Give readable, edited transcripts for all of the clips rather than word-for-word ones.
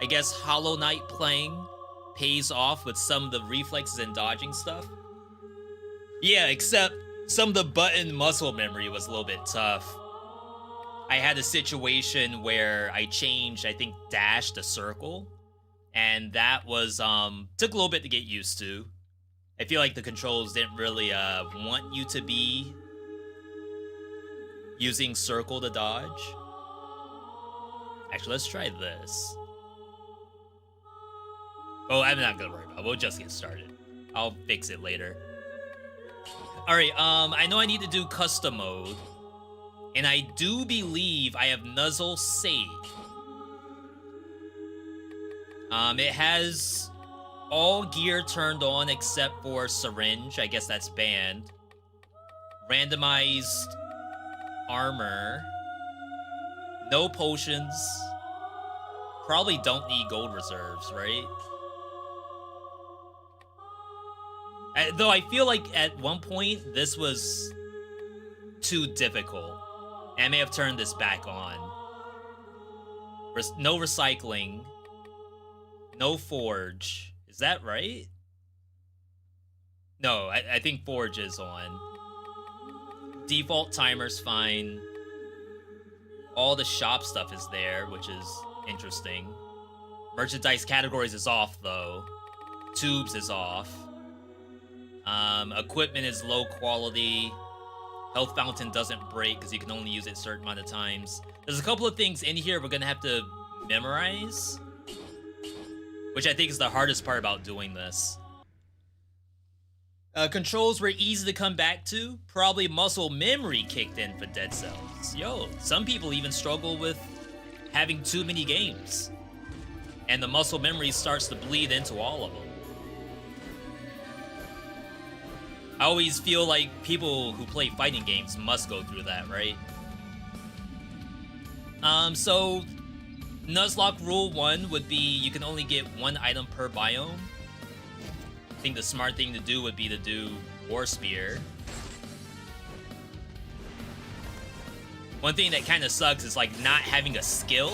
I guess Hollow Knight playing pays off with some of the reflexes and dodging stuff. Yeah, except some of the button muscle memory was a little bit tough. I had a situation where I changed, I think, dash to circle, and that was, took a little bit to get used to. I feel like the controls didn't really, want you to be using circle to dodge. Actually, let's try this. Oh, I'm not gonna worry about it. We'll just get started. I'll fix it later. Alright, I know I need to do custom mode. And I do believe I have Nuzzle saved. It has all gear turned on except for syringe. I guess that's banned. Randomized armor. No potions. Probably don't need gold reserves, right? Though I feel like at one point this was too difficult. And I may have turned this back on. No recycling. No forge. Is that right? No, I think forge is on. Default timer's fine. All the shop stuff is there, which is interesting. Merchandise categories is off, though. Tubes is off. Equipment is low quality. Health fountain doesn't break because you can only use it a certain amount of times. There's a couple of things in here we're going to have to memorize, which I think is the hardest part about doing this. Controls were easy to come back to. Probably muscle memory kicked in for Dead Cells. Yo, some people even struggle with having too many games. And the muscle memory starts to bleed into all of them. I always feel like people who play fighting games must go through that, right? So Nuzlocke rule 1 would be you can only get 1 item per biome. I think the smart thing to do would be to do War Spear. One thing that kind of sucks is like not having a skill.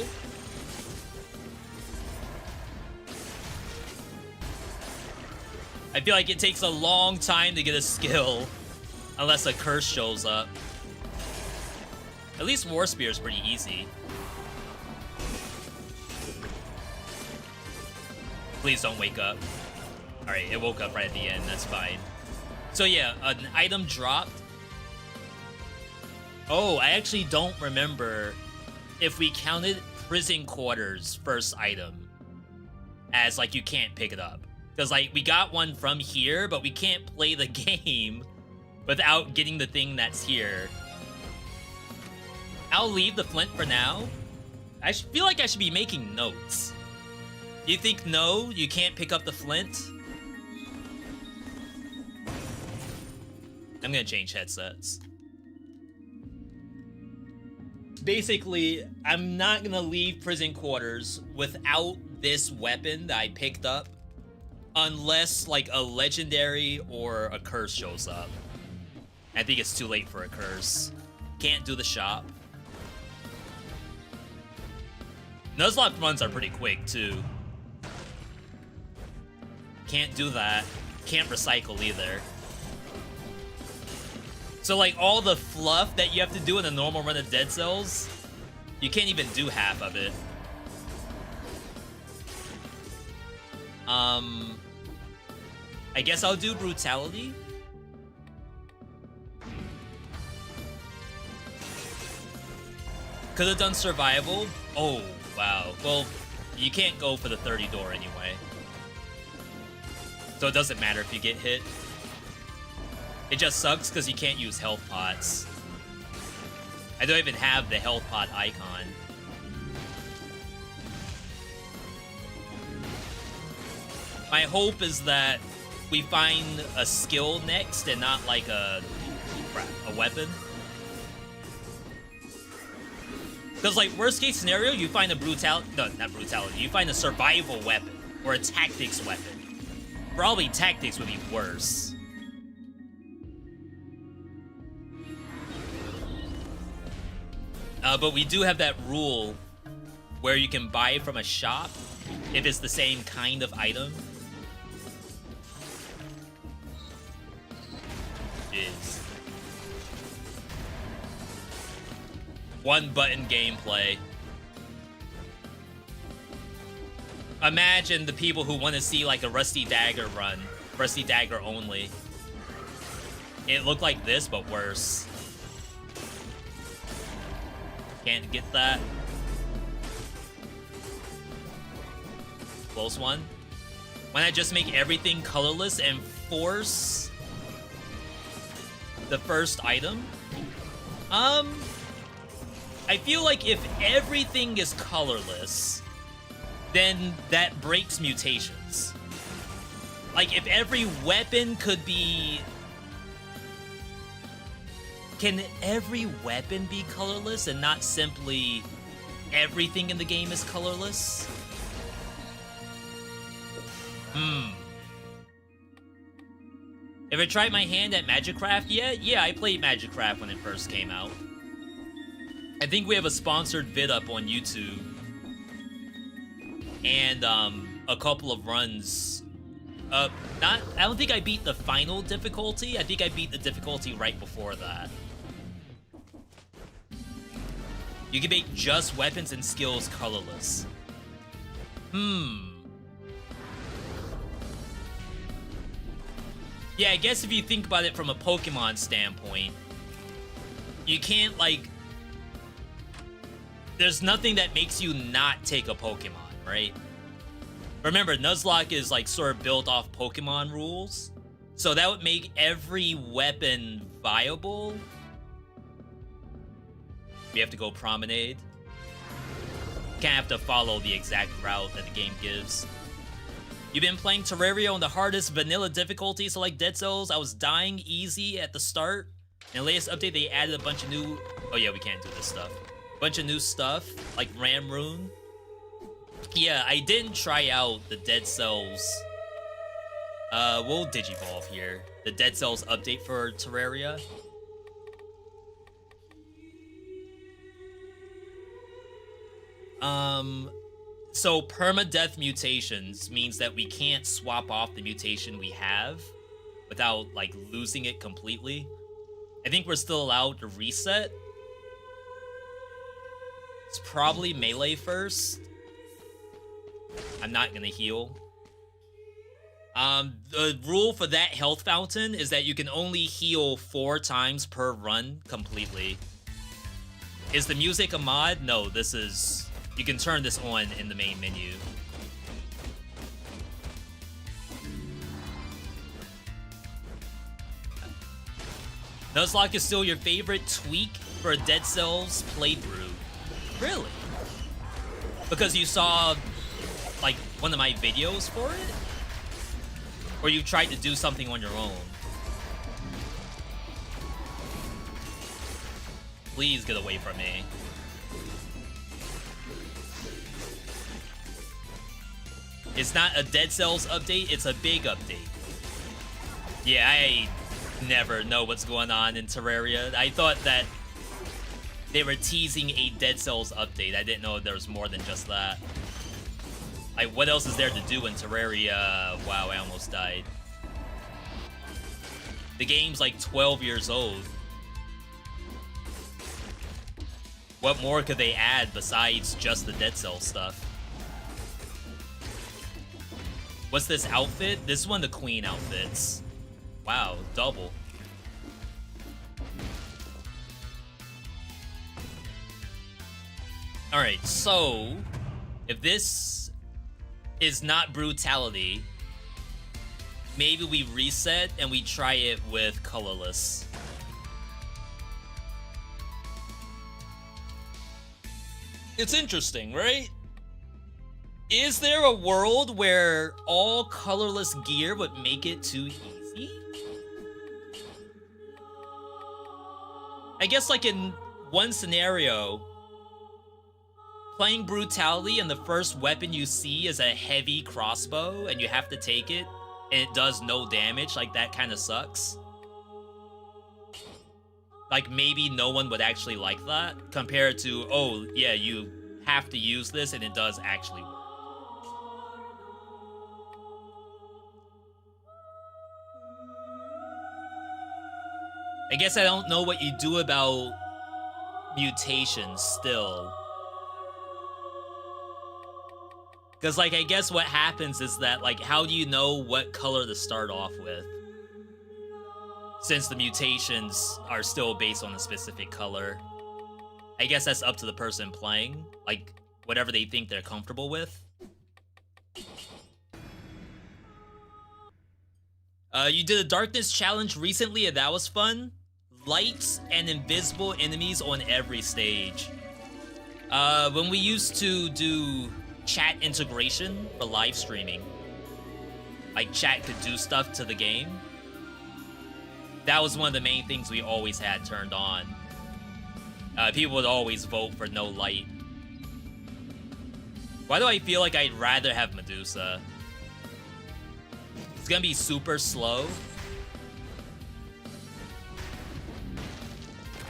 I feel like it takes a long time to get a skill unless a curse shows up. At least War Spear is pretty easy. Please don't wake up. Alright, it woke up right at the end, that's fine. So yeah, an item dropped. Oh, I actually don't remember if we counted Prison Quarters first item as like you can't pick it up. Because, like, we got one from here, but we can't play the game without getting the thing that's here. I'll leave the flint for now. I feel like I should be making notes. Do you think, no, you can't pick up the flint? I'm gonna change headsets. Basically, I'm not gonna leave Prison Quarters without this weapon that I picked up. Unless, like, a legendary or a curse shows up. I think it's too late for a curse. Can't do the shop. Nuzlocke runs are pretty quick, too. Can't do that. Can't recycle either. So, like, all the fluff that you have to do in a normal run of Dead Cells, you can't even do half of it. I guess I'll do Brutality. Could have done Survival. Oh, wow. Well, you can't go for the 30 door anyway. So it doesn't matter if you get hit. It just sucks because you can't use health pots. I don't even have the health pot icon. My hope is that we find a skill next and not like a weapon. Because, like, worst case scenario, you find a not brutality, you find a survival weapon or a tactics weapon. Probably tactics would be worse. But we do have that rule where you can buy from a shop if it's the same kind of item. Jeez. One button gameplay. Imagine the people who want to see like a Rusty Dagger run. Rusty Dagger only. It looked like this, but worse. Can't get that. Close one. Why not just make everything colorless and force the first item? I feel like if everything is colorless, then that breaks mutations. Like, if every weapon could be... Can every weapon be colorless and not simply everything in the game is colorless? If I tried my hand at Magicraft yet? Yeah, I played Magicraft when it first came out. I think we have a sponsored vid up on YouTube. And, a couple of runs. I don't think I beat the final difficulty. I think I beat the difficulty right before that. You can make just weapons and skills colorless. Yeah, I guess if you think about it from a Pokemon standpoint, you can't, like... There's nothing that makes you not take a Pokemon, right? Remember, Nuzlocke is, like, sort of built off Pokemon rules. So that would make every weapon viable. We have to go promenade. Can't have to follow the exact route that the game gives. You've been playing Terraria on the hardest vanilla difficulty, so like Dead Cells, I was dying easy at the start. In the latest update, they added a bunch of new... Oh yeah, we can't do this stuff. Bunch of new stuff, like Ram Rune. Yeah, I didn't try out the Dead Cells... we'll Digivolve here. The Dead Cells update for Terraria. So permadeath mutations means that we can't swap off the mutation we have without, like, losing it completely. I think we're still allowed to reset. It's probably melee first. I'm not gonna heal. The rule for that health fountain is that you can only heal 4 times per run completely. Is the music a mod? No, this is... You can turn this on in the main menu. Nuzlocke is still your favorite tweak for a Dead Cells playthrough. Really? Because you saw, like, one of my videos for it? Or you tried to do something on your own? Please get away from me. It's not a Dead Cells update, it's a big update. Yeah, I never know what's going on in Terraria. I thought that they were teasing a Dead Cells update. I didn't know there was more than just that. Like, what else is there to do in Terraria? Wow, I almost died. The game's like 12 years old. What more could they add besides just the Dead Cells stuff? What's this outfit? This is one of the Queen outfits. Wow, double. Alright, so... if this is not brutality, maybe we reset and we try it with colorless. It's interesting, right? Is there a world where all colorless gear would make it too easy? I guess, like, in one scenario, playing brutality and the first weapon you see is a heavy crossbow and you have to take it and it does no damage, like, that kind of sucks. Like, maybe no one would actually like that compared to, oh, yeah, you have to use this and it does actually work. I guess I don't know what you do about mutations still. Because, like, I guess what happens is that, like, how do you know what color to start off with? Since the mutations are still based on a specific color. I guess that's up to the person playing. Like, whatever they think they're comfortable with. You did a darkness challenge recently and that was fun. Lights and invisible enemies on every stage. When we used to do chat integration for live streaming, like chat could do stuff to the game, that was one of the main things we always had turned on. People would always vote for no light. Why do I feel like I'd rather have Medusa? It's gonna be super slow.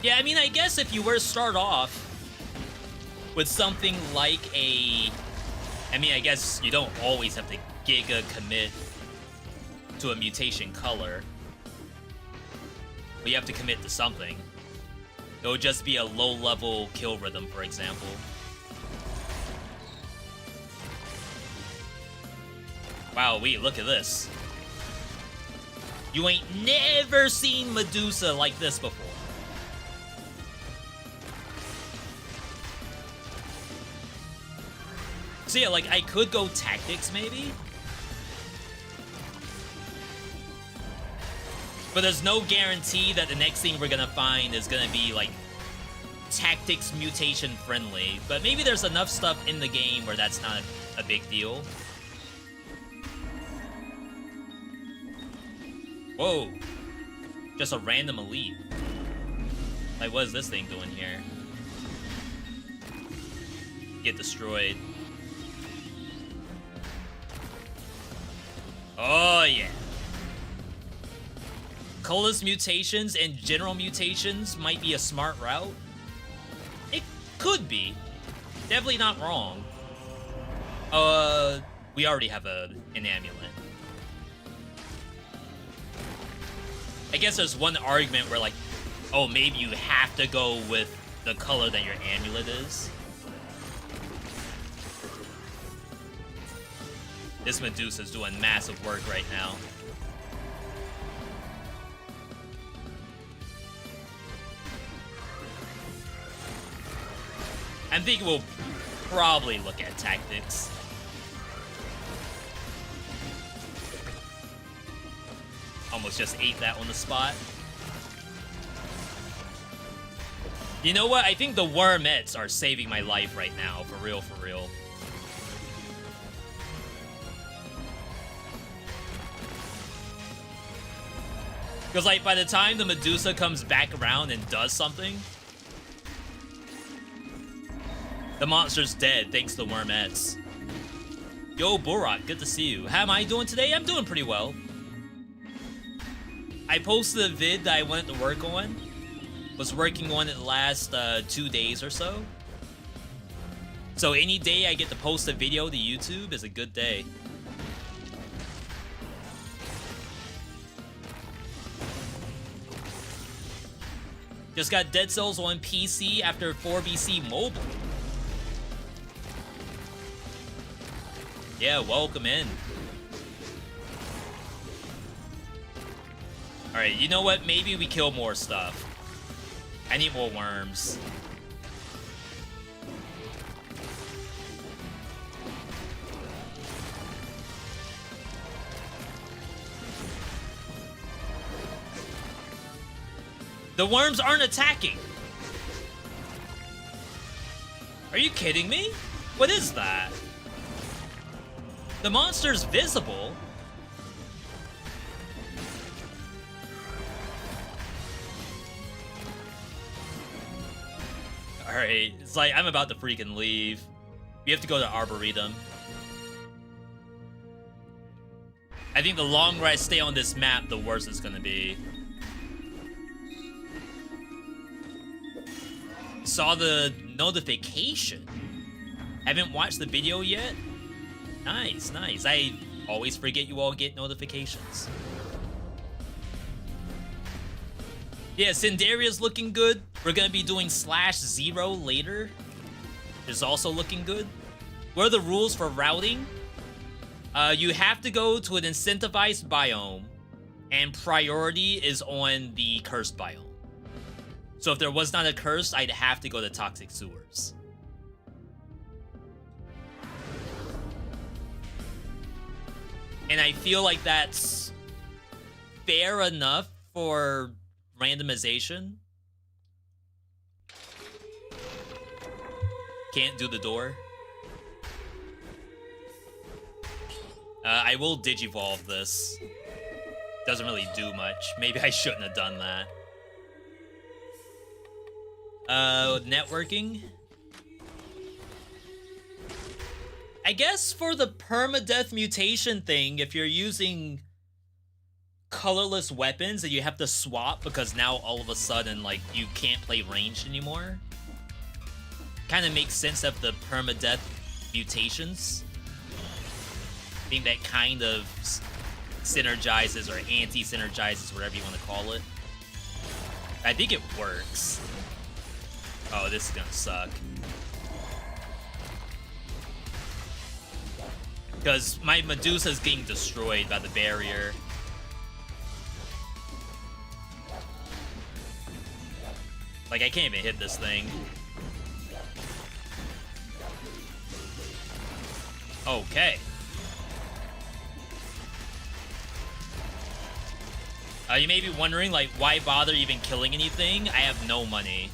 Yeah, I mean, I guess if you were to start off with something like a... I mean, I guess you don't always have to giga commit to a mutation color. But you have to commit to something. It would just be a low-level kill rhythm, for example. Wow, wait, look at this. You ain't never seen Medusa like this before. So yeah, like, I could go tactics, maybe? But there's no guarantee that the next thing we're gonna find is gonna be, like, tactics mutation friendly. But maybe there's enough stuff in the game where that's not a big deal. Whoa. Just a random elite. Like, what is this thing doing here? Get destroyed. Oh, yeah. Colorless mutations and general mutations might be a smart route. It could be. Definitely not wrong. We already have an amulet. I guess there's one argument where, like, oh, maybe you have to go with the color that your amulet is. This Medusa's doing massive work right now. I'm thinking we'll probably look at tactics. Almost just ate that on the spot. You know what? I think the wormettes are saving my life right now. For real, for real. Because, like, by the time the Medusa comes back around and does something, the monster's dead thanks to the wormettes. Yo, Borak, good to see you. How am I doing today? I'm doing pretty well. I posted a vid that I wanted to work on. Was working on it the last 2 days or so. So any day I get to post a video to YouTube is a good day. Just got Dead Cells on PC after 4BC mobile. Yeah, welcome in. Alright, you know what? Maybe we kill more stuff. I need more worms. The worms aren't attacking. Are you kidding me? What is that? The monster's visible. Alright, it's like I'm about to freaking leave. We have to go to Arboretum. I think the longer I stay on this map, the worse it's gonna be. Saw the notification. Haven't watched the video yet? Nice, nice. I always forget you all get notifications. Yeah, Cinderia's looking good. We're gonna be doing Slash Zero later. Is also looking good. What are the rules for routing? You have to go to an incentivized biome, and priority is on the cursed biome. So if there was not a curse, I'd have to go to Toxic Sewers. And I feel like that's fair enough for randomization. Can't do the door. I will digivolve this. Doesn't really do much. Maybe I shouldn't have done that. Networking. I guess for the permadeath mutation thing, if you're using colorless weapons and you have to swap because now all of a sudden, like, you can't play ranged anymore, kind of makes sense of the permadeath mutations. I think that kind of synergizes or anti-synergizes, whatever you want to call it. I think it works. Oh, this is gonna suck. Because my Medusa's getting destroyed by the barrier. Like, I can't even hit this thing. Okay. You may be wondering, like, why bother even killing anything? I have no money.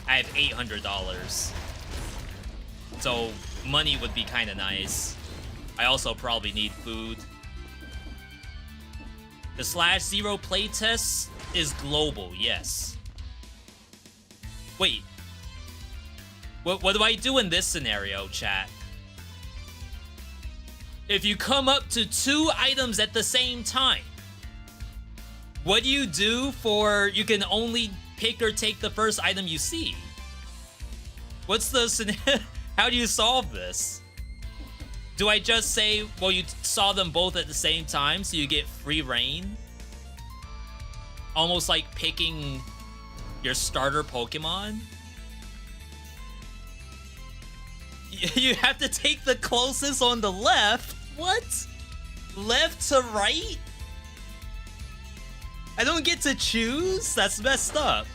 I have $800. So, money would be kind of nice. I also probably need food. The Slash Zero Playtest is global, yes. Wait. What do I do in this scenario, chat? If you come up to 2 items at the same time, what do you do for you can only pick or take the first item you see? What's the scenario? How do you solve this? Do I just say, well, you saw them both at the same time, so you get free reign? Almost like picking your starter Pokemon? You have to take the closest on the left? What? Left to right? I don't get to choose? That's messed up.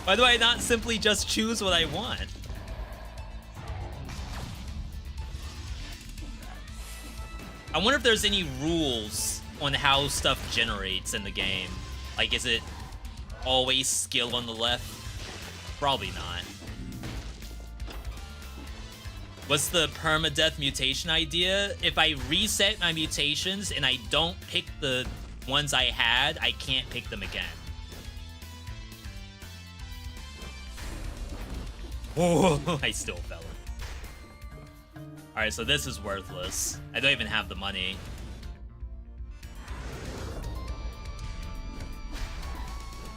Why do I not simply just choose what I want? I wonder if there's any rules on how stuff generates in the game. Like, is it always skill on the left? Probably not. What's the permadeath mutation idea? If I reset my mutations and I don't pick the ones I had, I can't pick them again. Oh, I still fell. Alright, so this is worthless. I don't even have the money.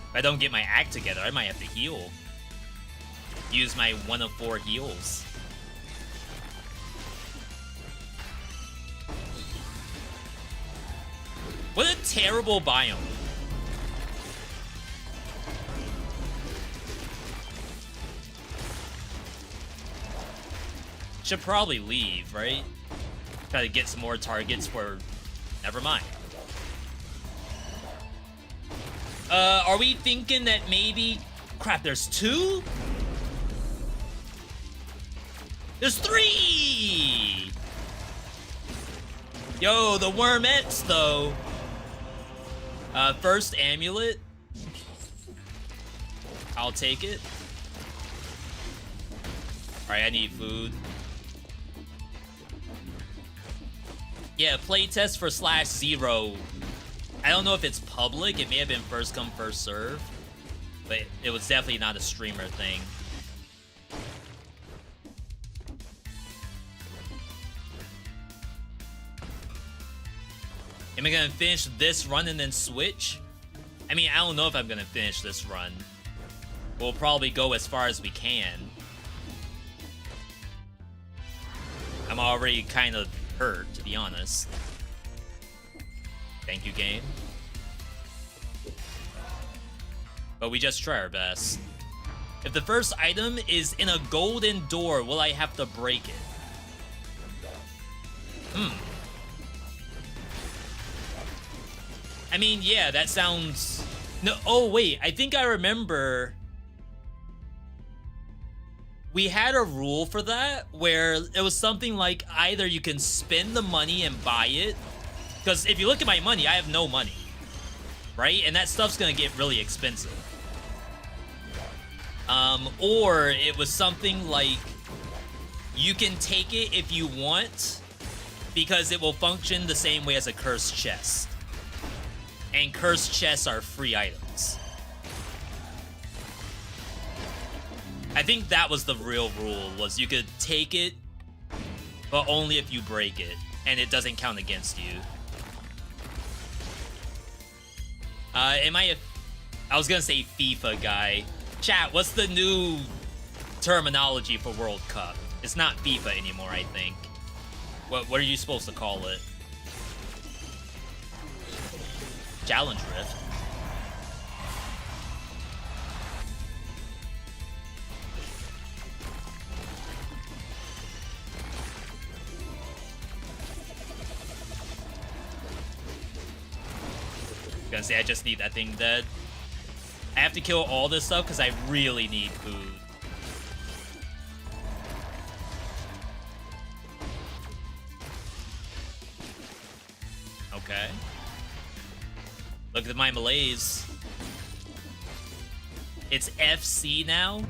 If I don't get my act together, I might have to heal. Use my 1 of 4 heals. What a terrible biome. Should probably leave, right? Try to get some more targets for... Never mind. Are we thinking that maybe... Crap, there's 2? There's 3! Yo, the Wormettes, though. First amulet. I'll take it. Alright, I need food. Yeah, playtest for Slash Zero. I don't know if it's public. It may have been first come, first serve. But it was definitely not a streamer thing. Am I gonna finish this run and then switch? I mean, I don't know if I'm gonna finish this run. We'll probably go as far as we can. I'm already kind of hurt, to be honest. Thank you, game. but we just try our best. If the first item is in a golden door, will I have to break it? I mean, yeah, that sounds... No, oh wait, I think I remember... We had a rule for that where it was something like either you can spend the money and buy it, because if you look at my money, I have no money, right? And that stuff's gonna get really expensive. Or it was something like you can take it if you want because it will function the same way as a cursed chest. And cursed chests are free items. I think that was the real rule, was you could take it, but only if you break it, and it doesn't count against you. I was gonna say FIFA guy. Chat, what's the new terminology for World Cup? It's not FIFA anymore, I think. What are you supposed to call it? Challenge Rift. Gonna say I just need that thing dead. I have to kill all this stuff because I really need food. Okay. Look at my malaise. It's FC now?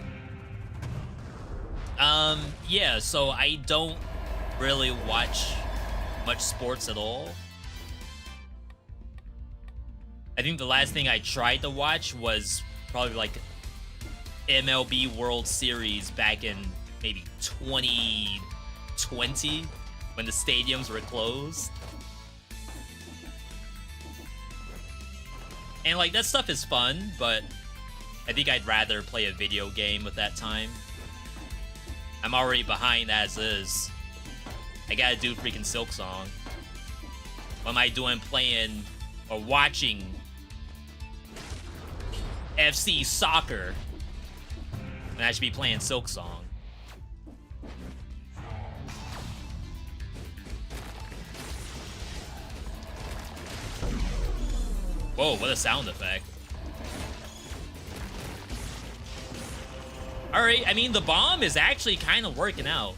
Yeah, so I don't really watch much sports at all. I think the last thing I tried to watch was probably like MLB World Series back in maybe 2020 when the stadiums were closed. And like that stuff is fun, but I think I'd rather play a video game with that time. I'm already behind as is. I gotta do freaking Silk Song. What am I doing playing or watching FC soccer when I should be playing Silk Song? Whoa, what a sound effect. Alright, I mean, the bomb is actually kind of working out.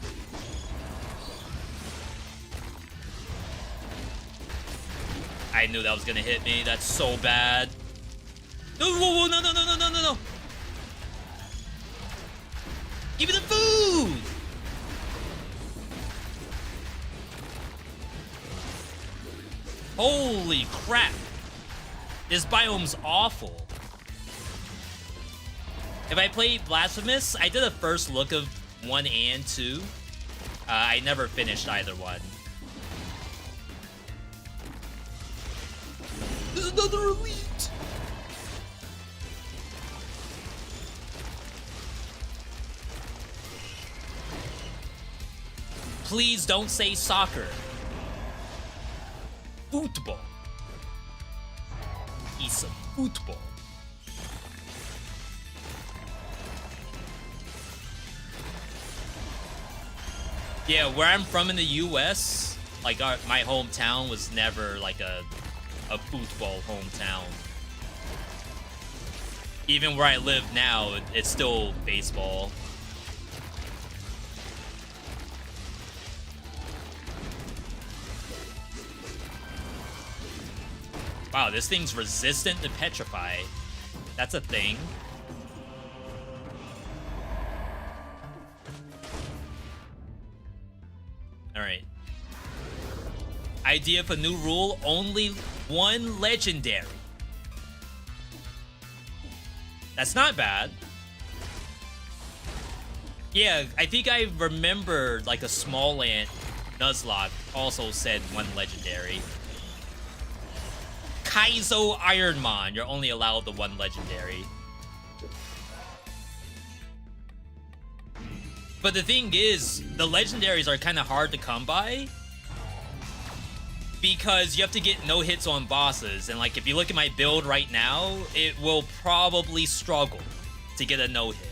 I knew that was gonna hit me. That's so bad. No, whoa, whoa, no, no, no, no, no, no, no. Give me the food! Holy crap. This biome's awful. If I played Blasphemous, I did a first look of 1 and 2. I never finished either one. There's another elite! Please don't say soccer. Football. It's a football. Yeah, where I'm from in the US, like my hometown was never like a football hometown. Even where I live now, it's still baseball. Wow, this thing's resistant to petrify. That's a thing. Alright. Idea for new rule, only one legendary. That's not bad. Yeah, I think I remember like a small ant Nuzlocke also said one legendary. Kaizo Ironmon, you're only allowed the one legendary. But the thing is, the legendaries are kind of hard to come by. because you have to get no hits on bosses, and like if you look at my build right now, it will probably struggle to get a no hit.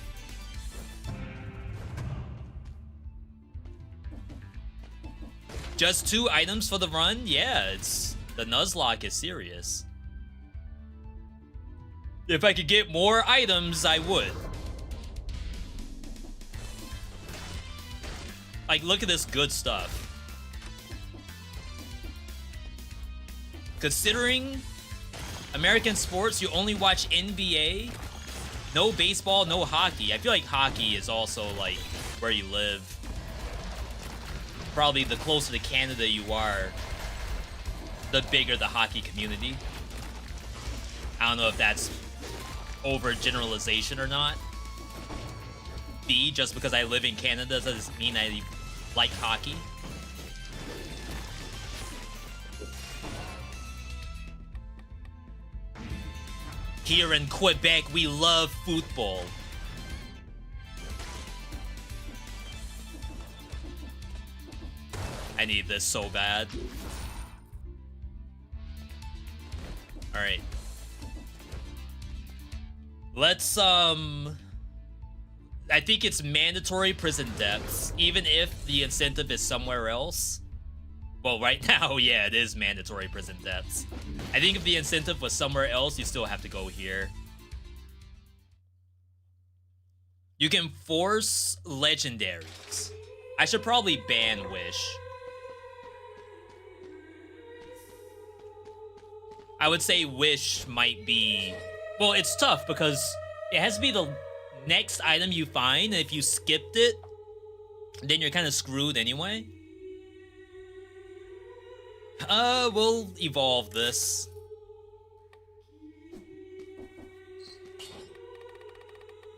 Just 2 items for the run? Yeah, it's the Nuzlocke is serious. If I could get more items, I would. Like, look at this good stuff. Considering American sports, you only watch NBA, no baseball, no hockey. I feel like hockey is also like where you live. Probably the closer to Canada you are, the bigger the hockey community. I don't know if that's overgeneralization or not. B, just because I live in Canada doesn't mean I like hockey. Here in Quebec, we love football. I need this so bad. Alright. Let's, I think it's mandatory prison depths, even if the incentive is somewhere else. Well, right now, yeah, it is mandatory prison depths. I think if the incentive was somewhere else, you still have to go here. You can force legendaries. I should probably ban Wish. I would say Wish might be... Well, it's tough because it has to be the next item you find, and if you skipped it, then you're kind of screwed anyway. We'll evolve this.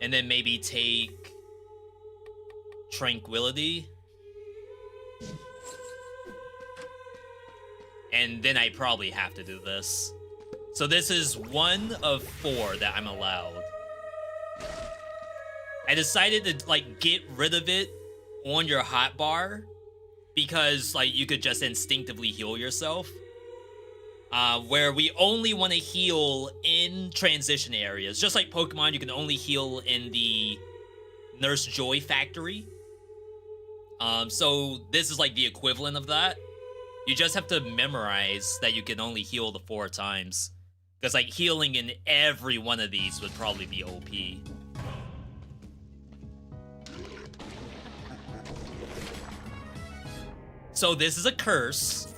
And then maybe take Tranquility. And then I probably have to do this. So this is 1 of 4 that I'm allowed. I decided to, like, get rid of it on your hotbar because, like, you could just instinctively heal yourself. Where we only want to heal in transition areas. Just like Pokemon, you can only heal in the Nurse Joy factory. So this is like the equivalent of that. You just have to memorize that you can only heal the 4 times. Because, like, healing in every one of these would probably be OP. So this is a curse.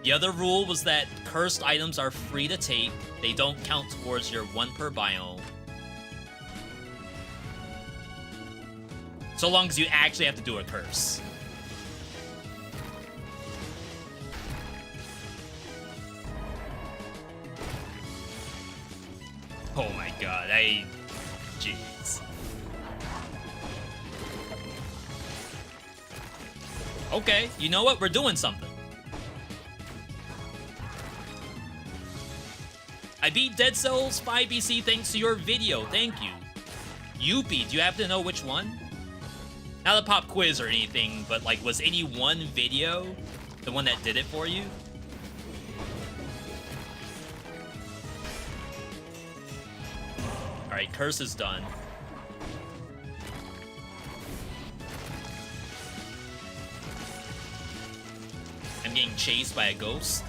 The other rule was that cursed items are free to take. They don't count towards your 1 per biome. So long as you actually have to do a curse. Oh my god, jeez. Okay, you know what? We're doing something. I beat Dead Cells 5 BC thanks to your video. Thank you. Youpie, do you happen to know which one? Not a pop quiz or anything, but like, was any one video the one that did it for you? Alright, curse is done. I'm getting chased by a ghost.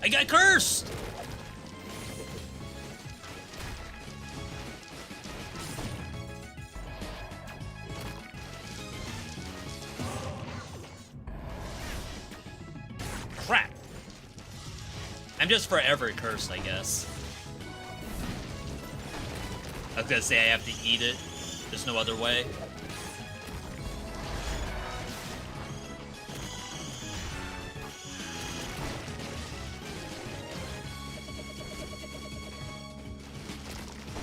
I got cursed! Crap. I'm just forever cursed, I guess. I was gonna say I have to eat it. There's no other way.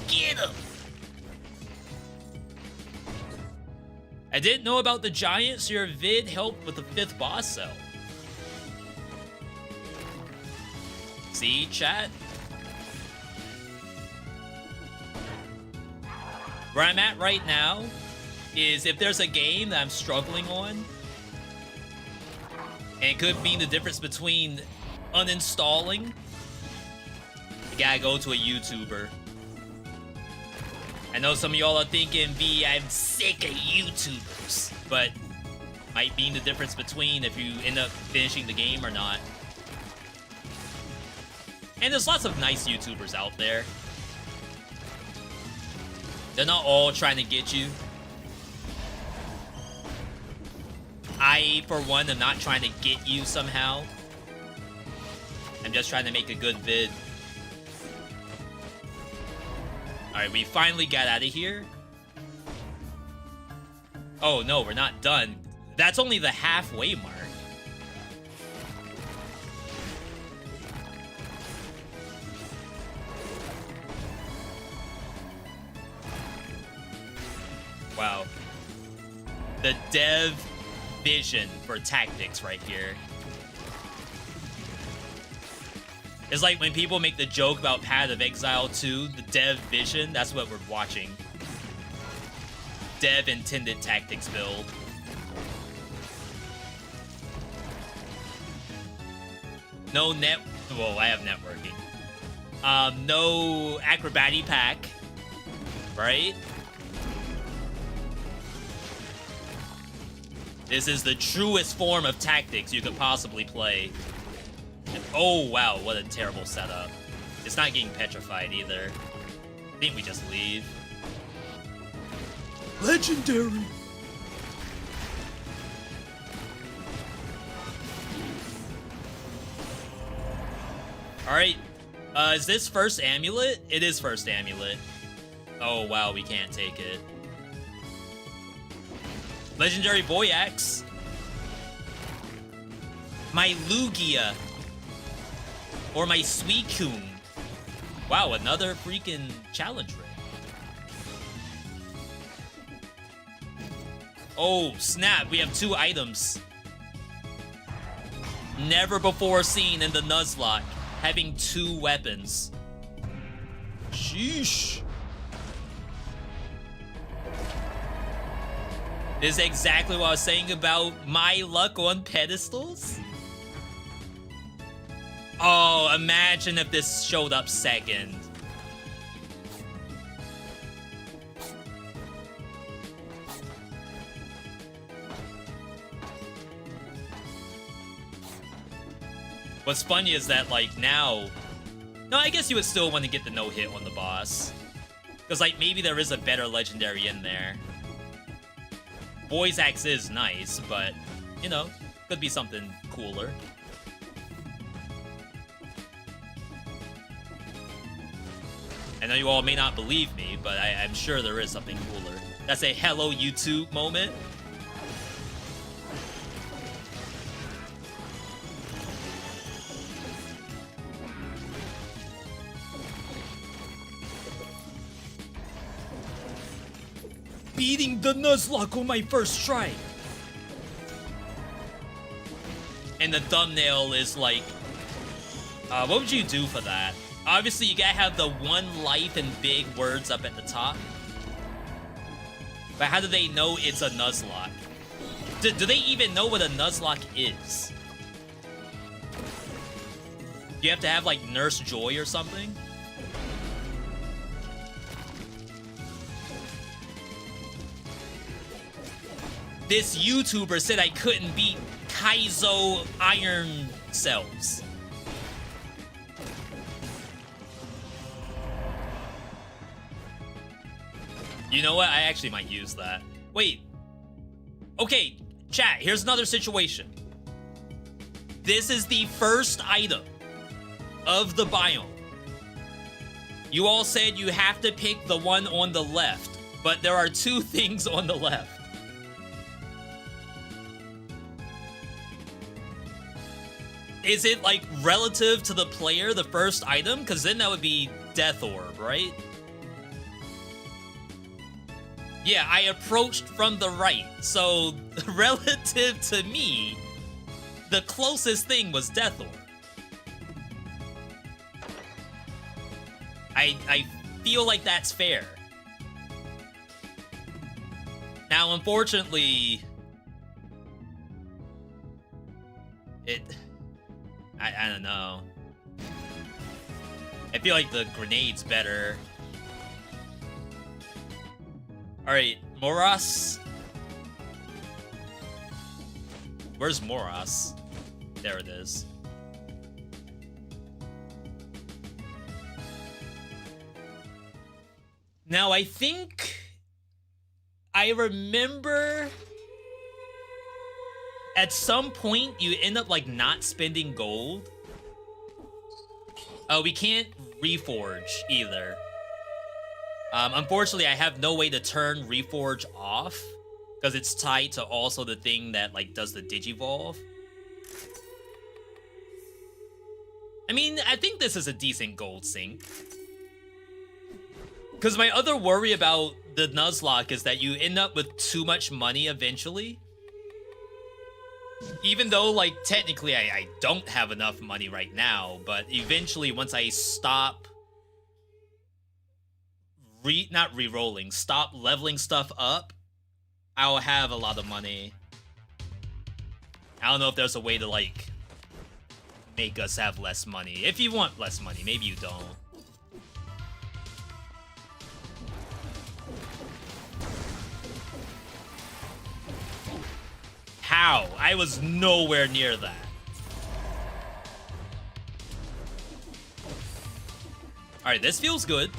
Get him! I didn't know about the giant, so your vid helped with the 5th boss cell. See, chat? Where I'm at right now is if there's a game that I'm struggling on, and it could mean the difference between uninstalling, you gotta go to a YouTuber. I know some of y'all are thinking, V, I'm sick of YouTubers, but might mean the difference between if you end up finishing the game or not. And there's lots of nice YouTubers out there. They're not all trying to get you. I, for one, am not trying to get you somehow. I'm just trying to make a good vid. Alright, we finally got out of here. Oh no, we're not done. That's only the halfway mark. Wow. The dev vision for tactics right here. It's like when people make the joke about Path of Exile 2, the dev vision, that's what we're watching. Dev intended tactics build. No well, I have networking. No acrobatic pack, right? This is the truest form of tactics you could possibly play. And, oh wow, what a terrible setup. It's not getting petrified either. I think we just leave. Legendary! Alright, is this first amulet? It is first amulet. Oh wow, we can't take it. Legendary Boy Axe. My Lugia. Or my Suicune. Wow, another freaking challenge ring. Oh, snap. We have 2 items. Never before seen in the Nuzlocke. Having 2 weapons. Sheesh. This is exactly what I was saying about my luck on pedestals. Oh, imagine if this showed up second. What's funny is that, like, now... No, I guess you would still want to get the no-hit on the boss. Because, like, maybe there is a better legendary in there. Boy's Axe is nice, but, you know, could be something cooler. I know you all may not believe me, but I'm sure there is something cooler. That's a hello YouTube moment. Beating the Nuzlocke on my first try. And the thumbnail is like, what would you do for that? Obviously, you gotta have the one life and big words up at the top. But how do they know it's a Nuzlocke? Do they even know what a Nuzlocke is? Do you have to have, like, Nurse Joy or something? This YouTuber said I couldn't beat Kaizo Iron Cells. You know what? I actually might use that. Wait. Okay, chat, here's another situation. This is the first item of the biome. You all said you have to pick the one on the left, but there are 2 things on the left. Is it, like, relative to the player, the first item? Because then that would be Death Orb, right? Yeah, I approached from the right, so relative to me, the closest thing was Death Orb. I feel like that's fair. Now, unfortunately, I don't know. I feel like the grenade's better. Alright, Moras. Where's Moras? There it is. Now, I think I remember at some point you end up like not spending gold. Oh, we can't reforge either. Unfortunately, I have no way to turn reforge off because it's tied to also the thing that like does the digivolve. I mean, I think this is a decent gold sink. Because my other worry about the Nuzlocke is that you end up with too much money eventually. Even though, like, technically I don't have enough money right now, but eventually once I stop not re-rolling, stop leveling stuff up, I'll have a lot of money. I don't know if there's a way to, like, make us have less money. If you want less money, maybe you don't. How? I was nowhere near that. Alright, this feels good.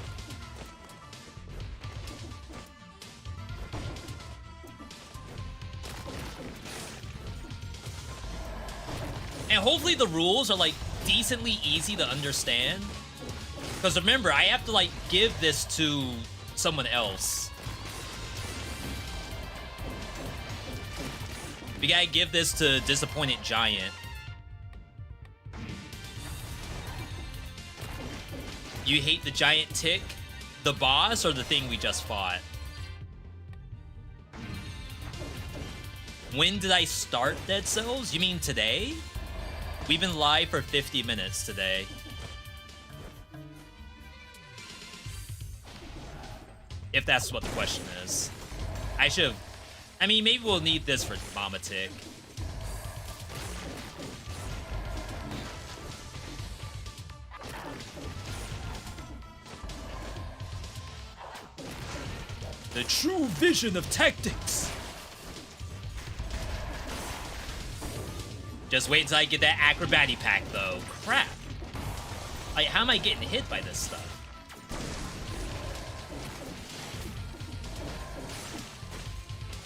And hopefully the rules are, like, decently easy to understand. Because remember, I have to, like, give this to someone else. We gotta give this to Disappointed Giant. You hate the giant tick? The boss or the thing we just fought? When did I start Dead Cells? You mean today? We've been live for 50 minutes today. If that's what the question is. I should've... I mean, maybe we'll need this for Mama Tick. The true vision of tactics. Just wait until I get that acrobatic pack, though. Crap. Like, how am I getting hit by this stuff?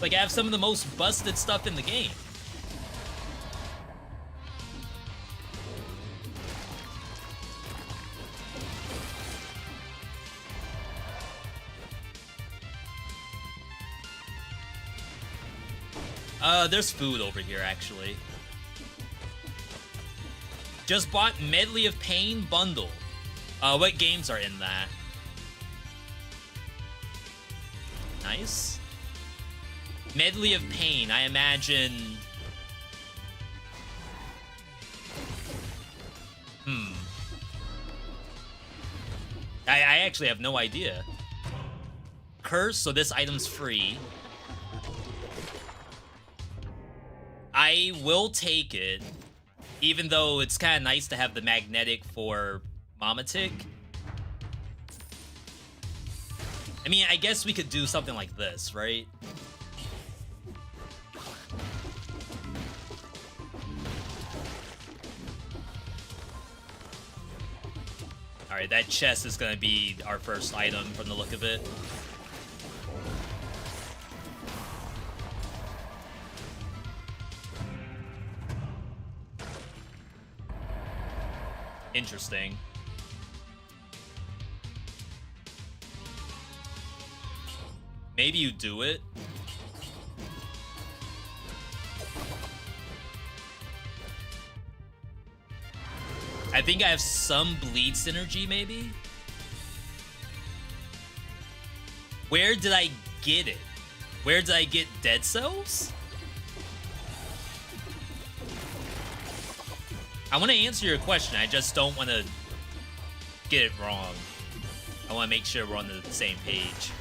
Like, I have some of the most busted stuff in the game. There's food over here, actually. Just bought Medley of Pain bundle. What games are in that? Nice. Medley of Pain, I imagine... I actually have no idea. Curse, so this item's free. I will take it, even though it's kind of nice to have the magnetic for Mama Tick. I mean, I guess we could do something like this, right? Alright, that chest is gonna be our first item from the look of it. Interesting. Maybe you do it. I think I have some bleed synergy, maybe? Where did I get it? Where did I get Dead Cells? I want to answer your question, I just don't want to get it wrong. I want to make sure we're on the same page.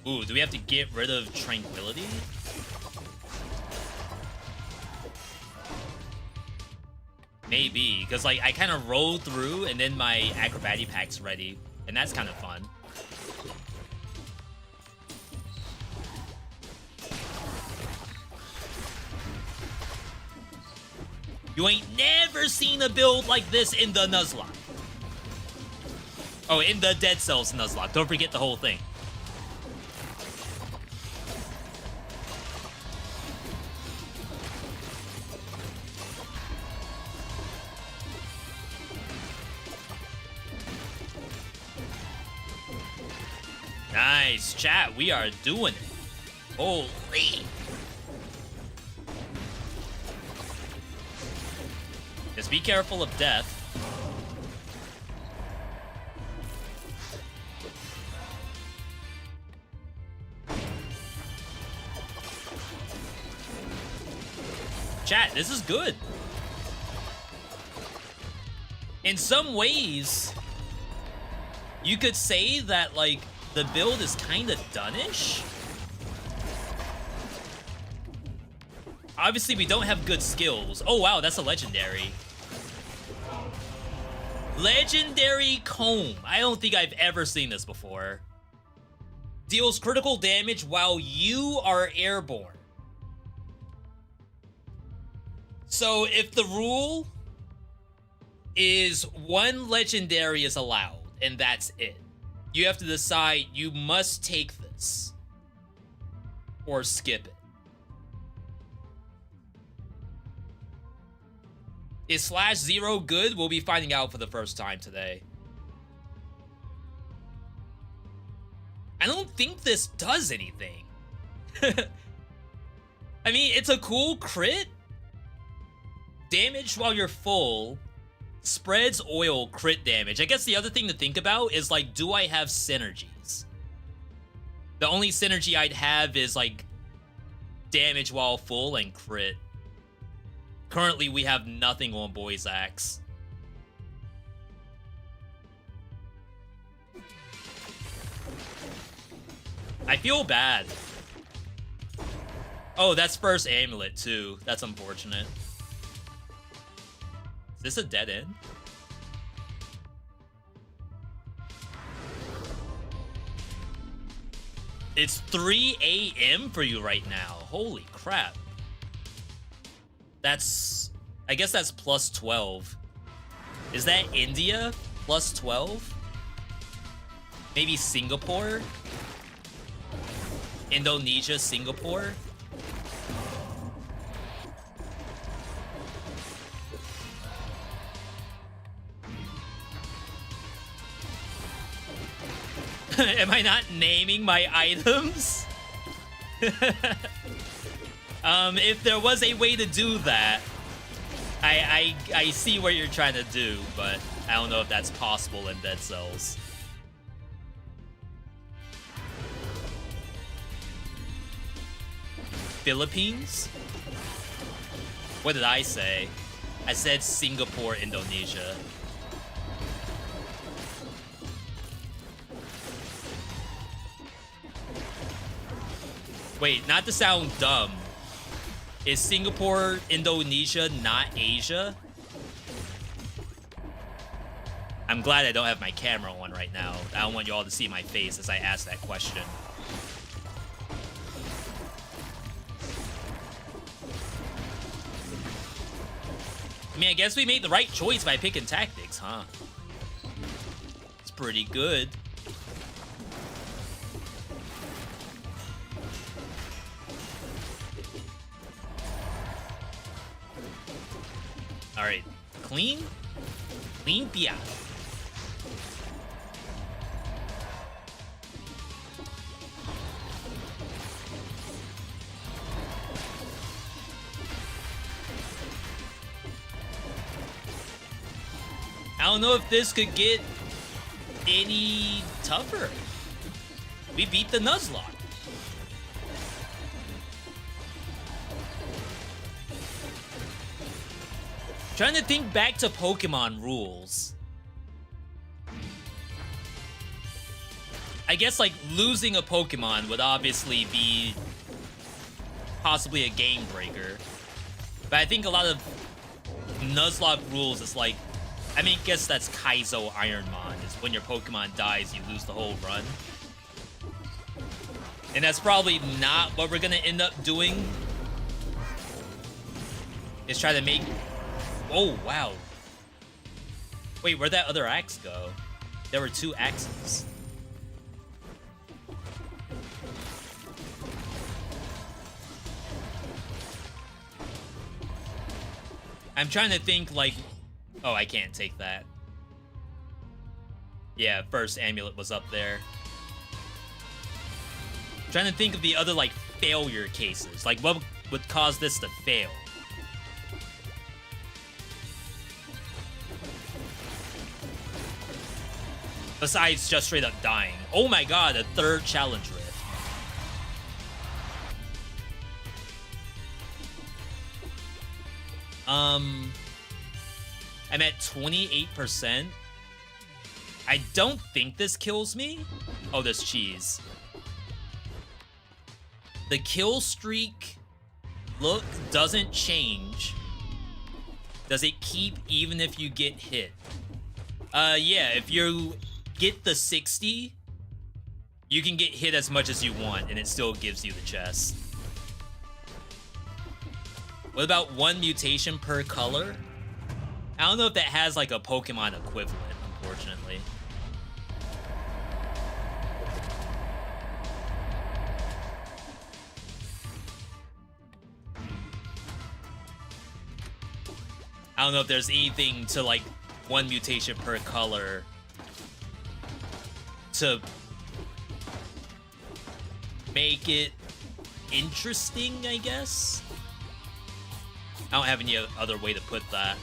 Ooh, do we have to get rid of Tranquility? Maybe, because like I kind of roll through and then my acrobatic pack's ready, and that's kind of fun. You ain't never seen a build like this in the Nuzlocke. Oh, in the Dead Cells Nuzlocke. Don't forget the whole thing. Nice, chat. We are doing it. Holy. Just be careful of death. Chat, this is good. In some ways, you could say that, like, the build is kind of done-ish. Obviously, we don't have good skills. Oh, wow, that's a legendary. Legendary Comb. I don't think I've ever seen this before. Deals critical damage while you are airborne. So if the rule is one legendary is allowed, and that's it, you have to decide you must take this or skip it. Is Slash Zero good? We'll be finding out for the first time today. I don't think this does anything. I mean, it's a cool crit. Damage while you're full. Spreads oil crit damage. I guess the other thing to think about is, like, do I have synergies? The only synergy I'd have is, like, damage while full and crit. Currently, we have nothing on Boy's Axe. I feel bad. Oh, that's first amulet, too. That's unfortunate. Is this a dead end? It's 3 a.m. for you right now. Holy crap. That's... I guess that's plus 12. Is that India? Plus 12? Maybe Singapore? Indonesia, Singapore? Am I not naming my items? If there was a way to do that, I see what you're trying to do, but I don't know if that's possible in Dead Cells. Philippines? What did I say? I said Singapore, Indonesia. Wait, not to sound dumb. Is Singapore, Indonesia not Asia? I'm glad I don't have my camera on right now. I don't want you all to see my face as I ask that question. I mean, I guess we made the right choice by picking tactics, huh? It's pretty good. Alright, clean? Limpia. I don't know if this could get any tougher. We beat the Nuzlocke. Trying to think back to Pokemon rules. I guess, like, losing a Pokemon would obviously be possibly a game breaker. But I think a lot of Nuzlocke rules is like, I mean, I guess that's Kaizo Ironmon, is when your Pokemon dies, you lose the whole run. And that's probably not what we're gonna end up doing. Is try to make... Oh, wow. Wait, where'd that other axe go? There were 2 axes. I'm trying to think, like... Oh, I can't take that. Yeah, first amulet was up there. I'm trying to think of the other, like, failure cases. Like, what would cause this to fail? Besides just straight up dying. Oh my god, a 3rd challenge rift. I'm at 28%. I don't think this kills me. Oh, there's cheese. The kill streak look doesn't change. Does it keep even if you get hit? Yeah, if you get the 60, you can get hit as much as you want and it still gives you the chest. What about 1 mutation per color? I don't know if that has like a Pokemon equivalent, unfortunately. I don't know if there's anything to like 1 mutation per color to make it interesting, I guess. I don't have any other way to put that.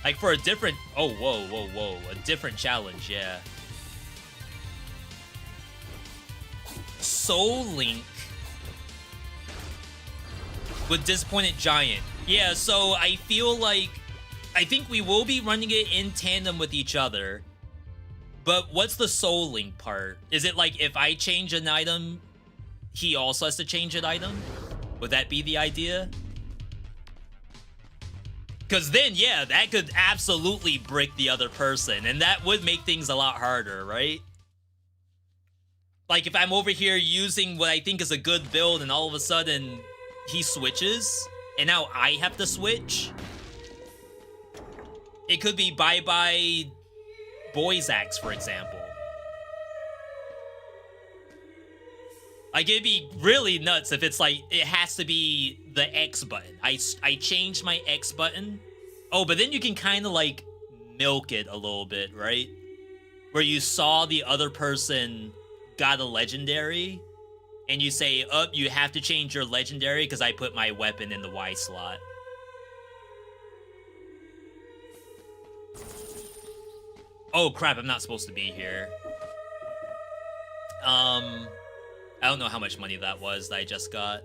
Like for a different... Oh, whoa, whoa, whoa. A different challenge, yeah. Soul Link with Disappointed Giant. Yeah, so I feel like... I think we will be running it in tandem with each other. But what's the Soul Link part? Is it like if I change an item, he also has to change an item? Would that be the idea? Because then, yeah, that could absolutely brick the other person. And that would make things a lot harder, right? Like if I'm over here using what I think is a good build and all of a sudden he switches and now I have to switch. It could be bye-bye Boy's Axe, for example. Like, it'd be really nuts if it's like, it has to be the X button. I changed my X button. Oh, but then you can kind of like milk it a little bit, right? Where you saw the other person got a legendary and you say, oh, you have to change your legendary because I put my weapon in the Y slot. Oh crap, I'm not supposed to be here. I don't know how much money that was that I just got.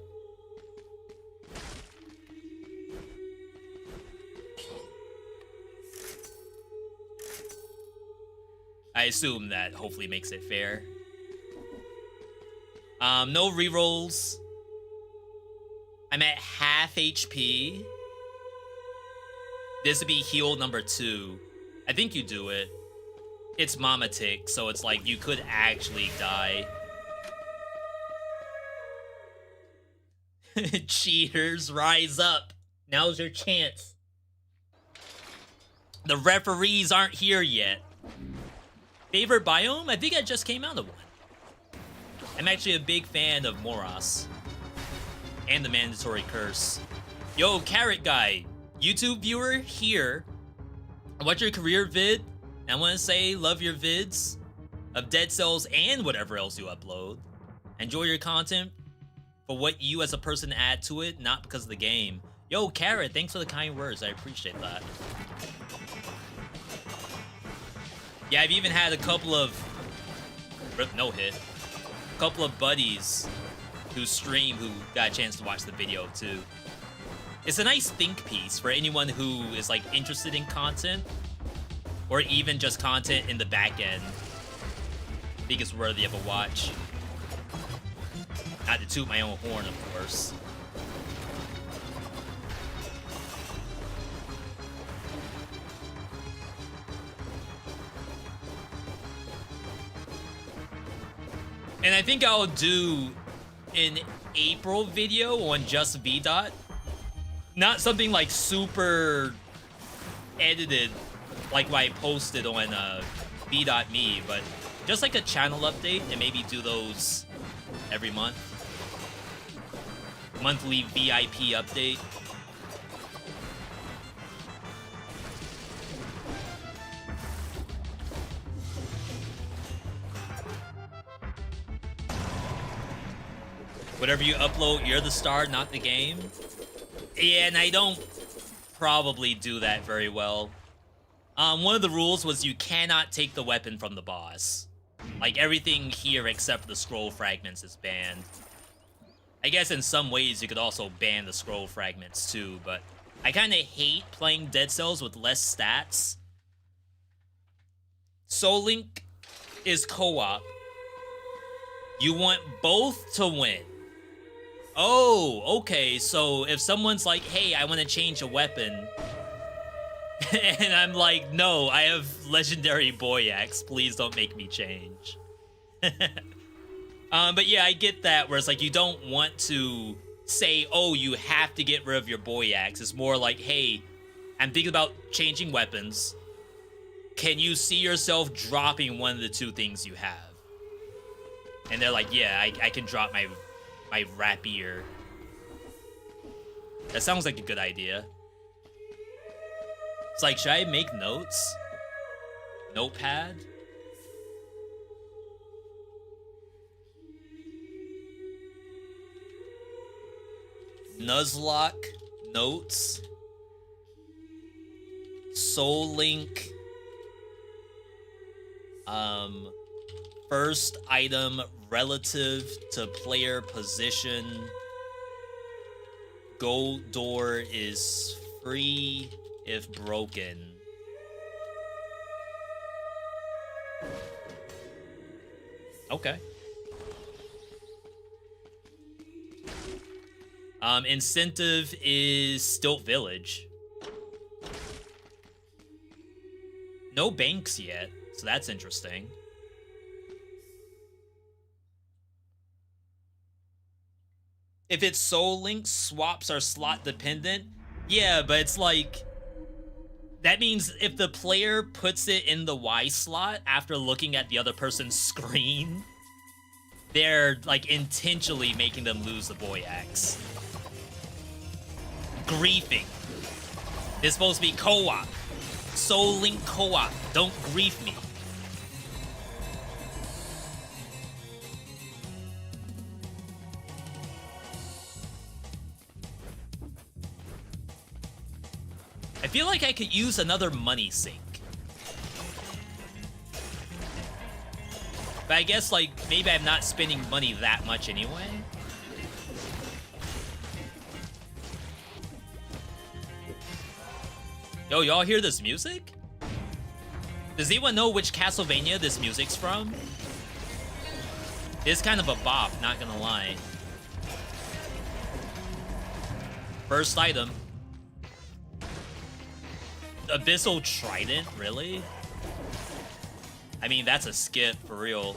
I assume that hopefully makes it fair. No rerolls. I'm at half HP. This would be heal number 2. I think you do it. It's Mama Tick, so it's like you could actually die. Cheaters, rise up. Now's your chance. The referees aren't here yet. Favorite biome? I think I just came out of one. I'm actually a big fan of Moros. And the mandatory curse. Yo, Carrot Guy. YouTube viewer here. What's your career vid? I want to say love your vids of Dead Cells and whatever else you upload. Enjoy your content for what you as a person add to it, not because of the game. Yo, Carrot, thanks for the kind words. I appreciate that. Yeah, I've even had a couple of... No hit. A couple of buddies who stream who got a chance to watch the video too. It's a nice think piece for anyone who is like interested in content. or even just content in the back end, I think it's worthy of a watch. Not to toot my own horn, of course. And I think I'll do an April video on just Veedotme. Not something like super edited like what I posted on Veedotme, but just like a channel update, and maybe do those every month. Monthly VIP update. Whatever you upload, you're the star, not the game. Yeah, and I don't probably do that very well. One of the rules was you cannot take the weapon from the boss. Like, everything here except for the scroll fragments is banned. I guess in some ways you could also ban the scroll fragments too, but I kind of hate playing Dead Cells with less stats. Soul Link is co-op. You want both to win. Oh, okay, so if someone's like, hey, I want to change a weapon, and I'm like, no, I have legendary boy axe, please don't make me change. But yeah, I get that, where it's like, you don't want to say, oh, you have to get rid of your boy axe. It's more like, hey, I'm thinking about changing weapons. Can you see yourself dropping one of the two things you have? And they're like, yeah, I can drop my rapier. That sounds like a good idea. It's like, should I make notes? Notepad? Nuzlocke notes. Soul Link. First item relative to player position. Gold door is free if broken. Okay. Incentive is Stilt Village. No banks yet, so that's interesting. If it's Soul Link, swaps are slot dependent. Yeah, but it's like, that means if the player puts it in the Y slot after looking at the other person's screen, they're like intentionally making them lose the boy axe. Griefing. It's supposed to be co-op. Soul Link co-op. Don't grief me. I feel like I could use another money sink. But I guess, like, maybe I'm not spending money that much anyway. Yo, y'all hear this music? Does anyone know which Castlevania this music's from? It's kind of a bop, not gonna lie. First item. Abyssal Trident, really? I mean, that's a skip, for real.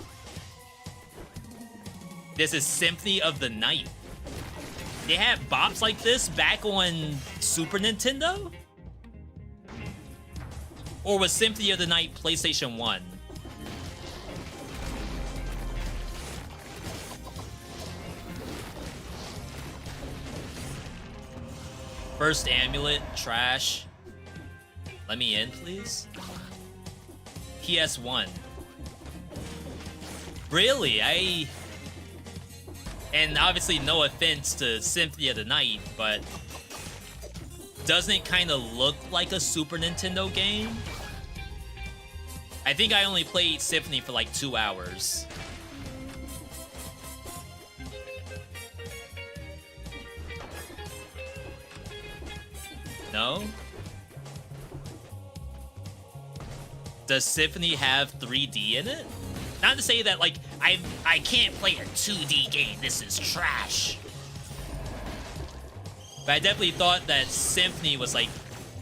This is Symphony of the Night. They had bops like this back on Super Nintendo? Or was Symphony of the Night PlayStation 1? First amulet, trash. Let me in, please. PS1. Really? And obviously no offense to Symphony of the Night, but doesn't it kind of look like a Super Nintendo game? I think I only played Symphony for like 2 hours. No? Does Symphony have 3D in it? Not to say that, like, I can't play a 2D game. This is trash. But I definitely thought that Symphony was, like,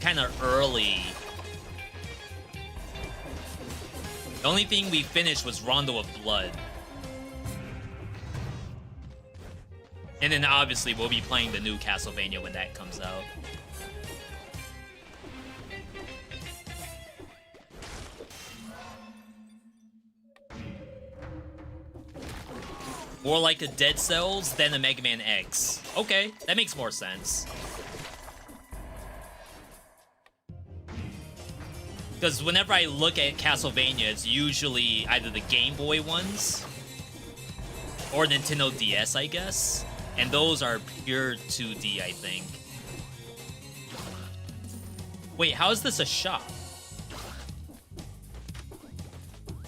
kind of early. The only thing we finished was Rondo of Blood. And then, obviously, we'll be playing the new Castlevania when that comes out. More like a Dead Cells than a Mega Man X. Okay, that makes more sense. Because whenever I look at Castlevania, it's usually either the Game Boy ones or Nintendo DS, I guess. And those are pure 2D, I think. Wait, how is this a shop?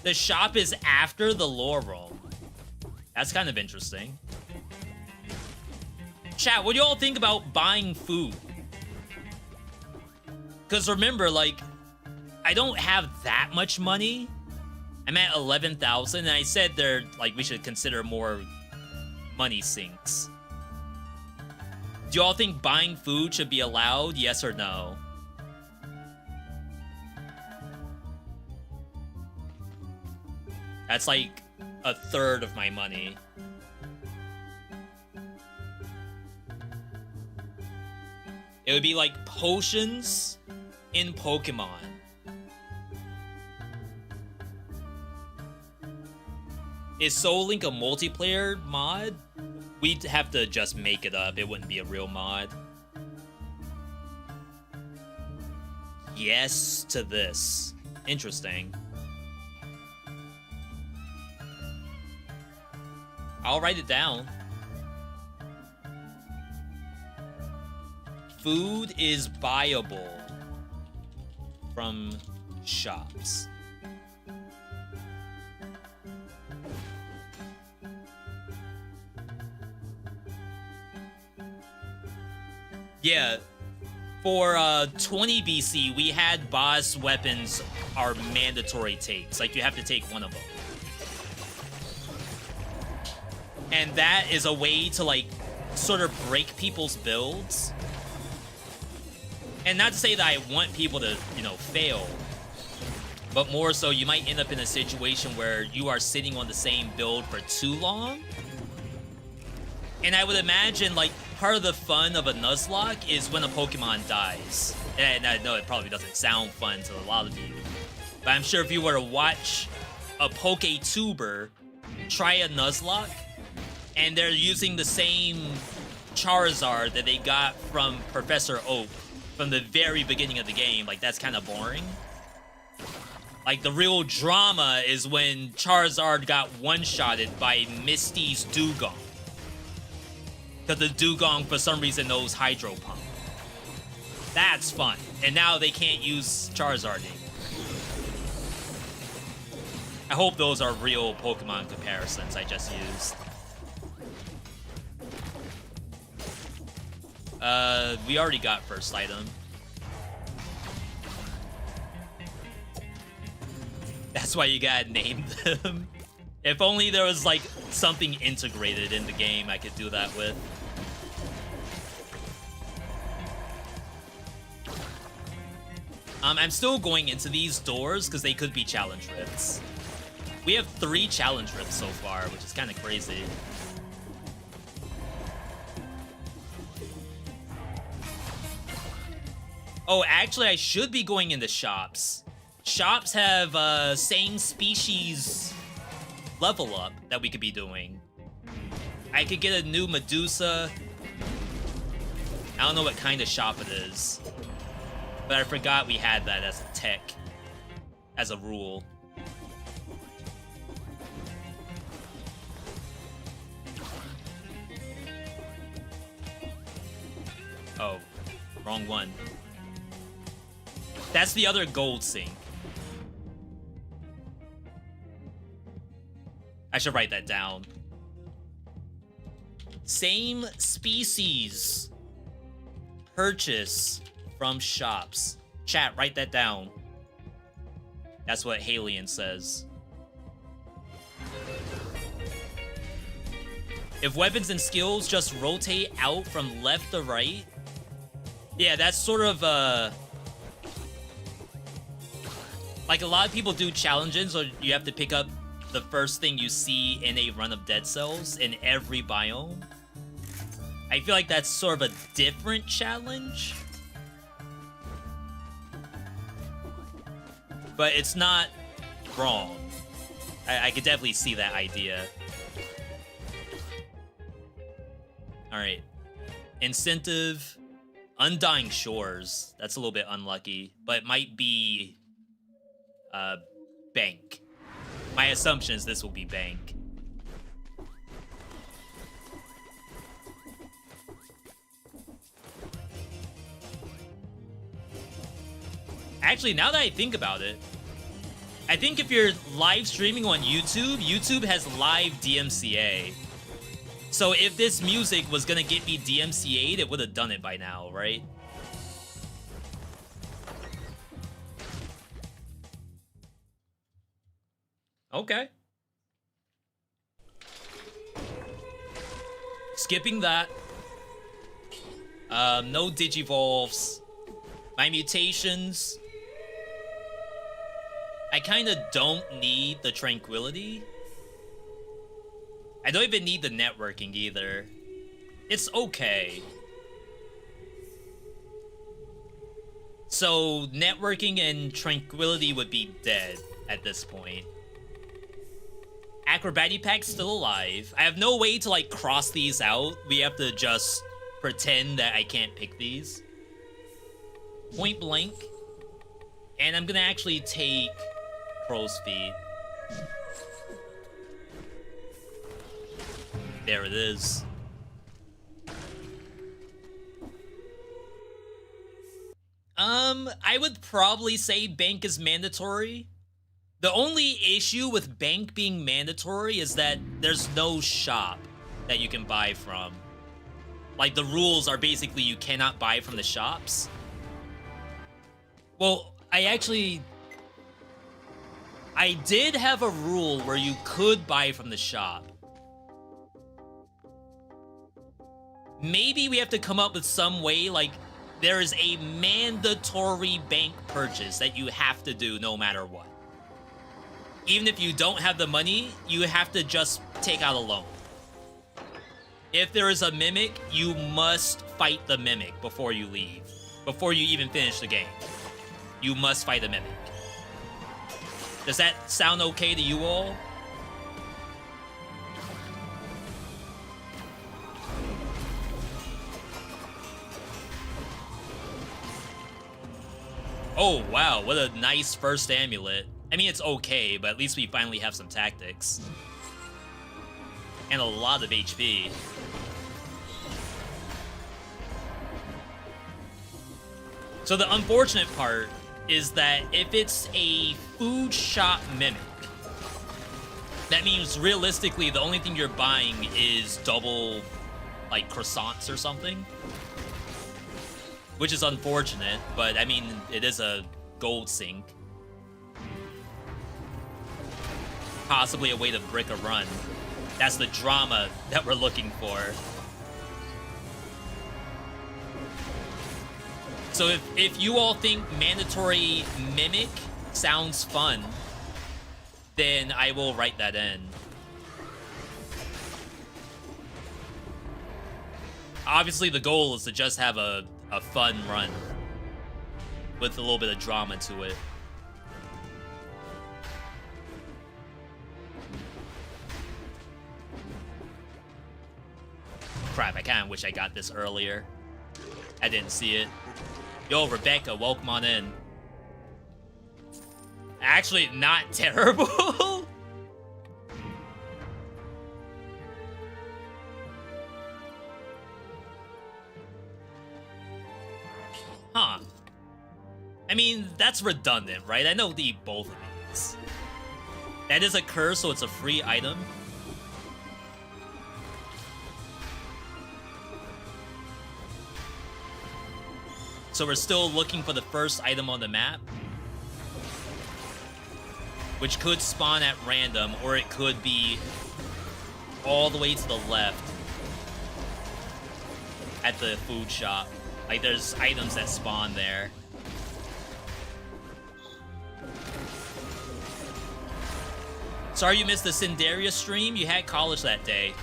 The shop is after the lore room. That's kind of interesting. Chat, what do y'all think about buying food? Because remember, like, I don't have that much money. I'm at 11,000, and I said they're, like, we should consider more money sinks. Do y'all think buying food should be allowed? Yes or no? That's like a third of my money. It would be like potions in Pokemon. Is Soul Link a multiplayer mod? We'd have to just make it up. It wouldn't be a real mod. Yes to this. Interesting. I'll write it down. Food is buyable from shops. Yeah, for 20 BC, we had boss weapons are mandatory takes. Like, you have to take one of them. And that is a way to, like, sort of break people's builds. And not to say that I want people to, you know, fail. But more so, you might end up in a situation where you are sitting on the same build for too long. And I would imagine, like, part of the fun of a Nuzlocke is when a Pokemon dies. And I know it probably doesn't sound fun to a lot of you. But I'm sure if you were to watch a PokeTuber try a Nuzlocke, and they're using the same Charizard that they got from Professor Oak from the very beginning of the game, like, that's kind of boring. Like, the real drama is when Charizard got one-shotted by Misty's Dugong. Because the Dugong, for some reason, knows Hydro Pump. That's fun. And now they can't use Charizard anymore. I hope those are real Pokemon comparisons I just used. We already got first item. That's why you gotta name them. If only there was, like, something integrated in the game I could do that with. I'm still going into these doors because they could be challenge rifts. We have 3 challenge rifts so far, which is kind of crazy. Oh, actually, I should be going into shops. Shops have same species level up that we could be doing. I could get a new Medusa. I don't know what kind of shop it is. But I forgot we had that as a tech. As a rule. Oh, wrong one. That's the other gold sink. I should write that down. Same species. Purchase from shops. Chat, write that down. That's what Halion says. If weapons and skills just rotate out from left to right, yeah, that's sort of like a lot of people do challenges, or you have to pick up the first thing you see in a run of Dead Cells in every biome. I feel like that's sort of a different challenge, but it's not wrong. I could definitely see that idea. Alright. Incentive. Undying Shores. That's a little bit unlucky, but it might be bank. My assumption is this will be bank. Actually, now that I think about it, I think if you're live streaming on YouTube, YouTube has live DMCA. So if this music was gonna get me DMCA'd, it would have done it by now, right? Okay. Skipping that. No Digivolves. My mutations. I kind of don't need the Tranquility. I don't even need the networking either. It's okay. So networking and Tranquility would be dead at this point. Acrobatic Pack's still alive. I have no way to like cross these out. We have to just pretend that I can't pick these. Point Blank. And I'm gonna actually take Crow's Feet. There it is. I would probably say bank is mandatory. The only issue with bank being mandatory is that there's no shop that you can buy from. Like, the rules are basically you cannot buy from the shops. Well, I did have a rule where you could buy from the shop. Maybe we have to come up with some way, like, there is a mandatory bank purchase that you have to do no matter what. Even if you don't have the money, you have to just take out a loan. If there is a mimic, you must fight the mimic before you leave. Before you even finish the game. You must fight a mimic. Does that sound okay to you all? Oh, wow, what a nice first amulet. I mean, it's okay, but at least we finally have some tactics. And a lot of HP. So the unfortunate part is that if it's a food shop mimic, that means realistically the only thing you're buying is double, like, croissants or something. Which is unfortunate, but I mean, it is a gold sink. Possibly a way to brick a run. That's the drama that we're looking for. So if you all think mandatory mimic sounds fun, then I will write that in. Obviously, the goal is to just have a fun run with a little bit of drama to it. Crap, I kind of wish I got this earlier. I didn't see it. Yo, Rebecca, welcome on in. Actually, not terrible. Huh. I mean, that's redundant, right? I know to eat both of these. That is a curse, so it's a free item. So we're still looking for the first item on the map. which could spawn at random, or it could be all the way to the left at the food shop. Like, there's items that spawn there. Sorry you missed the Cinderia stream. You had college that day.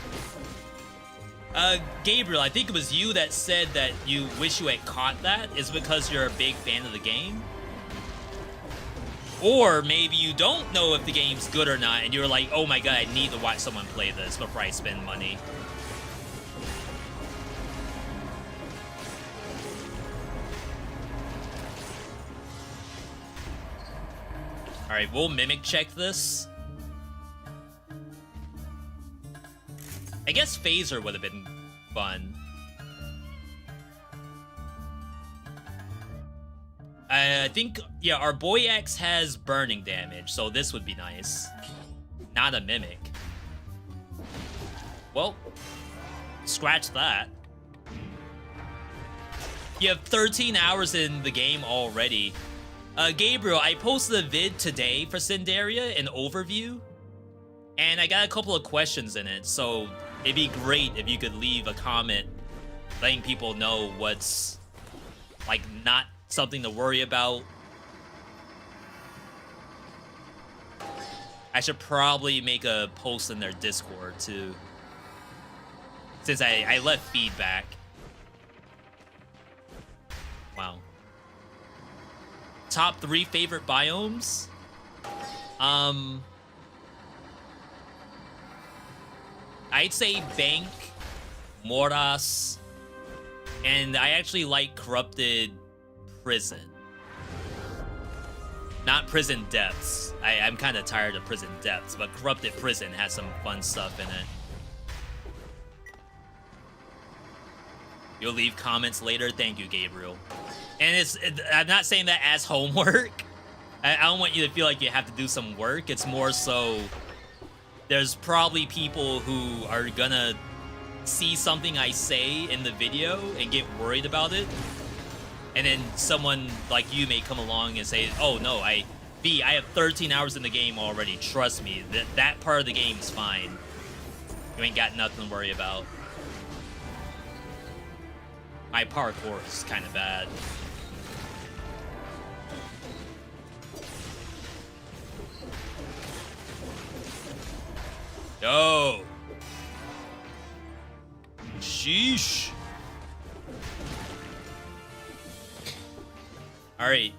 Gabriel, I think it was you that said that you wish you had caught that. Is because you're a big fan of the game? Or maybe you don't know if the game's good or not, and you're like, oh my god, I need to watch someone play this before I spend money. Alright, we'll mimic check this. I guess Phaser would have been fun. I think, yeah, our Boy X has burning damage, so this would be nice. Not a mimic. Well, scratch that. You have 13 hours in the game already. Gabriel, I posted a vid today for Cinderia, an overview, and I got a couple of questions in it, so it'd be great if you could leave a comment letting people know what's, like, not something to worry about. I should probably make a post in their Discord, too, since I left feedback. Wow. Top 3 favorite biomes? I'd say Bank, Moras, and I actually like Corrupted Prison. Not Prison Depths. I'm kind of tired of Prison Depths, but Corrupted Prison has some fun stuff in it. You'll leave comments later? Thank you, Gabriel. And I'm not saying that as homework. I don't want you to feel like you have to do some work. It's more so there's probably people who are gonna see something I say in the video and get worried about it. And then someone like you may come along and say, oh no, I have 13 hours in the game already. Trust me, that part of the game's fine. You ain't got nothing to worry about. My parkour is kind of bad. Yo. Sheesh. Alright.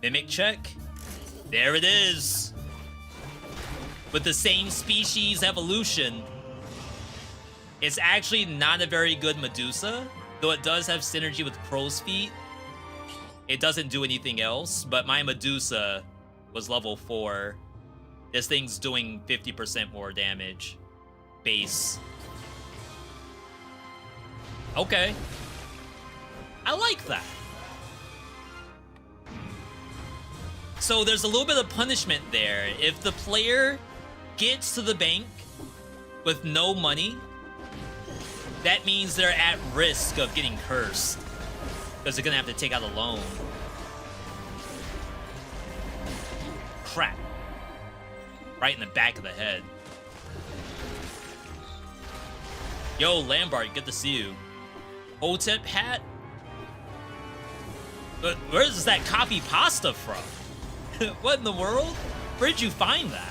Mimic check. There it is. With the same species evolution. It's actually not a very good Medusa, though it does have synergy with Crow's Feet. It doesn't do anything else, but my Medusa was level 4. This thing's doing 50% more damage. Base. Okay. I like that. So there's a little bit of punishment there. If the player gets to the bank with no money, that means they're at risk of getting cursed, because they're gonna have to take out a loan. Crap. Right in the back of the head. Yo, Lambart, good to see you. Hotep hat? But where's that copy pasta from? What in the world? Where'd you find that?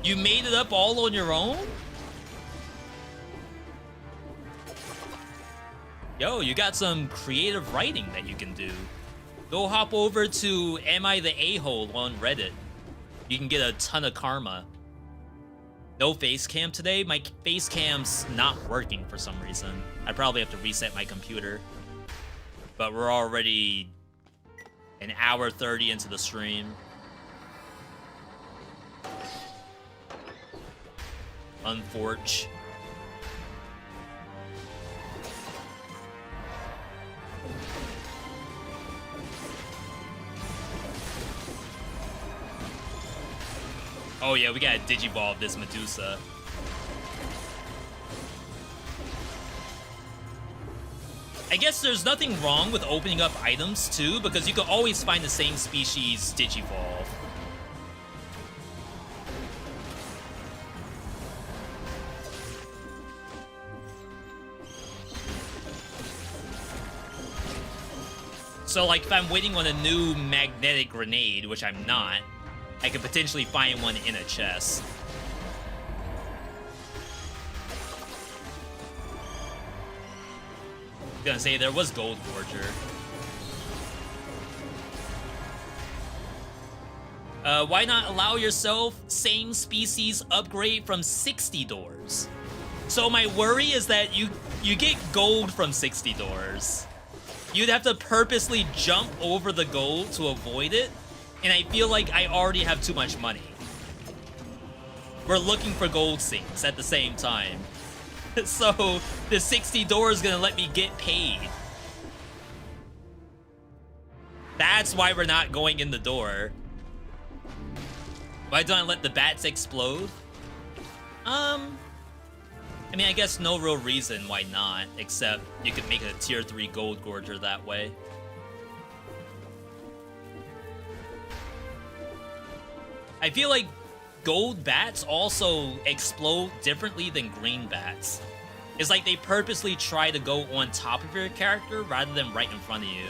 You made it up all on your own? Yo, you got some creative writing that you can do. Go hop over to Am I the A-Hole on Reddit. You can get a ton of karma. No face cam today? My face cam's not working for some reason. I probably have to reset my computer. But we're already an hour 30 into the stream. Unforge. Oh yeah, we gotta digivolve this Medusa. I guess there's nothing wrong with opening up items too, because you can always find the same species digivolve. So like if I'm waiting on a new magnetic grenade, which I'm not, I could potentially find one in a chest. Gonna say there was Gold Gorger. Why not allow yourself same species upgrade from 60 doors? So my worry is that you get gold from 60 doors. You'd have to purposely jump over the gold to avoid it, and I feel like I already have too much money. We're looking for gold sinks at the same time. So the 60 door is gonna let me get paid. That's why we're not going in the door. Why don't I let the bats explode? I mean, I guess no real reason why not, except you could make a tier 3 gold gorger that way. I feel like gold bats also explode differently than green bats. It's like they purposely try to go on top of your character rather than right in front of you.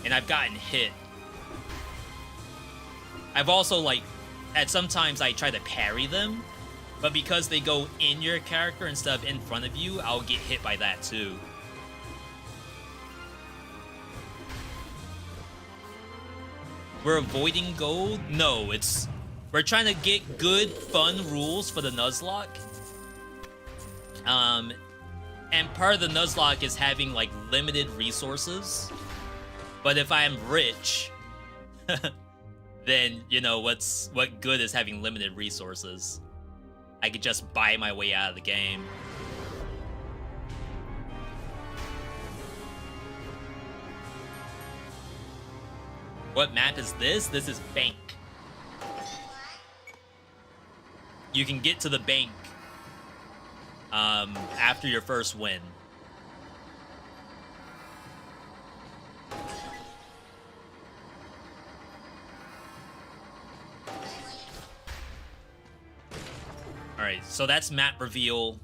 And I've gotten hit. I've also, like, sometimes I try to parry them, but because they go in your character instead of in front of you, I'll get hit by that too. We're avoiding gold? No, we're trying to get good, fun rules for the Nuzlocke. And part of the Nuzlocke is having, like, limited resources. But if I'm rich, then, you know, what good is having limited resources? I could just buy my way out of the game. What map is this? This is Bank. You can get to the bank after your first win. Alright, so that's map reveal.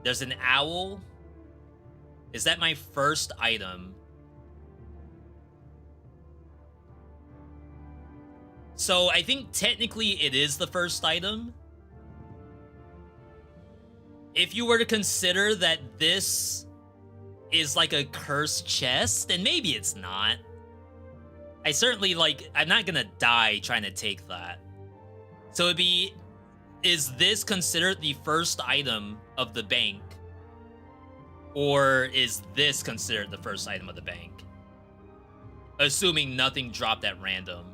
There's an owl. Is that my first item? So I think technically it is the first item. If you were to consider that this is like a cursed chest, then maybe it's not. I certainly, like, I'm not gonna die trying to take that. So it'd be, is this considered the first item of the bank? Or is this considered the first item of the bank? Assuming nothing dropped at random.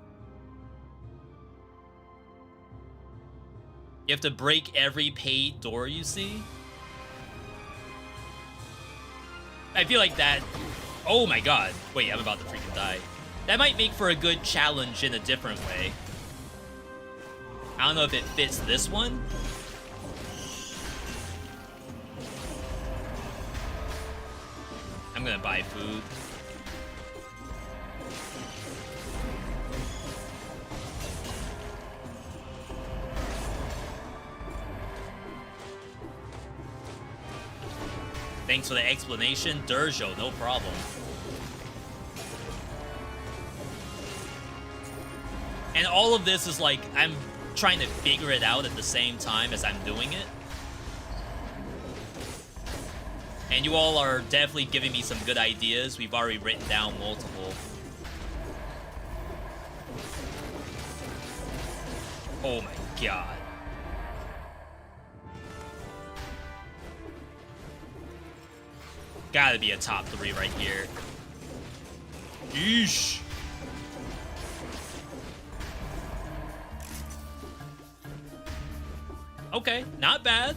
You have to break every paid door you see? I feel like that... Oh my god. Wait, I'm about to freaking die. That might make for a good challenge in a different way. I don't know if it fits this one. I'm gonna buy food. Thanks for the explanation, Durjo, no problem. And all of this is like, I'm trying to figure it out at the same time as I'm doing it. And you all are definitely giving me some good ideas. We've already written down multiple. Oh my god. Gotta be a top 3 right here. Yeesh. Okay, not bad.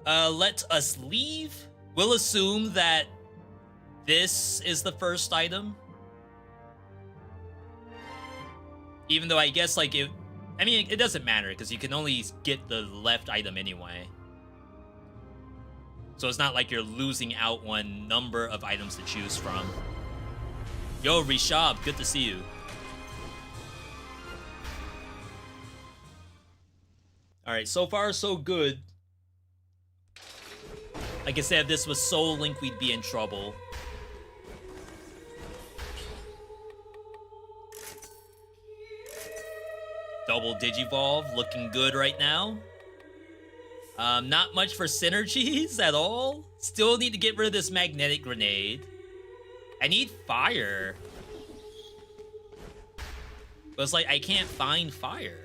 Let us leave. We'll assume that this is the first item. Even though I guess, like, I mean, it doesn't matter, because you can only get the left item anyway. So it's not like you're losing out on number of items to choose from. Yo, Rishab, good to see you. Alright, so far so good. Like I said, if this was Soul Link, we'd be in trouble. Double Digivolve, looking good right now. Not much for synergies at all. Still need to get rid of this magnetic grenade. I need fire. But it's like, I can't find fire.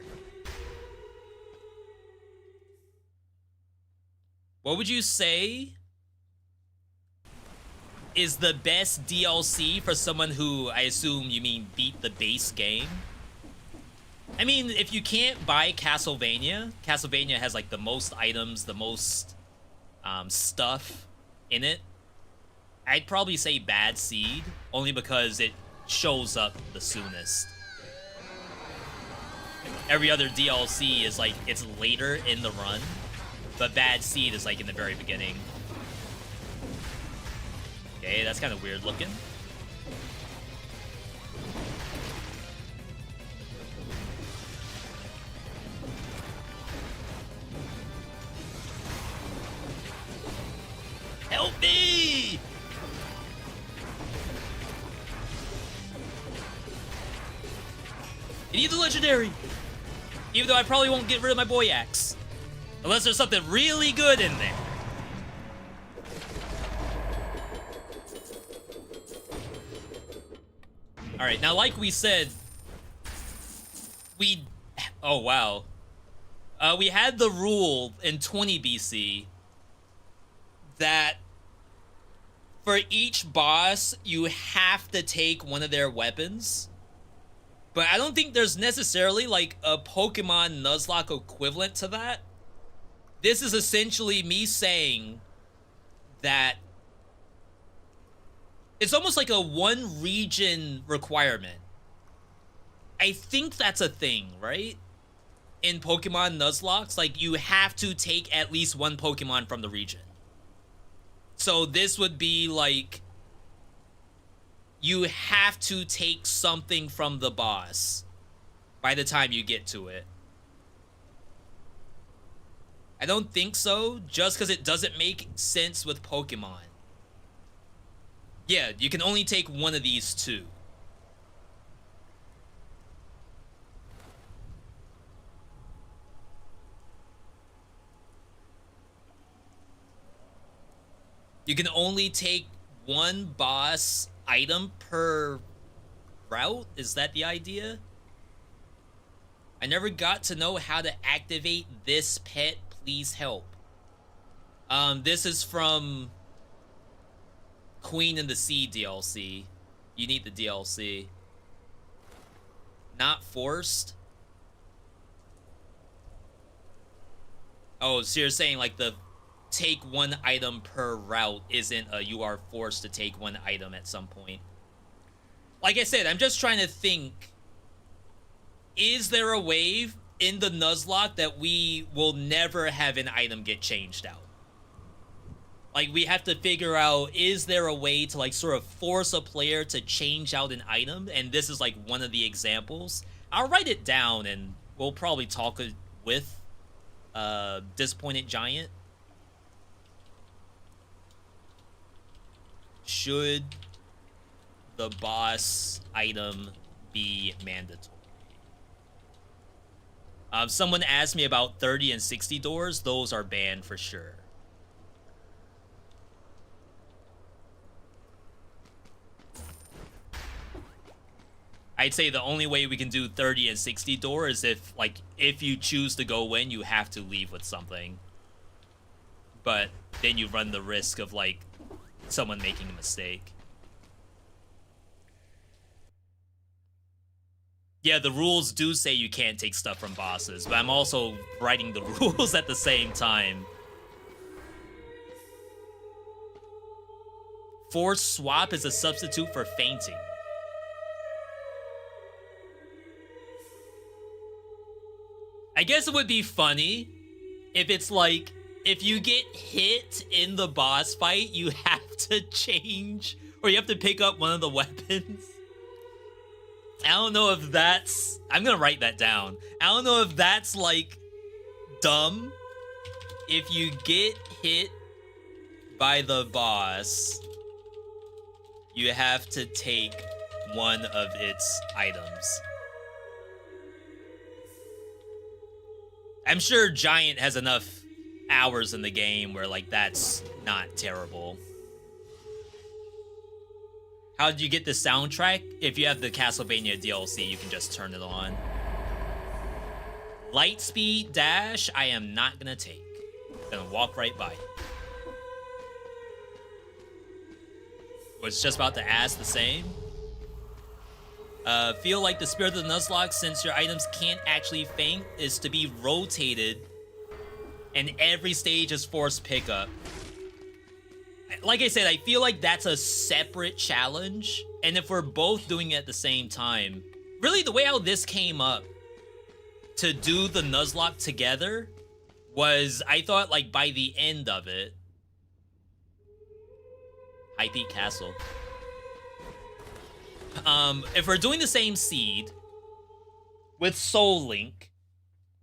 What would you say is the best DLC for someone who, I assume you mean beat the base game? I mean, if you can't buy Castlevania, Castlevania has like the most items, the most stuff in it. I'd probably say Bad Seed, only because it shows up the soonest. Every other DLC is like, it's later in the run, but Bad Seed is like in the very beginning. Okay, that's kind of weird looking. Help me! I need the legendary! Even though I probably won't get rid of my boy axe. Unless there's something really good in there. Alright, now like we said, oh wow. We had the rule in 20 BC that for each boss, you have to take one of their weapons. But I don't think there's necessarily like a Pokemon Nuzlocke equivalent to that. This is essentially me saying that it's almost like a one region requirement. I think that's a thing, right? In Pokemon Nuzlocke, like you have to take at least one Pokemon from the region. So this would be like, you have to take something from the boss by the time you get to it. I don't think so, just because it doesn't make sense with Pokemon. Yeah, you can only take one of these two. You can only take one boss item per route? Is that the idea? I never got to know how to activate this pet. Please help. This is from Queen and the Sea DLC. You need the DLC. Not forced? Oh, so you're saying like the take one item per route isn't a you are forced to take one item at some point. Like I said, I'm just trying to think, is there a way in the Nuzlocke that we will never have an item get changed out? Like, we have to figure out, is there a way to like sort of force a player to change out an item? And this is like one of the examples. I'll write it down and we'll probably talk with Disappointed Giant. Should the boss item be mandatory? Someone asked me about 30 and 60 doors. Those are banned for sure. I'd say the only way we can do 30 and 60 doors is if you choose to go in, you have to leave with something. But then you run the risk of like someone making a mistake. Yeah, the rules do say you can't take stuff from bosses, but I'm also writing the rules at the same time. Force swap is a substitute for fainting. I guess it would be funny if it's like, if you get hit in the boss fight, you have to change, or you have to pick up one of the weapons. I don't know if that's... I'm gonna write that down. I don't know if that's, like, dumb. If you get hit by the boss, you have to take one of its items. I'm sure Giant has enough hours in the game where, like, that's not terrible. How did you get the soundtrack? If you have the Castlevania DLC, you can just turn it on. Lightspeed dash, I am not gonna take. Gonna walk right by it. Was just about to ask the same. Feel like the spirit of the Nuzlocke, since your items can't actually faint, is to be rotated, and every stage is forced pickup. Like I said, I feel like that's a separate challenge, and if we're both doing it at the same time, really the way how this came up to do the Nuzlocke together was, I thought, like, by the end of it, High Peak Castle. If we're doing the same seed with Soul Link,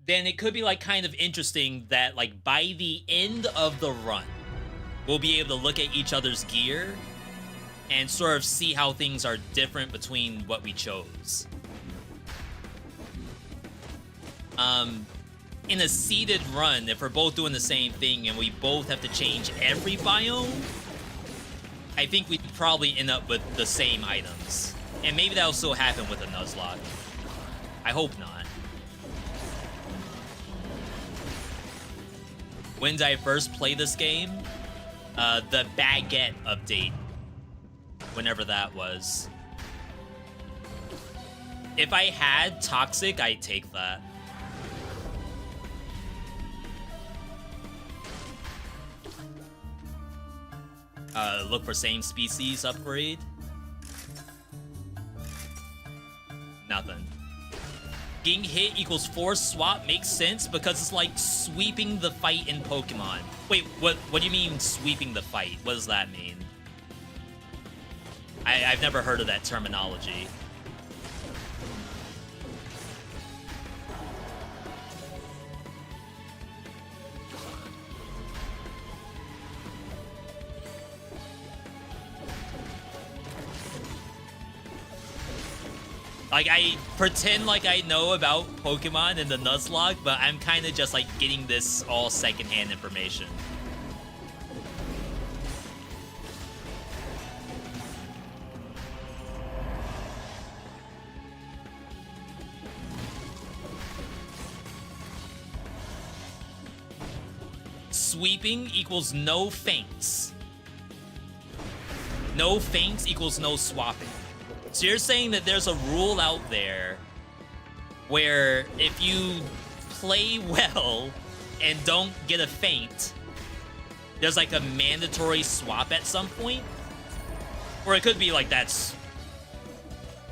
then it could be, like, kind of interesting that, like, by the end of the run, we'll be able to look at each other's gear and sort of see how things are different between what we chose. In a seeded run, if we're both doing the same thing and we both have to change every biome, I think we'd probably end up with the same items. And maybe that'll still happen with a Nuzlocke. I hope not. When did I first play this game? The Baguette update. Whenever that was. If I had Toxic, I'd take that. Look for same species upgrade. Nothing. Getting hit equals force swap makes sense because it's like sweeping the fight in Pokemon. Wait, what do you mean sweeping the fight? What does that mean? I've never heard of that terminology. Like, I pretend like I know about Pokemon and the Nuzlocke, but I'm kind of just, like, getting this all secondhand information. Sweeping equals no feints. No feints equals no swapping. So you're saying that there's a rule out there where if you play well and don't get a feint, there's like a mandatory swap at some point? Or it could be like that's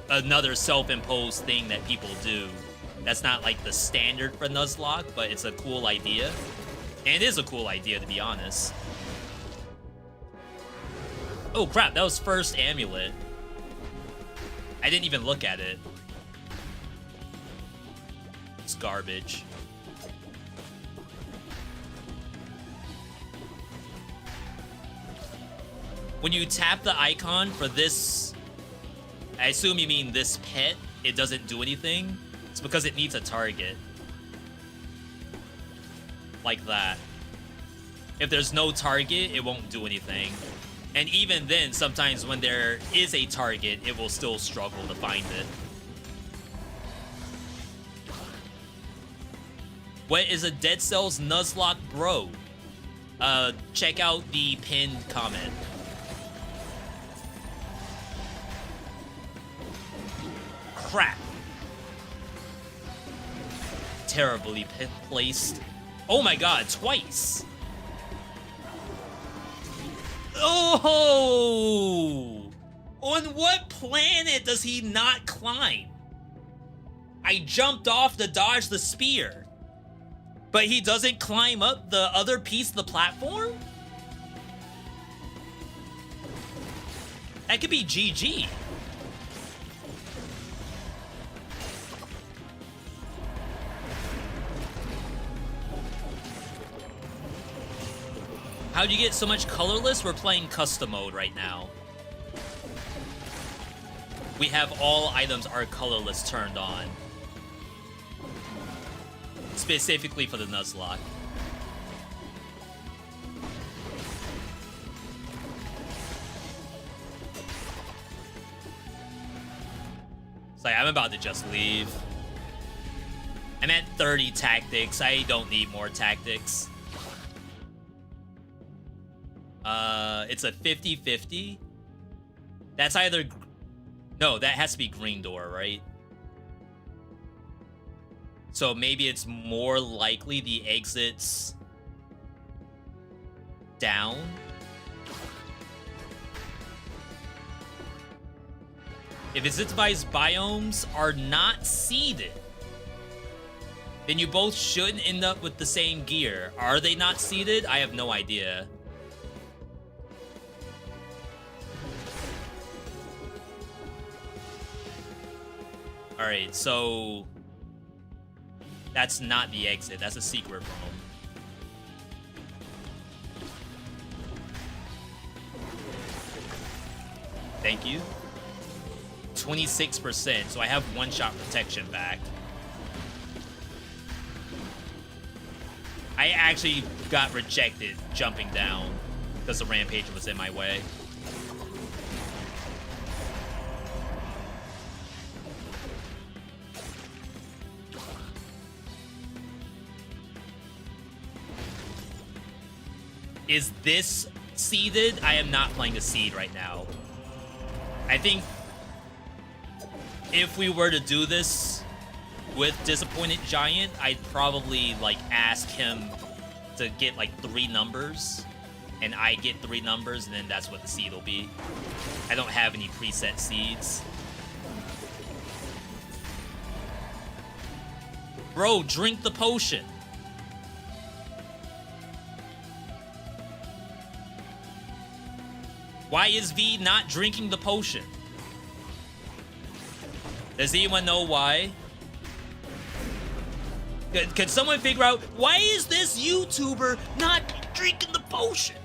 another self-imposed thing that people do. That's not like the standard for Nuzlocke, but it's a cool idea. And it is a cool idea, to be honest. Oh crap, that was first amulet. I didn't even look at it. It's garbage. When you tap the icon for this, I assume you mean this pet, it doesn't do anything. It's because it needs a target. Like that. If there's no target, it won't do anything. And even then, sometimes when there is a target, it will still struggle to find it. What is a Dead Cells Nuzlocke bro? Check out the pinned comment. Crap. Terribly placed. Oh my god, twice. Oh! On what planet does he not climb? I jumped off to dodge the spear, but he doesn't climb up the other piece of the platform? That could be GG. How'd you get so much colorless? We're playing custom mode right now. We have all items are colorless turned on. Specifically for the Nuzlocke. It's like, I'm about to just leave. I'm at 30 tactics. I don't need more tactics. It's a 50-50. That's either... No, that has to be green door, right? So maybe it's more likely the exits down. If its advised biomes are not seeded, then you both shouldn't end up with the same gear. Are they not seeded? I have no idea. Alright, so... That's not the exit. That's a secret room. Thank you. 26%, so I have one-shot protection back. I actually got rejected jumping down because the rampage was in my way. Is this seeded? I am not playing a seed right now. I think if we were to do this with Disappointed Giant, I'd probably like ask him to get like 3 numbers and I get 3 numbers and then that's what the seed will be. I don't have any preset seeds. Bro, drink the potion. Why is V not drinking the potion? Does anyone know why? Could someone figure out why is this YouTuber not drinking the potion?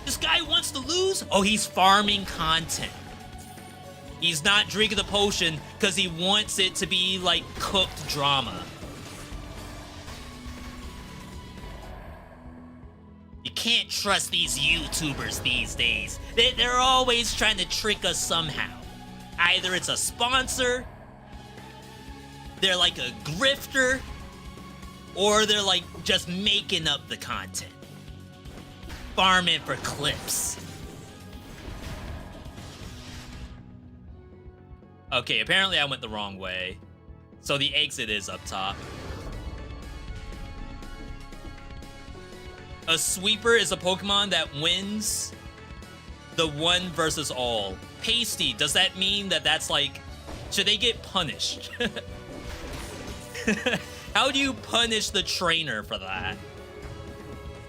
This guy wants to lose? Oh, he's farming content. He's not drinking the potion because he wants it to be like cooked drama. You can't trust these YouTubers these days. They're always trying to trick us somehow. Either it's a sponsor, they're like a grifter, or they're like just making up the content. Farming for clips. Okay, apparently I went the wrong way. So the exit is up top. A sweeper is a Pokemon that wins the 1 versus all. Pasty, does that mean that that's like... Should they get punished? How do you punish the trainer for that?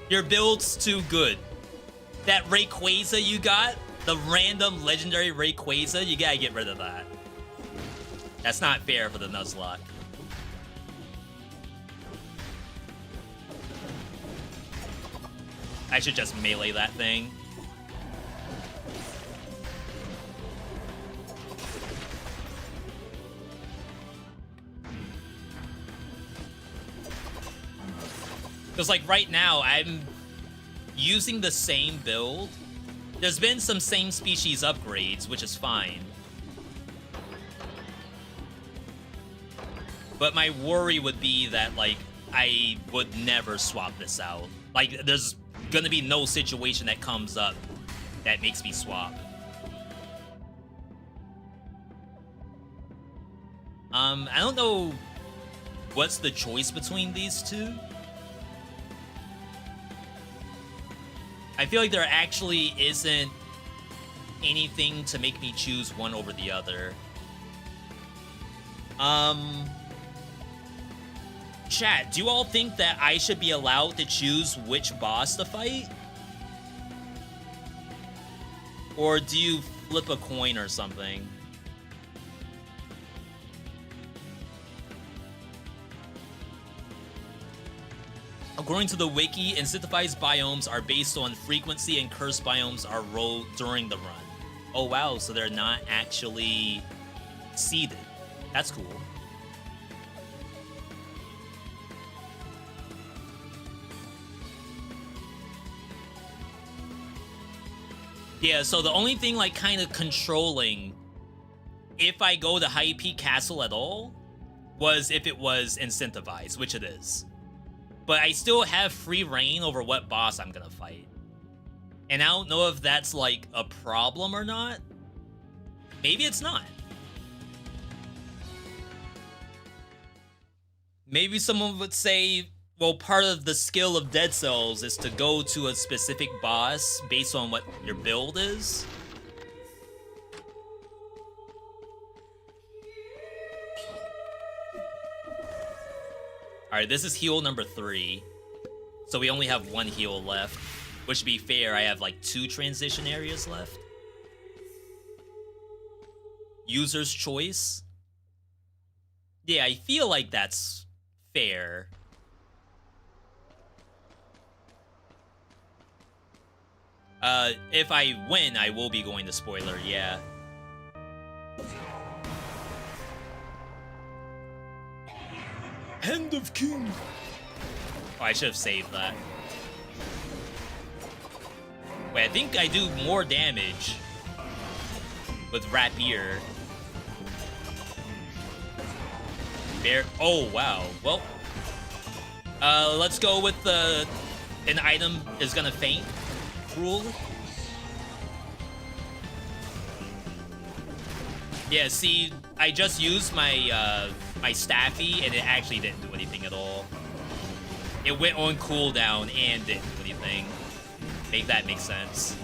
Your build's too good. That Rayquaza you got, the random legendary Rayquaza, you gotta get rid of that. That's not fair for the Nuzlocke. I should just melee that thing. Because like right now, I'm using the same build. There's been some same species upgrades, which is fine. But my worry would be that like, I would never swap this out. Like there's gonna be no situation that comes up that makes me swap. I don't know what's the choice between these two. I feel like there actually isn't anything to make me choose one over the other. Chat, do you all think that I should be allowed to choose which boss to fight? Or do you flip a coin or something? According to the wiki, incentivized biomes are based on frequency and cursed biomes are rolled during the run. Oh wow, so they're not actually seeded. That's cool. Yeah, so the only thing like kind of controlling if I go to High Peak Castle at all was if it was incentivized, which it is. But I still have free reign over what boss I'm gonna fight. And I don't know if that's like a problem or not. Maybe it's not. Maybe someone would say, well, part of the skill of Dead Cells is to go to a specific boss based on what your build is. Alright, this is heal number 3. So we only have 1 heal left. Which, to be fair, I have like 2 transition areas left. User's choice. Yeah, I feel like that's fair. If I win, I will be going to spoiler, yeah. Hand of King. Oh, I should have saved that. Wait, I think I do more damage with Rapier. Bear. Oh, wow. Well, let's go with the an item is gonna faint rule. Yeah, see, I just used my my Staffy and it actually didn't do anything at all. It went on cooldown and didn't do anything. Make that make sense.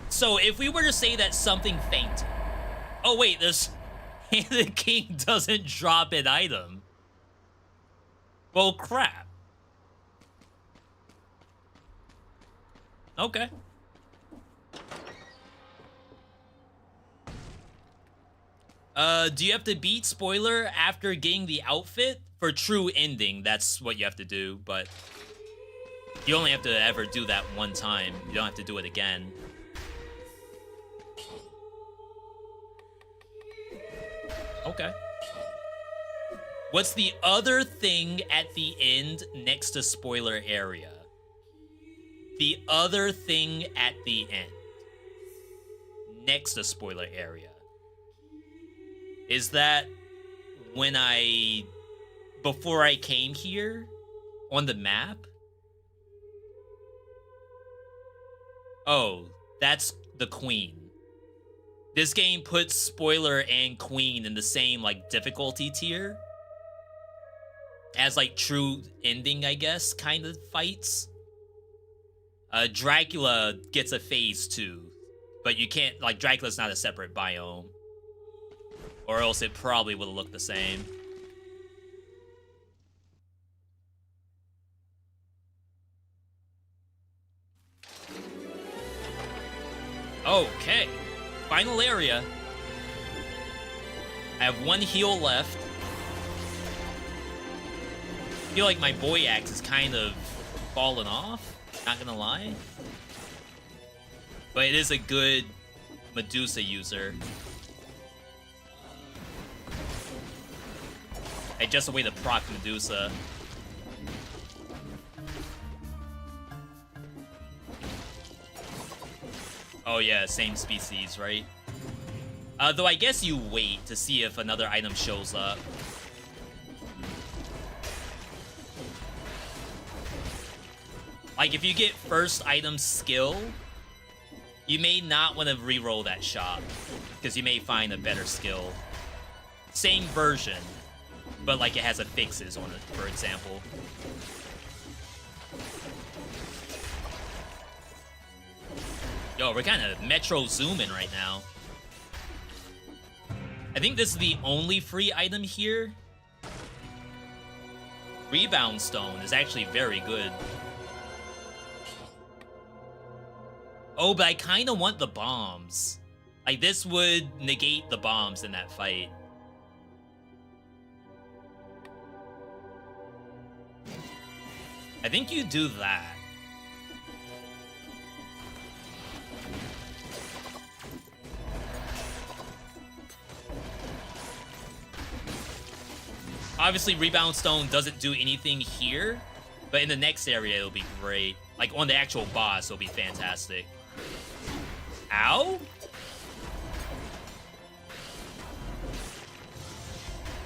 So if we were to say that something fainted. Oh wait, this Hand of the King doesn't drop an item. Well, crap. Okay. Do you have to beat spoiler after getting the outfit? For true ending, that's what you have to do, but you only have to ever do that one time. You don't have to do it again. Okay. What's the other thing at the end next to spoiler area? The other thing at the end next to spoiler area. Is that when before I came here on the map? Oh, that's the Queen. This game puts spoiler and Queen in the same like difficulty tier as like true ending, I guess, kind of fights. Dracula gets a phase 2, but you can't, like, Dracula's not a separate biome. Or else it probably would have looked the same. Okay. Final area. I have 1 heal left. I feel like my boy axe is kind of fallen off, not gonna lie. But it is a good Medusa user. I just a way to proc Medusa. Oh yeah, same species, right? Though I guess you wait to see if another item shows up. Like, if you get first item skill, You may not want to reroll that shot, because you may find a better skill. Same version, but like it has a fixes on it, for example. Yo, we're kind of metro zooming right now. I think this is the only free item here. Rebound Stone is actually very good. Oh, but I kind of want the bombs. Like, this would negate the bombs in that fight. I think you do that. Obviously, Rebound Stone doesn't do anything here, but in the next area, it'll be great. Like, on the actual boss, it'll be fantastic. Ow?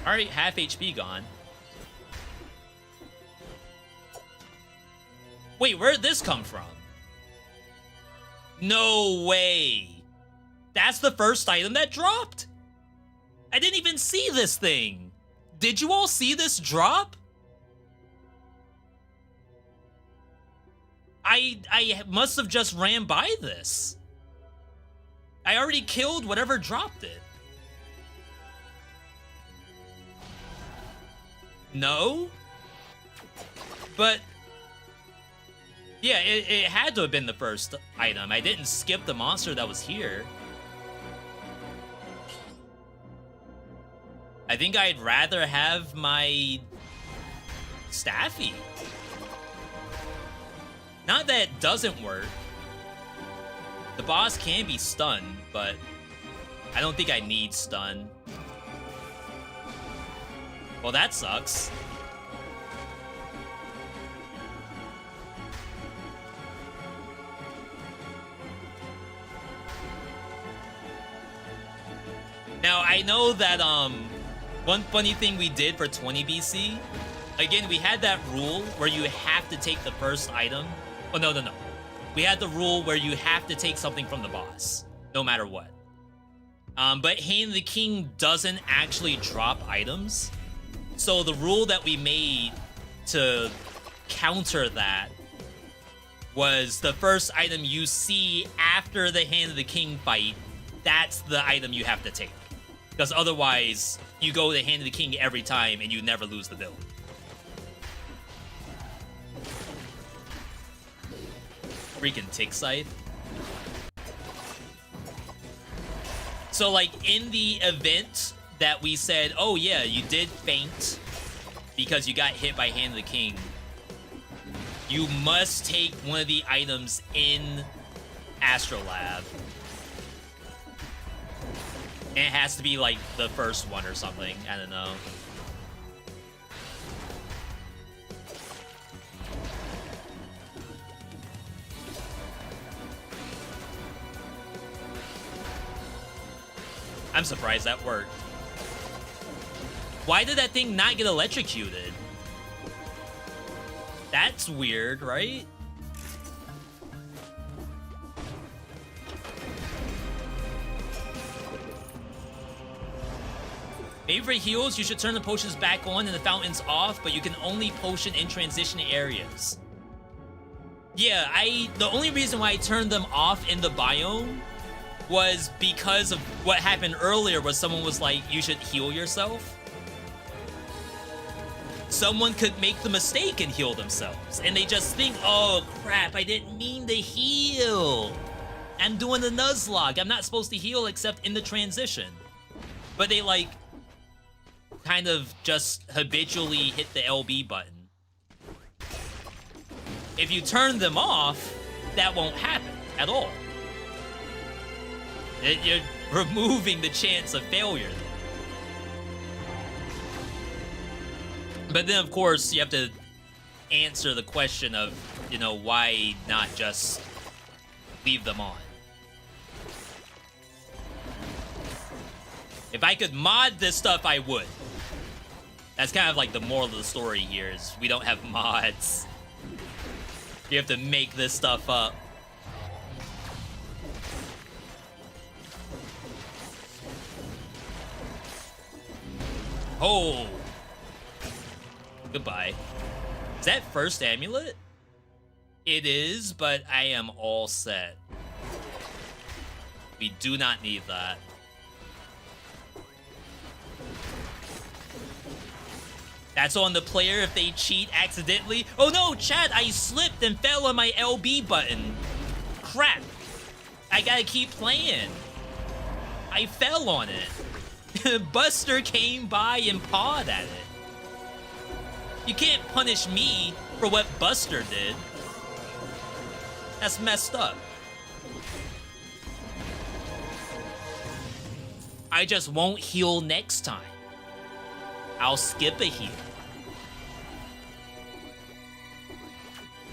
Alright, half HP gone. Wait, where'd this come from? No way. That's the first item that dropped? I didn't even see this thing. Did you all see this drop? I must have just ran by this. I already killed whatever dropped it. No? But yeah, it had to have been the first item. I didn't skip the monster that was here. I think I'd rather have my Staffy. Not that it doesn't work. The boss can be stunned, but I don't think I need stun. Well, that sucks. Now, I know that, one funny thing we did for 20 BC, again, we had that rule where you have to take the first item. Oh, no. We had the rule where you have to take something from the boss, no matter what. But Hand of the King doesn't actually drop items. So the rule that we made to counter that was the first item you see after the Hand of the King fight, that's the item you have to take. Because otherwise, you go to Hand of the King every time and you never lose the build. Freaking Tick Scythe. So, like, in the event that we said, oh yeah, you did faint because you got hit by Hand of the King, you must take one of the items in Astrolab. And it has to be, like, the first one or something. I don't know. I'm surprised that worked. Why did that thing not get electrocuted? That's weird, right? Maybe for heals, you should turn the potions back on and the fountains off, but you can only potion in transition areas. Yeah, the only reason why I turned them off in the biome was because of what happened earlier, where someone was like, you should heal yourself. Someone could make the mistake and heal themselves, and they just think, oh crap, I didn't mean to heal. I'm doing the Nuzlocke. I'm not supposed to heal except in the transition. But they, like, kind of just habitually hit the LB button. If you turn them off, that won't happen at all. You're removing the chance of failure. But then, of course, you have to answer the question of, you know, why not just leave them on? If I could mod this stuff, I would. That's kind of like the moral of the story here, is we don't have mods. You have to make this stuff up. Oh! Goodbye. Is that first amulet? It is, but I am all set. We do not need that. That's on the player if they cheat accidentally. Oh no, chat, I slipped and fell on my LB button. Crap. I gotta keep playing. I fell on it. Buster came by and pawed at it. You can't punish me for what Buster did. That's messed up. I just won't heal next time. I'll skip a heal.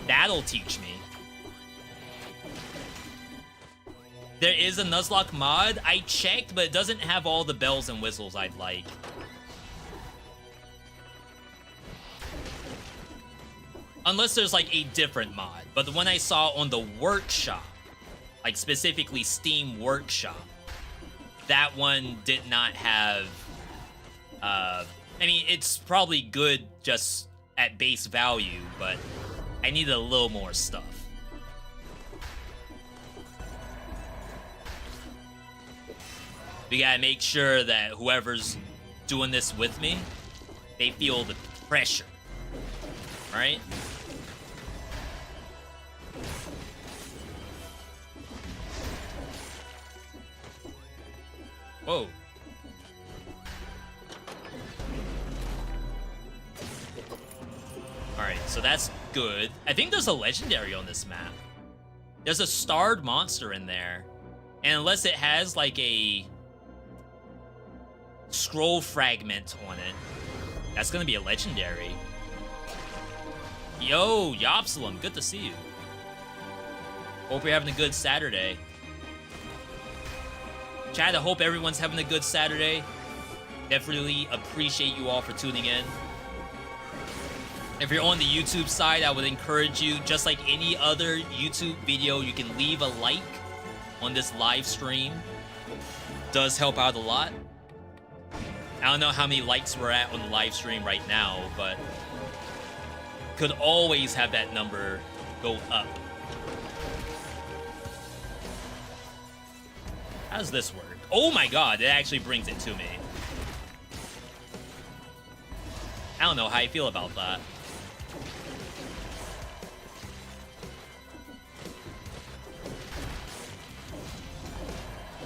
That'll teach me. There is a Nuzlocke mod. I checked, but it doesn't have all the bells and whistles I'd like. Unless there's like a different mod. But the one I saw on the workshop, like specifically Steam Workshop, that one did not have, I mean, it's probably good just at base value, but I needed a little more stuff. We gotta make sure that whoever's doing this with me, they feel the pressure, right? Whoa. Alright, so that's good. I think there's a legendary on this map. There's a starred monster in there. And unless it has like a scroll fragment on it, that's gonna be a legendary. Yo, Yopsilum, good to see you. Hope you're having a good Saturday. Chad, I hope everyone's having a good Saturday. Definitely appreciate you all for tuning in. If you're on the YouTube side, I would encourage you, just like any other YouTube video, you can leave a like on this live stream. Does help out a lot. I don't know how many likes we're at on the live stream right now, but could always have that number go up. How does this work? Oh my god, it actually brings it to me. I don't know how I feel about that.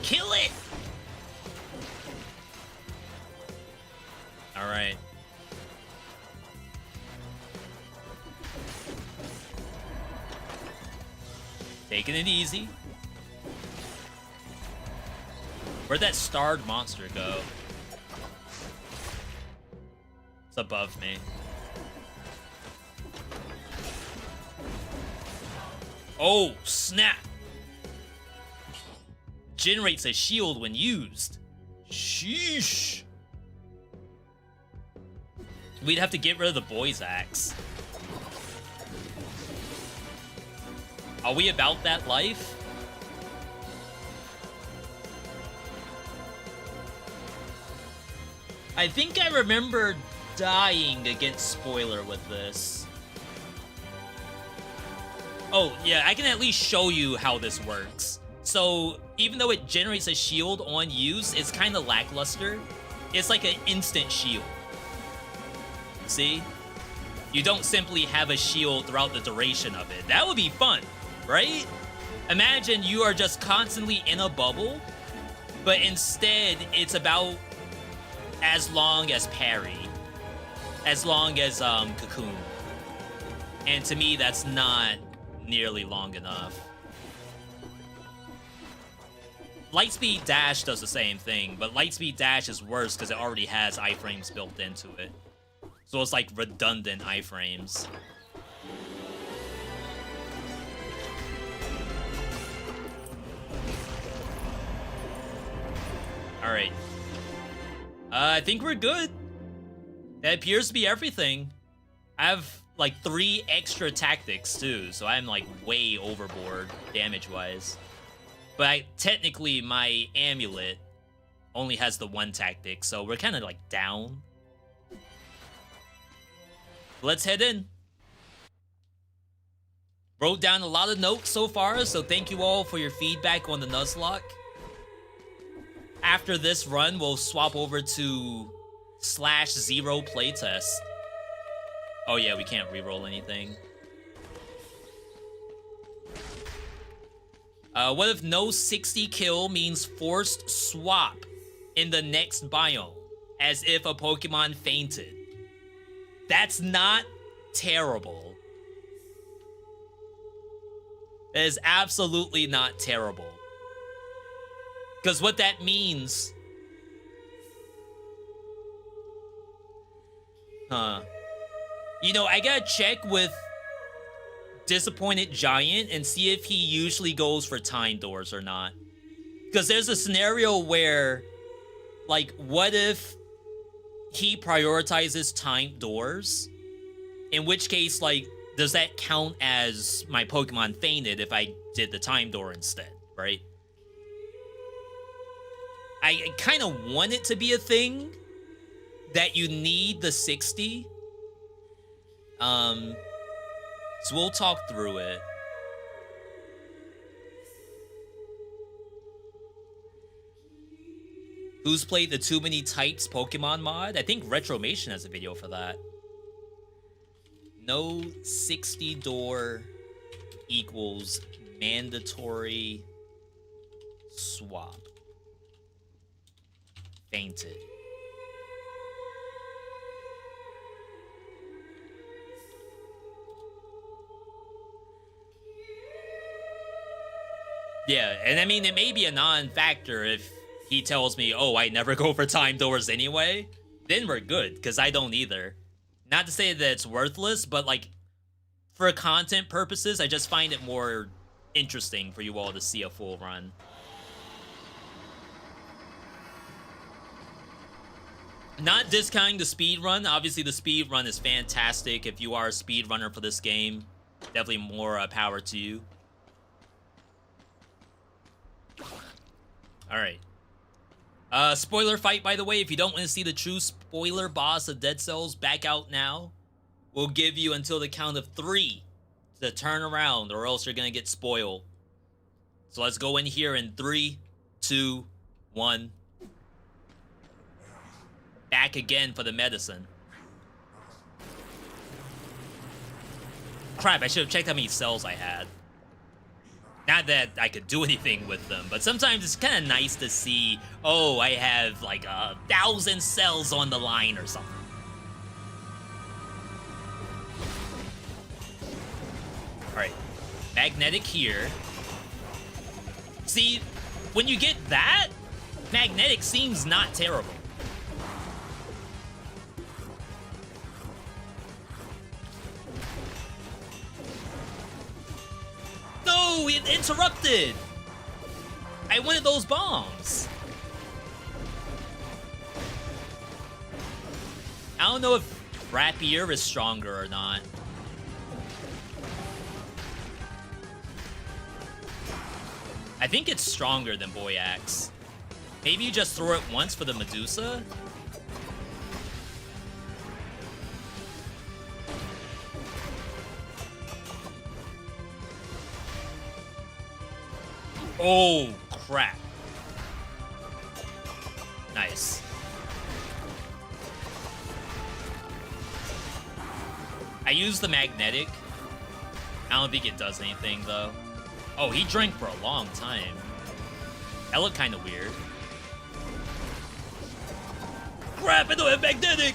Kill it! Alright. Taking it easy. Where'd that starred monster go? It's above me. Oh, snap! Generates a shield when used. Sheesh. We'd have to get rid of the boy's axe. Are we about that life? I think I remember dying against spoiler with this. Oh, yeah, I can at least show you how this works. So, even though it generates a shield on use, it's kind of lackluster. It's like an instant shield. See? You don't simply have a shield throughout the duration of it. That would be fun, right? Imagine you are just constantly in a bubble, but instead it's about as long as parry, as long as cocoon. And to me, that's not nearly long enough. Lightspeed Dash does the same thing, but Lightspeed Dash is worse because it already has iframes built into it. So it's like redundant iframes. Alright. I think we're good. That appears to be everything. I have like 3 extra tactics too, so I'm like way overboard damage-wise. But technically my amulet only has the 1 tactic, so we're kind of like down. Let's head in. Wrote down a lot of notes so far, so thank you all for your feedback on the Nuzlocke. After this run, we'll swap over to Slash Zero Playtest. Oh yeah, we can't reroll anything. What if no 60 kill means forced swap in the next biome, as if a Pokemon fainted? That's not terrible. That is absolutely not terrible. Because what that means... You know, I gotta check with Disappointed Giant and see if he usually goes for time doors or not. Because there's a scenario where, like, what if he prioritizes time doors? In which case, like, does that count as my Pokemon fainted if I did the time door instead, right? I kind of want it to be a thing that you need the 60. So we'll talk through it. Who's played the Too Many Types Pokemon mod? I think Retromation has a video for that. No 60 door equals mandatory swap. Fainted. Yeah, and I mean, it may be a non-factor if he tells me, oh, I never go for time doors anyway. Then we're good, because I don't either. Not to say that it's worthless, but, like, for content purposes, I just find it more interesting for you all to see a full run. Not discounting the speed run. Obviously, the speed run is fantastic. If you are a speed runner for this game, definitely more power to you. All right. Spoiler fight, by the way. If you don't want to see the true spoiler boss of Dead Cells, back out now. We'll give you until the count of 3 to turn around, or else you're gonna get spoiled. So let's go in here in 3, 2, 1. Back again for the medicine. Crap, I should have checked how many cells I had. Not that I could do anything with them, but sometimes it's kind of nice to see, oh, I have like 1,000 cells on the line or something. All right, magnetic here. See, when you get that, magnetic seems not terrible. No, it interrupted. I wanted those bombs. I don't know if Rapier is stronger or not. I think it's stronger than Boyax. Maybe you just throw it once for the Medusa? Oh, crap. Nice. I use the magnetic. I don't think it does anything, though. Oh, he drank for a long time. That looked kind of weird. Crap, I don't have magnetic!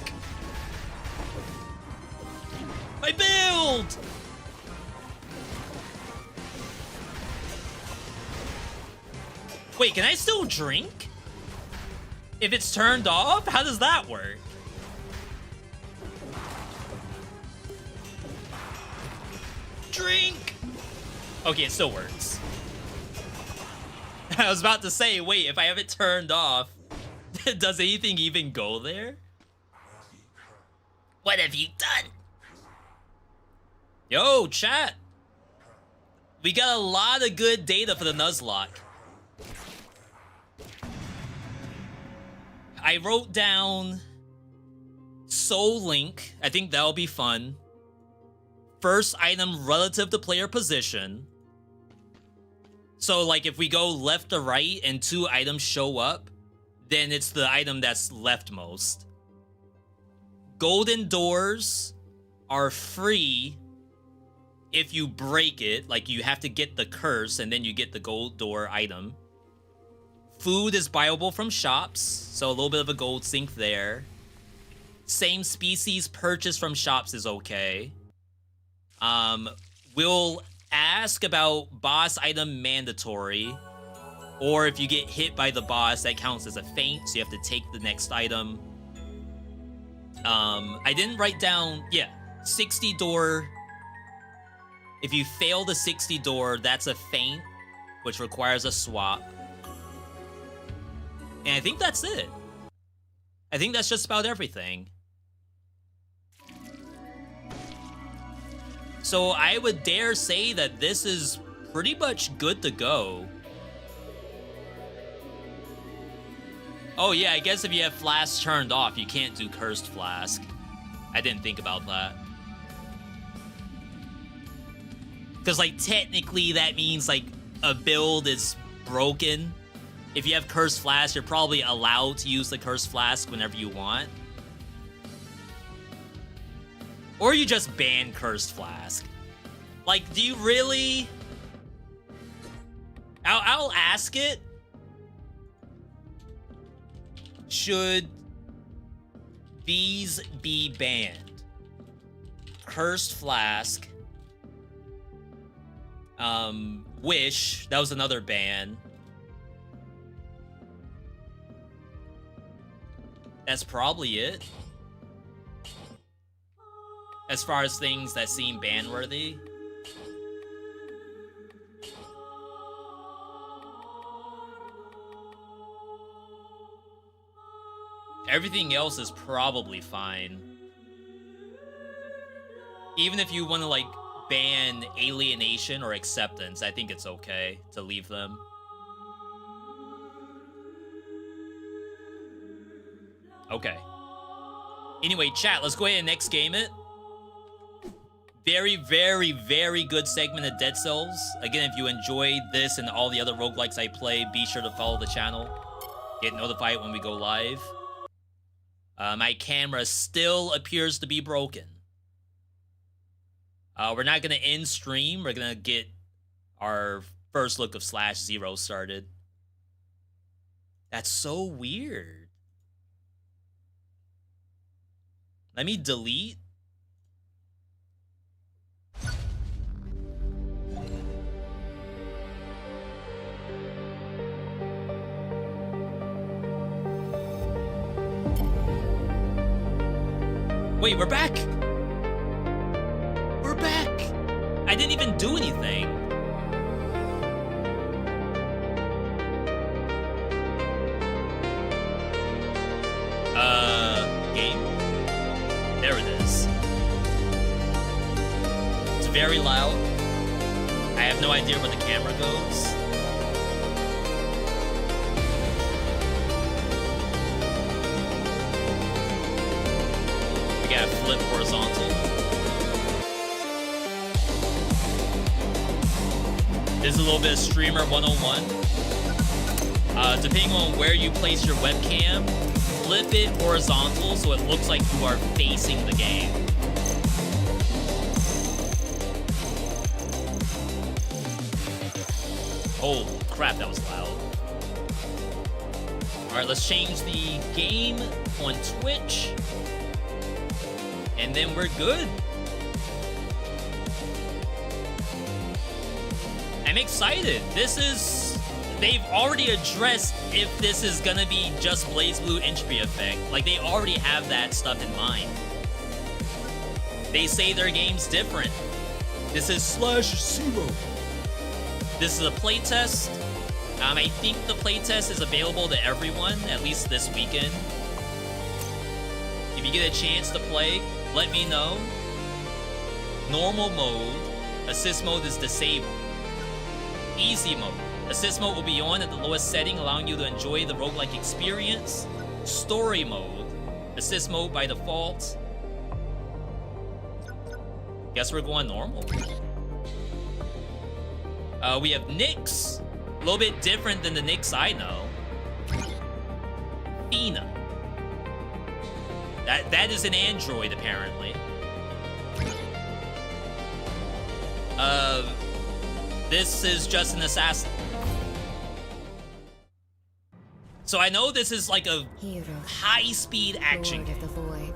My build! Wait, can I still drink? If it's turned off? How does that work? Drink! Okay, it still works. I was about to say, wait, if I have it turned off, does anything even go there? What have you done? Yo, chat. We got a lot of good data for the Nuzlocke. I wrote down Soul Link, I think that'll be fun. First item relative to player position. So, like, if we go left to right and 2 items show up, then it's the item that's leftmost. Golden doors are free if you break it. Like, you have to get the curse and then you get the gold door item. Food is buyable from shops, so a little bit of a gold sink there. Same species purchased from shops is okay. We'll ask about boss item mandatory, or if you get hit by the boss, that counts as a feint, so you have to take the next item. I didn't write down, 60 door. If you fail the 60 door, that's a feint, which requires a swap. And I think that's it. I think that's just about everything. So I would dare say that this is pretty much good to go. Oh yeah, I guess if you have Flask turned off, you can't do Cursed Flask. I didn't think about that. Because, like, technically that means, like, a build is broken. If you have Cursed Flask, you're probably allowed to use the Cursed Flask whenever you want. Or you just ban Cursed Flask. Like, do you really... I'll ask it. Should these be banned? Cursed Flask. Wish. That was another ban. That's probably it. As far as things that seem ban-worthy. Everything else is probably fine. Even if you want to, like, ban alienation or acceptance, I think it's okay to leave them. Okay. Anyway, chat, let's go ahead and next game it. Very, very, very good segment of Dead Cells. Again, if you enjoyed this and all the other roguelikes I play, be sure to follow the channel. Get notified when we go live. My camera still appears to be broken. We're not going to end stream. We're going to get our first look of Slash Zero started. That's so weird. Let me delete. Wait, we're back! We're back! I didn't even do anything. Game? There it is. It's very loud. I have no idea where the camera goes. We gotta flip horizontal. This is a little bit of Streamer 101. Depending on where you place your webcam, flip it horizontal so it looks like you are facing the game. Holy crap, that was loud. Alright, let's change the game on Twitch. And then we're good. I'm excited. This is... They've already addressed if this is gonna be just BlazBlue entropy effect. Like, they already have that stuff in mind. They say their game's different. This is Slash Zero. This is a playtest. I think the playtest is available to everyone, at least this weekend. If you get a chance to play, let me know. Normal mode. Assist mode is disabled. Easy mode. Assist mode will be on at the lowest setting, allowing you to enjoy the roguelike experience. Story mode. Assist mode by default. Guess we're going normal. We have Nyx. A little bit different than the Nyx I know. Fina. That is an android, apparently. This is just an assassin. So I know this is like a high-speed action Lord of the Void.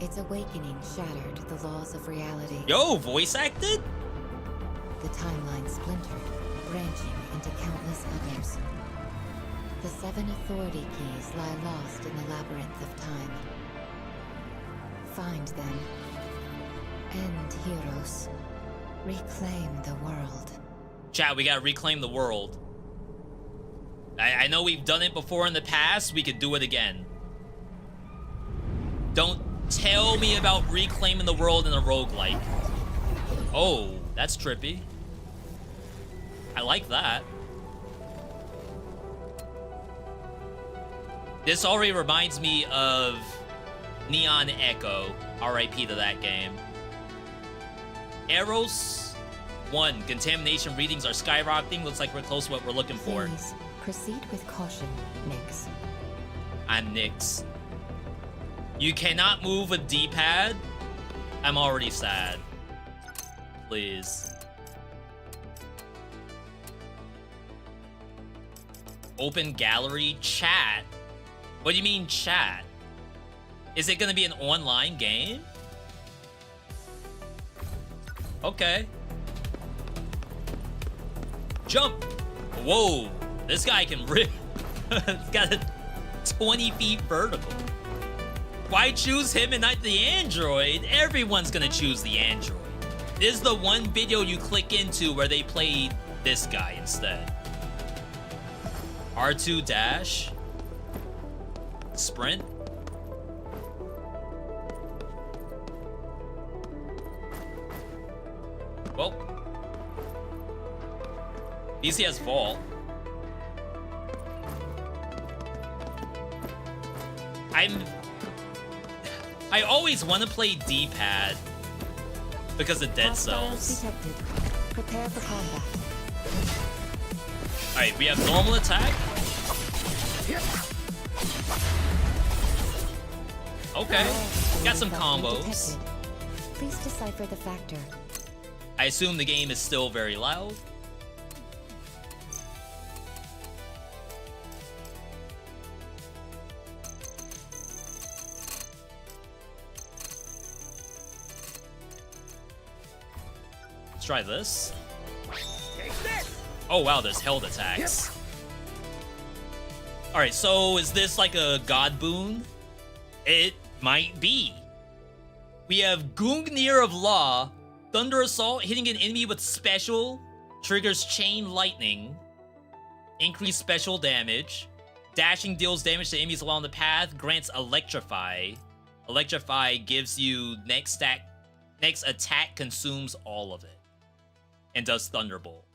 Its awakening shattered the laws of reality. Yo, voice acted? The timeline splintered, branching into countless others. The 7 authority keys lie lost in the labyrinth of time. Find them. End heroes. Reclaim the world. Chat, we gotta reclaim the world. I know we've done it before in the past. We could do it again. Don't tell me about reclaiming the world in a roguelike. Oh, that's trippy. I like that. This already reminds me of Neon Echo. RIP to that game. Eros 1. Contamination readings are skyrocketing. Looks like we're close to what we're looking for. Please proceed with caution, Nyx. I'm Nyx. You cannot move a D-pad? I'm already sad. Please. Open gallery chat? What do you mean chat? Is it gonna be an online game? Okay. Jump! Whoa! This guy can rip. It's got a 20 feet vertical. Why choose him and not the android? Everyone's gonna choose the android. This is the one video you click into where they played this guy instead. R2 dash. Sprint. Well. Easy as vault. I always want to play D-pad because of Dead Cells. Prepare for combat. Alright, we have normal attack. Okay, got some combos. Please decipher the factor. I assume the game is still very loud. Let's try this. Oh wow, there's held attacks. Alright, so is this like a god boon? It might be. We have Gungnir of Law. Thunder Assault, hitting an enemy with special. Triggers Chain Lightning. Increased special damage. Dashing deals damage to enemies along the path. Grants Electrify. Electrify gives you next attack consumes all of it. And does Thunderbolt.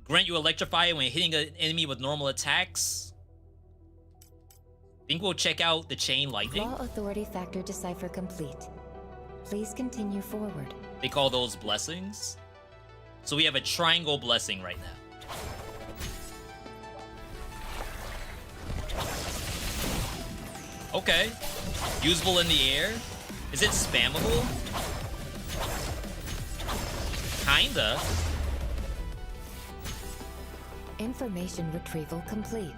Grant you Electrify when hitting an enemy with normal attacks. Think we'll check out the Chain Lightning. Law Authority Factor Decipher complete. Please continue forward. They call those blessings. So we have a triangle blessing right now. Okay. Usable in the air. Is it spammable? Kinda. Information retrieval complete.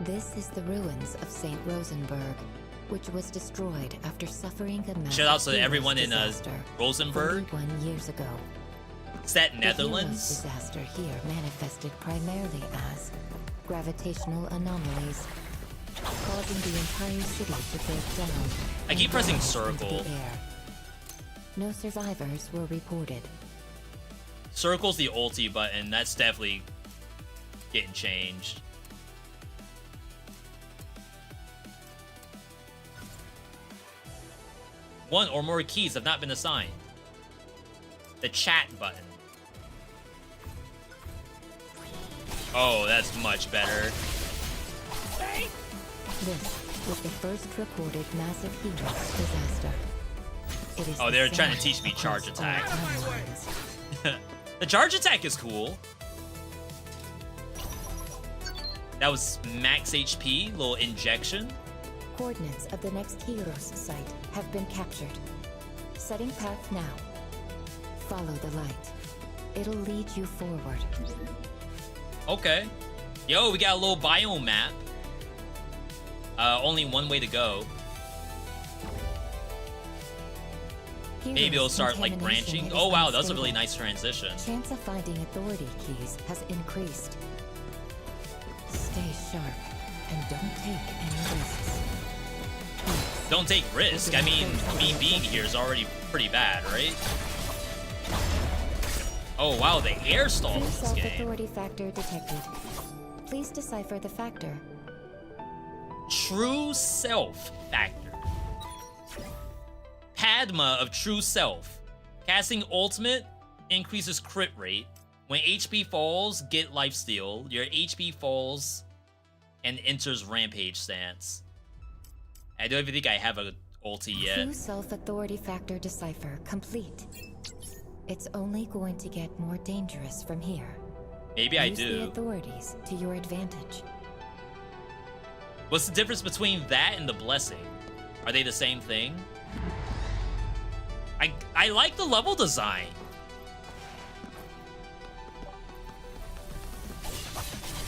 This is the ruins of St. Rosenberg, which was destroyed after suffering a massive Shout out to everyone in disaster Rosenberg. 41 years ago. Is that The Netherlands? disaster here manifested primarily as gravitational anomalies, causing the entire city to break down. I keep and pressing rise circle. into the air. No survivors were reported. Circle's the ulti button. That's definitely getting changed. One or more keys have not been assigned. The chat button. Oh, that's much better. This with the first recorded massive Heros disaster. It is Oh, they're trying to teach me charge attack. The charge attack is cool. That was max HP, little injection. Coordinates of the next Heros site have been captured. Setting path now. Follow the light. It'll lead you forward. Okay. Yo, we got a little biome map. Only one way to go. Maybe it'll start like branching. Oh wow, that was a really nice transition. Chance of finding authority keys has increased. Stay sharp and don't take any risks. Don't take risk. I mean, me being here is already pretty bad, right? Oh wow, the air stall in this game. Self-authority factor detected. Please decipher the factor. True self factor. Padma of true self. Casting ultimate increases crit rate. When HP falls, get lifesteal. Your HP falls and enters rampage stance. I don't even think I have a ulti yet. True self-authority factor decipher complete. It's only going to get more dangerous from here. Maybe I Use do. the authorities to your advantage. What's the difference between that and the blessing? Are they the same thing? I like the level design.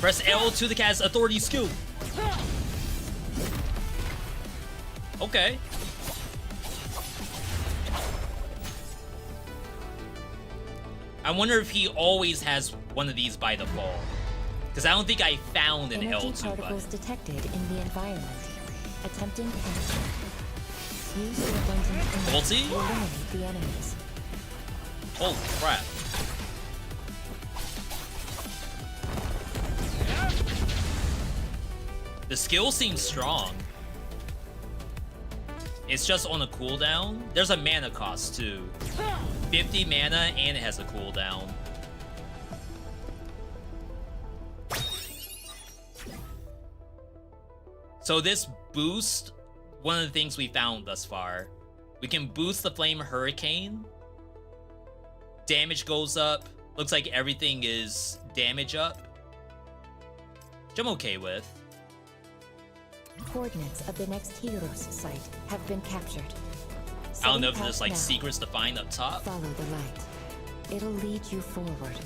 Press L2 to cast authority skill. Okay. I wonder if he always has one of these by default. Because I don't think I found an Energy L2 particles button. detected in the environment. Attempting entry. Use your abundant energy Ulti? to eliminate the enemies. Holy crap. The skill seems strong. It's just on a cooldown. There's a mana cost too. 50 mana and it has a cooldown. So this boost, one of the things we found thus far, we can boost the Flame Hurricane. Damage goes up. Looks like everything is damage up, which I'm okay with. Coordinates of the next Heroes site have been captured. I don't know if Setting there's path like now. secrets to find up top. Follow the light. It'll lead you forward.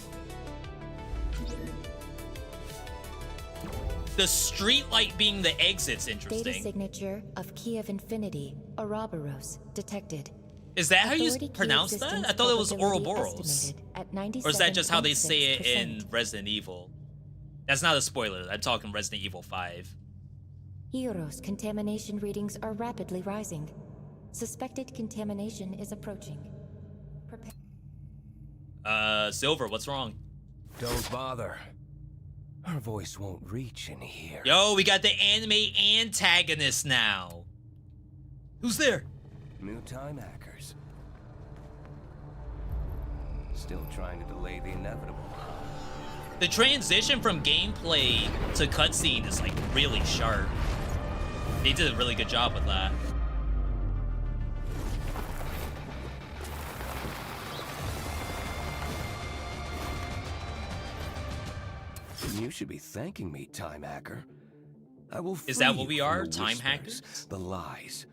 The street light being the exit's Data interesting. signature of Key of Infinity, Ouroboros, detected. Is that how you Authority key pronounce that? existence I thought it was probability Ouroboros. estimated at Or is that just how they say it in 97.6%. Resident Evil? That's not a spoiler. I'm talking Resident Evil 5. Heroes contamination readings are rapidly rising. Suspected contamination is approaching. Prepare. Silver, what's wrong? Don't bother. Her voice won't reach in here. Yo, we got the anime antagonist now. Who's there? New time hackers. Still trying to delay the inevitable, huh? The transition from gameplay to cutscene is like really sharp. They did a really good job with that. You should be thanking me, time hacker. I will Is that free what we you from are, the time whispers, hackers? The lies,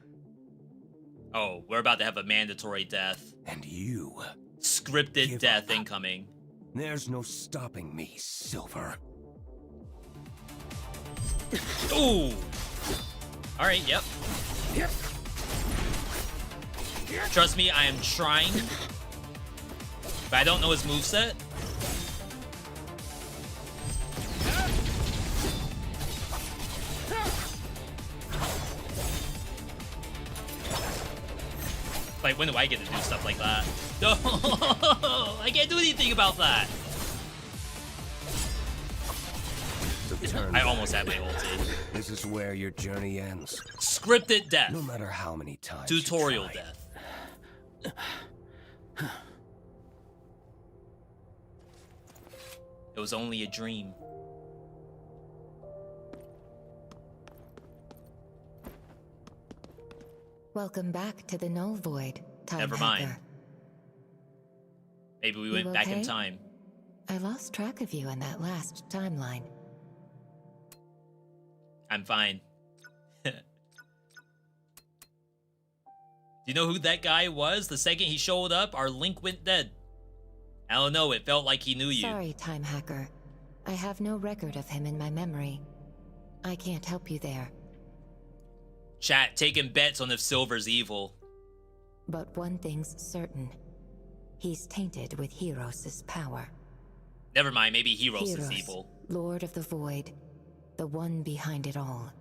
Oh, we're about to have a mandatory death. and you. Scripted Give death up. incoming. There's no stopping me, Silver. Ooh. All right, yep. Trust me, I am trying. But I don't know his moveset. Like, when do I get to do stuff like that? No, I can't do anything about that. So turn I almost back. had my ulti. This is where your journey ends. Scripted death. No matter how many times you Tutorial try. death. It was only a dream. Welcome back to the Null Void, Time Never Hacker. mind. Maybe we You went back in okay? time. I lost track of you in that last timeline. I'm fine. Do you know who that guy was? The second he showed up, our link went dead. I don't know, it felt like he knew you. Sorry, Time Hacker. I have no record of him in my memory. I can't help you there. Chat taking bets on if Silver's evil. But one thing's certain. He's tainted with Heros' power. Never mind, maybe Heros is Heros, evil. Lord of the Void. The one behind it all.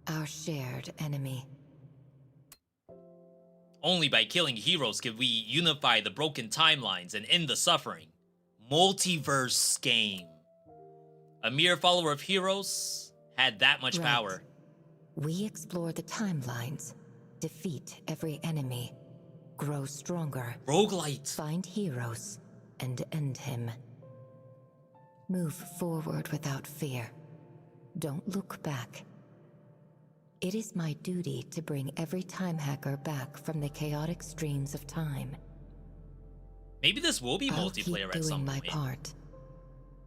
Our shared enemy. Only by killing Heroes can we unify the broken timelines and end the suffering. Multiverse game. A mere follower of Heroes had that much Right. power. We explore the timelines, defeat every enemy, grow stronger, Roguelite. find Heroes, and end him. Move forward without fear. Don't look back. It is my duty to bring every Time Hacker back from the chaotic streams of time. Maybe this will be I'll keep multiplayer at doing some my point. part.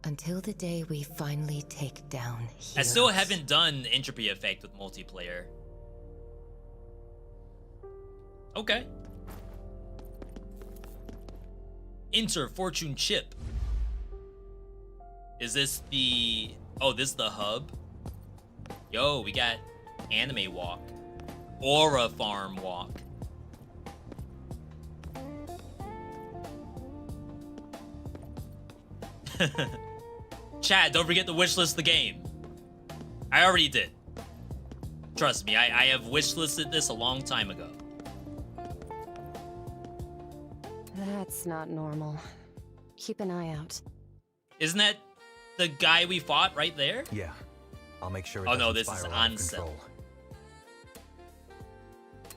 Until the day we finally take down Heroes. I still haven't done Entropy Effect with multiplayer. Okay. Enter Fortune Chip. Is this the... Oh, this is the hub? Yo, we got Anime Walk. Aura Farm Walk. Chat, don't forget to wishlist the game. I already did. Trust me, I have wishlisted this a long time ago. That's not normal. Keep an eye out. Isn't that the guy we fought right there? Yeah. I'll make sure it Oh no, doesn't this is spiral out of Ansel. control.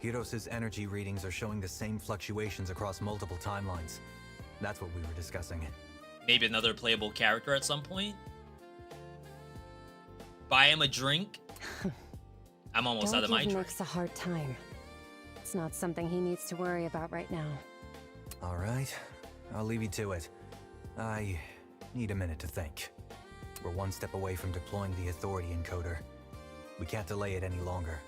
Heros' energy readings are showing the same fluctuations across multiple timelines. That's what we were discussing. Maybe another playable character at some point? Buy him a drink? I'm almost out of my Don't give drink. Nyx a hard time. It's not something he needs to worry about right now. All right. I'll leave you to it. I need a minute to think. We're one step away from deploying the Authority encoder. We can't delay it any longer.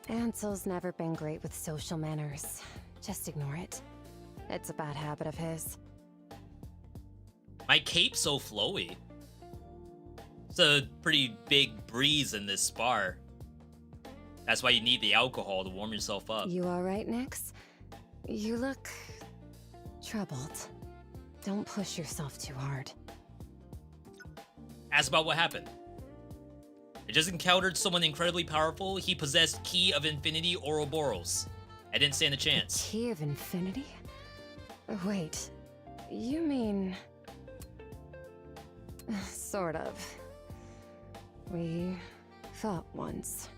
Ansel's never been great with social manners. Just ignore it. It's a bad habit of his. My cape's so flowy. It's a pretty big breeze in this bar. That's why you need the alcohol to warm yourself up. You alright, Nyx? You look... troubled. Don't push yourself too hard. Ask about what happened. I just encountered someone incredibly powerful. He possessed Key of Infinity Ouroboros. I didn't stand a chance. Key of Infinity? Wait, you mean... Sort of. We fought once.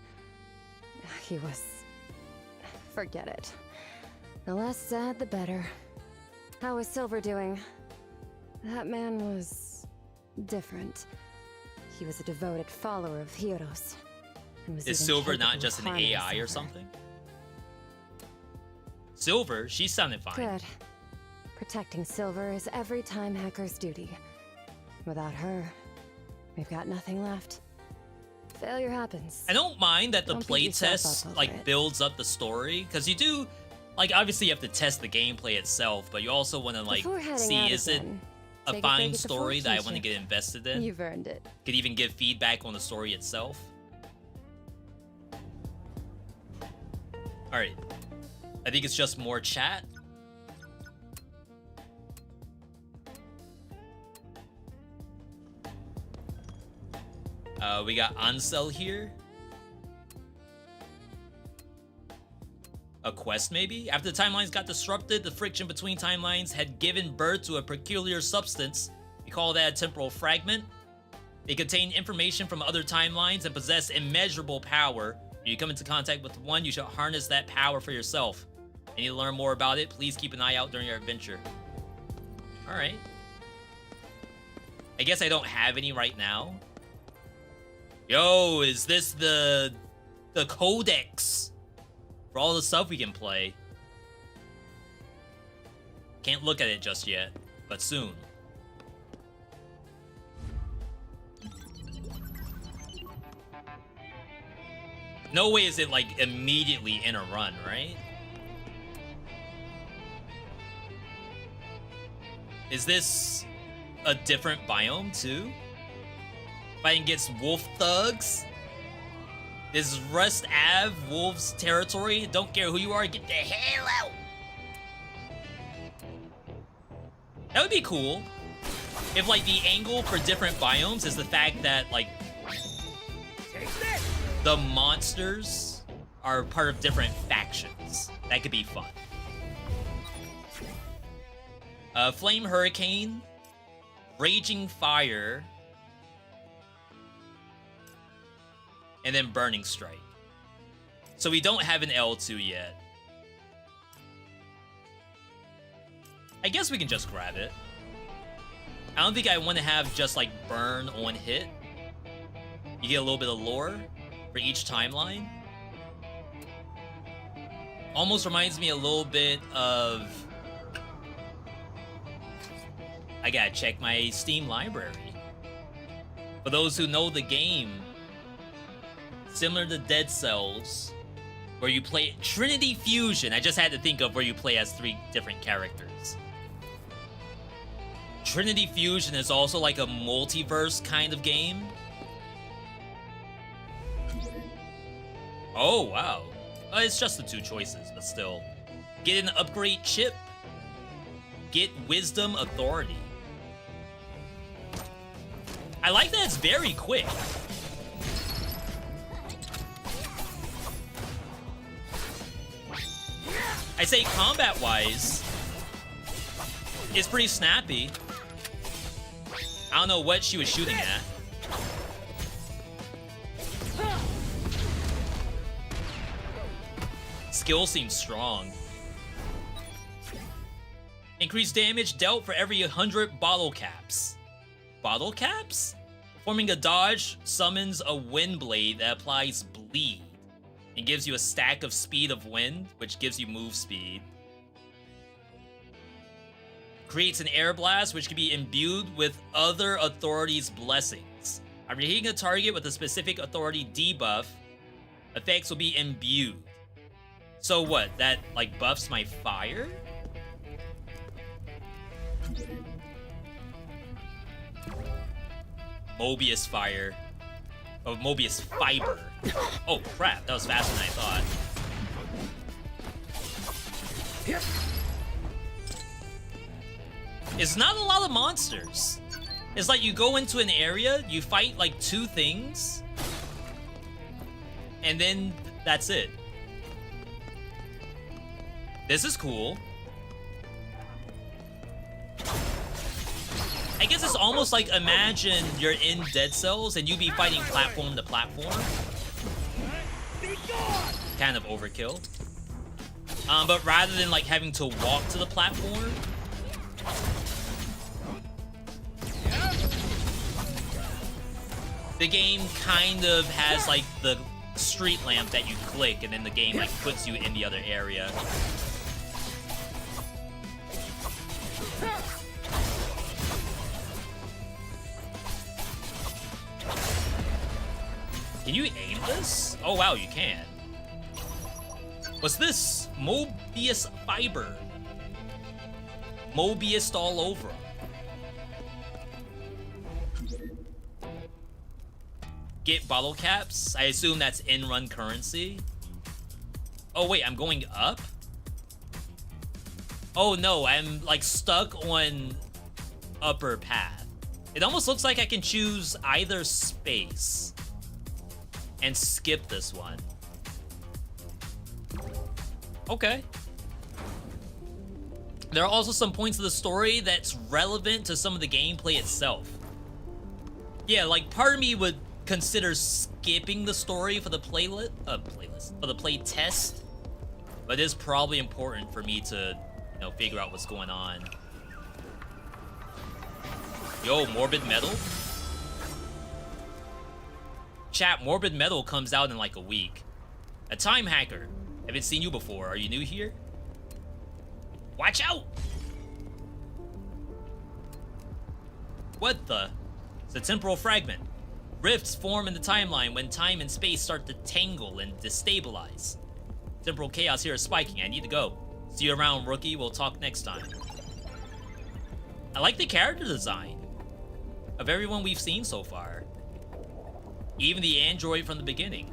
He was... Forget it. The less said, the better. How was Silver doing? That man was... different. He was a devoted follower of Heroes. and was Is even Silver capable not of just an harming AI or Silver. something? Silver, she sounded fine. Good. Protecting Silver is every Time Hacker's duty. Without her, we've got nothing left. Failure happens. I don't mind that the Don't beat yourself playtest up over like it. builds up the story, because you do, like, obviously you have to test the gameplay itself, but you also want to like Before heading see out is it again, a take fine break at the story that I fortune want to ship. get invested in. You've earned it. Could even give feedback on the story itself. All right, I think it's just more chat. We got Ansel here. A quest, maybe? After the timelines got disrupted, the friction between timelines had given birth to a peculiar substance. We call that a temporal fragment. They contain information from other timelines and possess immeasurable power. When you come into contact with one, you should harness that power for yourself. And you need to learn more about it, please keep an eye out during your adventure. Alright. I guess I don't have any right now. Yo, is this the the codex for all the stuff we can play. Can't look at it just yet, but soon. No way is it like immediately in a run, right? Is this a different biome too? Fighting against wolf thugs? Is Rust Ave wolves territory? Don't care who you are, get the hell out! That would be cool. If like the angle for different biomes is the fact that like the monsters are part of different factions. That could be fun. Flame Hurricane, Raging Fire, and then Burning Strike. So we don't have an L2 yet. I guess we can just grab it. I don't think I want to have just like burn on hit. You get a little bit of lore for each timeline. Almost reminds me a little bit of... I gotta check my Steam library. For those who know the game, similar to Dead Cells, where you play Trinity Fusion. I just had to think of where you play as 3 different characters. Trinity Fusion is also like a multiverse kind of game. Oh, wow. It's just the 2 choices, but still. Get an upgrade chip. Get Wisdom Authority. I like that it's very quick. I say combat-wise, it's pretty snappy. I don't know what she was shooting at. Skill seems strong. Increased damage dealt for every 100 bottle caps. Bottle caps? Performing a dodge summons a wind blade that applies bleed and gives you a stack of speed of wind, which gives you move speed. Creates an air blast, which can be imbued with other authorities' blessings. After hitting a target with a specific authority debuff, effects will be imbued. So what? That like buffs my fire? Mobius fire. Oh, Mobius fiber. Oh crap, that was faster than I thought. It's not a lot of monsters. It's like you go into an area, you fight like 2 things, and then that's it. This is cool. I guess it's almost like imagine you're in Dead Cells and you be fighting platform to platform. Kind of overkill. But rather than like having to walk to the platform, the game kind of has like the street lamp that you click and then the game like puts you in the other area. Can you aim this? Oh wow, you can. What's this? Mobius fiber. Mobius all over. Get bottle caps? I assume that's in-run currency. Oh wait, I'm going up? Oh no, I'm like stuck on upper path. It almost looks like I can choose either space and skip this one. Okay. There are also some points of the story that's relevant to some of the gameplay itself. Yeah, like part of me would consider skipping the story for the for the play test, but it's probably important for me to, you know, figure out what's going on. Yo, Morbid Metal? Chat, Morbid Metal comes out in like a week. A time hacker. Haven't seen you before. Are you new here? Watch out! What the? It's a temporal fragment. Rifts form in the timeline when time and space start to tangle and destabilize. Temporal chaos here is spiking. I need to go. See you around, rookie. We'll talk next time. I like the character design of everyone we've seen so far. Even the android from the beginning.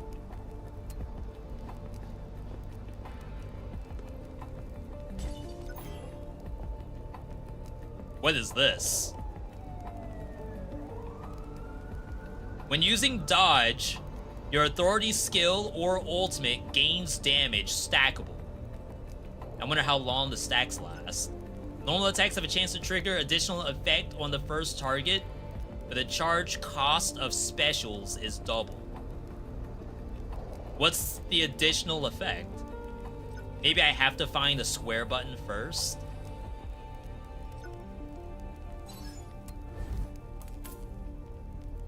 What is this? When using dodge, your authority skill or ultimate gains damage stackable. I wonder how long the stacks last. Normal attacks have a chance to trigger additional effect on the first target, but the charge cost of specials is double. What's the additional effect? Maybe I have to find the square button first?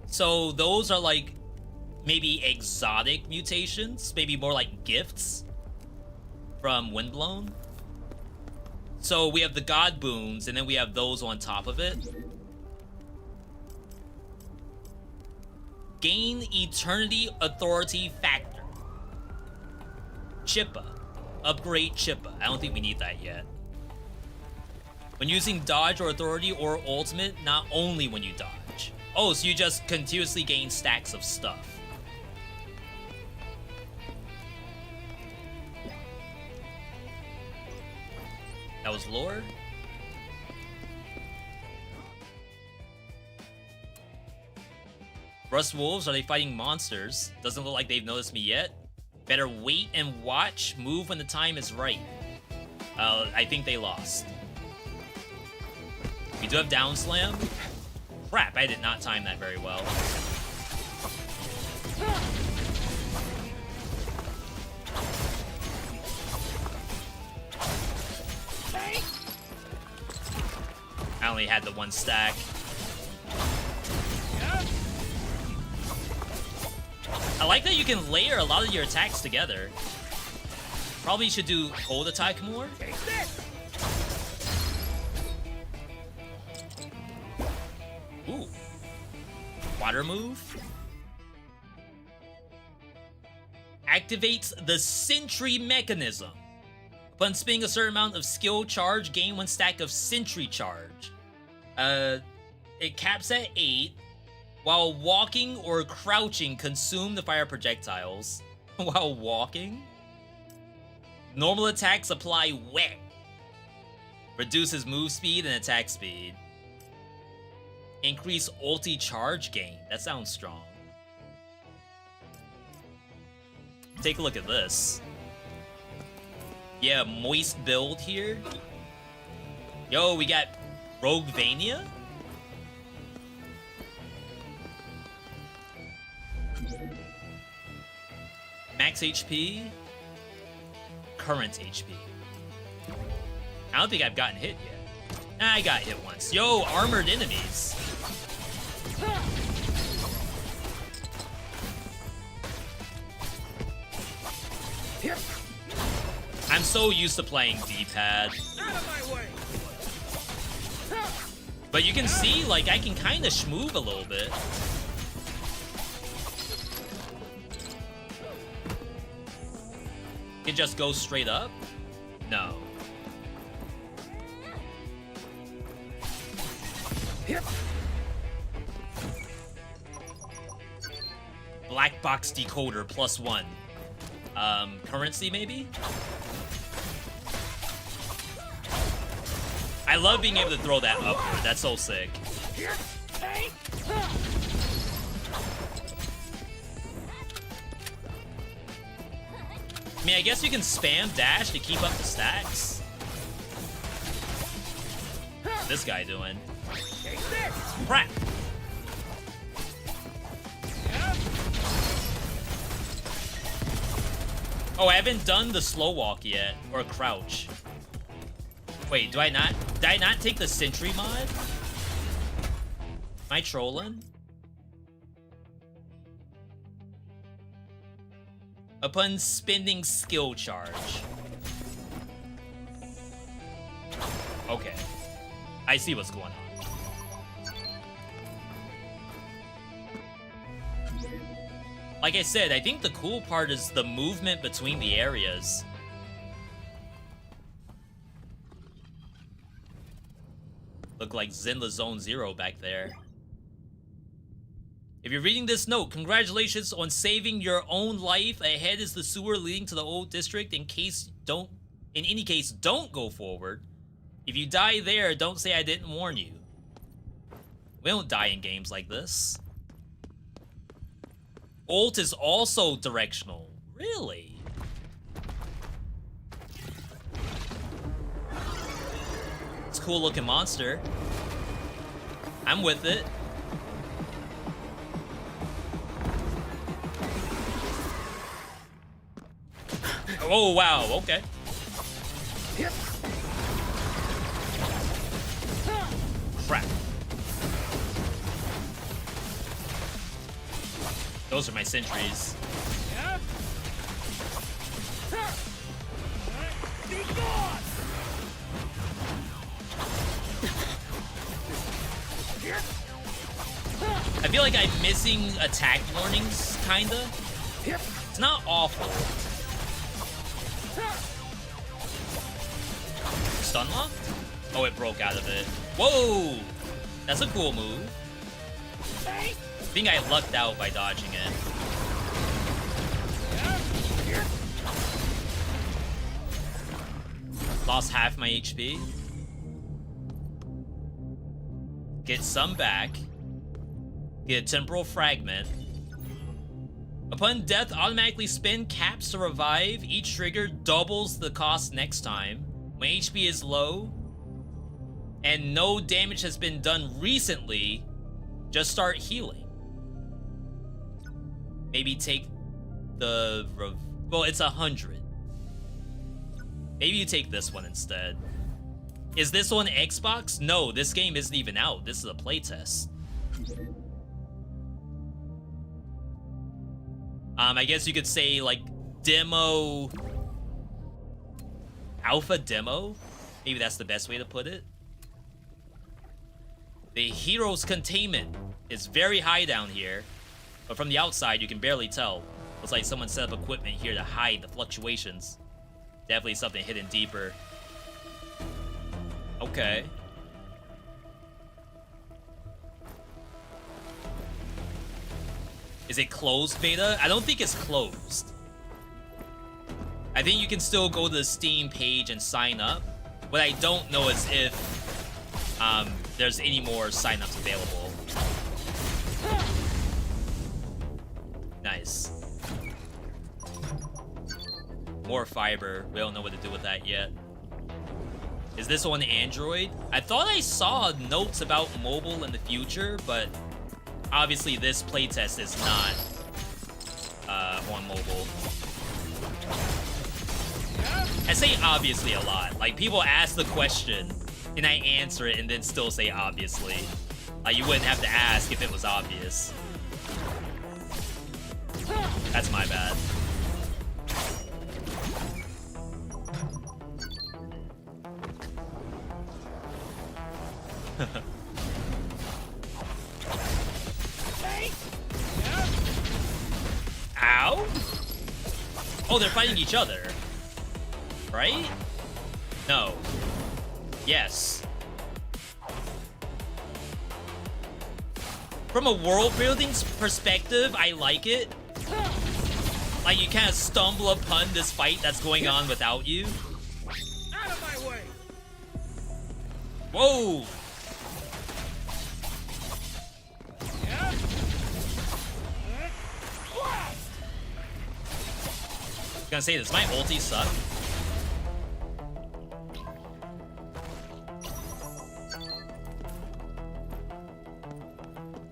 So those are like maybe exotic mutations, maybe more like gifts from Windblown. So we have the God Boons, and then we have those on top of it. Gain Eternity Authority Factor. Chippa. Upgrade Chippa. I don't think we need that yet. When using dodge or authority or ultimate, not only when you dodge. Oh, so you just continuously gain stacks of stuff. That was lore? Rust Wolves, are they fighting monsters? Doesn't look like they've noticed me yet. Better wait and watch. Move when the time is right. I think they lost. We do have down slam. Crap, I did not time that very well. I only had the one stack. I like that you can layer a lot of your attacks together. Probably should do cold attack more. Ooh. Water move. Activates the Sentry mechanism. Upon spending a certain amount of skill charge, gain 1 stack of Sentry charge. It caps at 8. While walking or crouching, consume the fire projectiles. While walking? Normal attacks apply wet. Reduces move speed and attack speed. Increase ulti charge gain. That sounds strong. Take a look at this. Yeah, moist build here. Yo, we got Roguevania? Max HP. Current HP. I don't think I've gotten hit yet. I got hit once. Yo, armored enemies. I'm so used to playing D-pad. But you can see, like, I can kind of schmoove a little bit. Can just go straight up? No. Black box decoder +1. Currency maybe? I love being able to throw that upward. That's so sick. I mean, I guess you can spam dash to keep up the stacks. What's this guy doing? Crap! Oh, I haven't done the slow walk yet, or crouch. Wait, did I not take the Sentry mod? Am I trolling? upon spending skill charge. Okay. I see what's going on. Like I said, I think the cool part is the movement between the areas. Look like Zenla Zone Zero back there. If you're reading this note, congratulations on saving your own life. Ahead is the sewer leading to the old district. In any case, don't go forward. If you die there, don't say I didn't warn you. We don't die in games like this. Ult is also directional. Really? It's a cool looking monster. I'm with it. Oh, wow, okay. Crap. Those are my sentries. I feel like I'm missing attack warnings, kinda. It's not awful. Stun locked? Oh, it broke out of it. Whoa! That's a cool move. I think I lucked out by dodging it. Lost half my HP. Get some back. Get a temporal fragment. Upon death, automatically spin caps to revive. Each trigger doubles the cost next time. When HP is low and no damage has been done recently, just start healing. Maybe take the... well, it's 100. Maybe you take this one instead. Is this on Xbox? No, this game isn't even out. This is a playtest. I guess you could say, like, demo... alpha demo? Maybe that's the best way to put it. The hero's containment is very high down here, but from the outside you can barely tell. Looks like someone set up equipment here to hide the fluctuations. Definitely something hidden deeper. Okay. Is it closed beta? I don't think it's closed. I think you can still go to the Steam page and sign up. What I don't know is if there's any more signups available. Nice. More fiber. We don't know what to do with that yet. Is this on Android? I thought I saw notes about mobile in the future, but obviously this playtest is not on mobile. I say obviously a lot. Like, people ask the question and I answer it and then still say obviously. Like, you wouldn't have to ask if it was obvious. That's my bad. Ow! Oh, they're fighting each other. Right? No. Yes. From a world building perspective, I like it. Like, you kind of stumble upon this fight that's going on without you. Out of my way! Whoa! I was gonna say, does my ulti suck?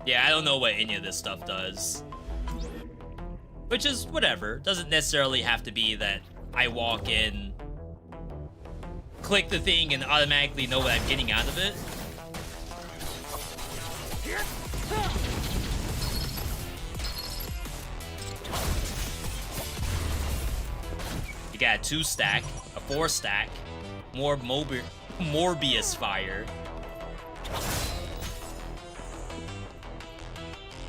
Yeah, I don't know what any of this stuff does. Which is whatever. Doesn't necessarily have to be that I walk in, click the thing, and automatically know what I'm getting out of it. got a 2 stack, a 4 stack, more Morbius fire.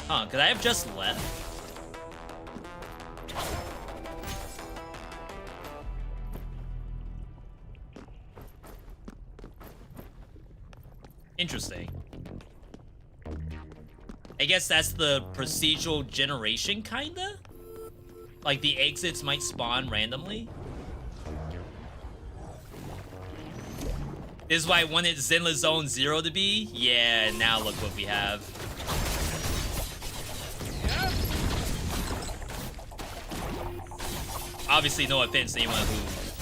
Huh, could I have just left? Interesting. I guess that's the procedural generation, kinda? Like the exits might spawn randomly? This is why I wanted Zenless Zone 0 to be? Yeah, now look what we have. Obviously, no offense to anyone who,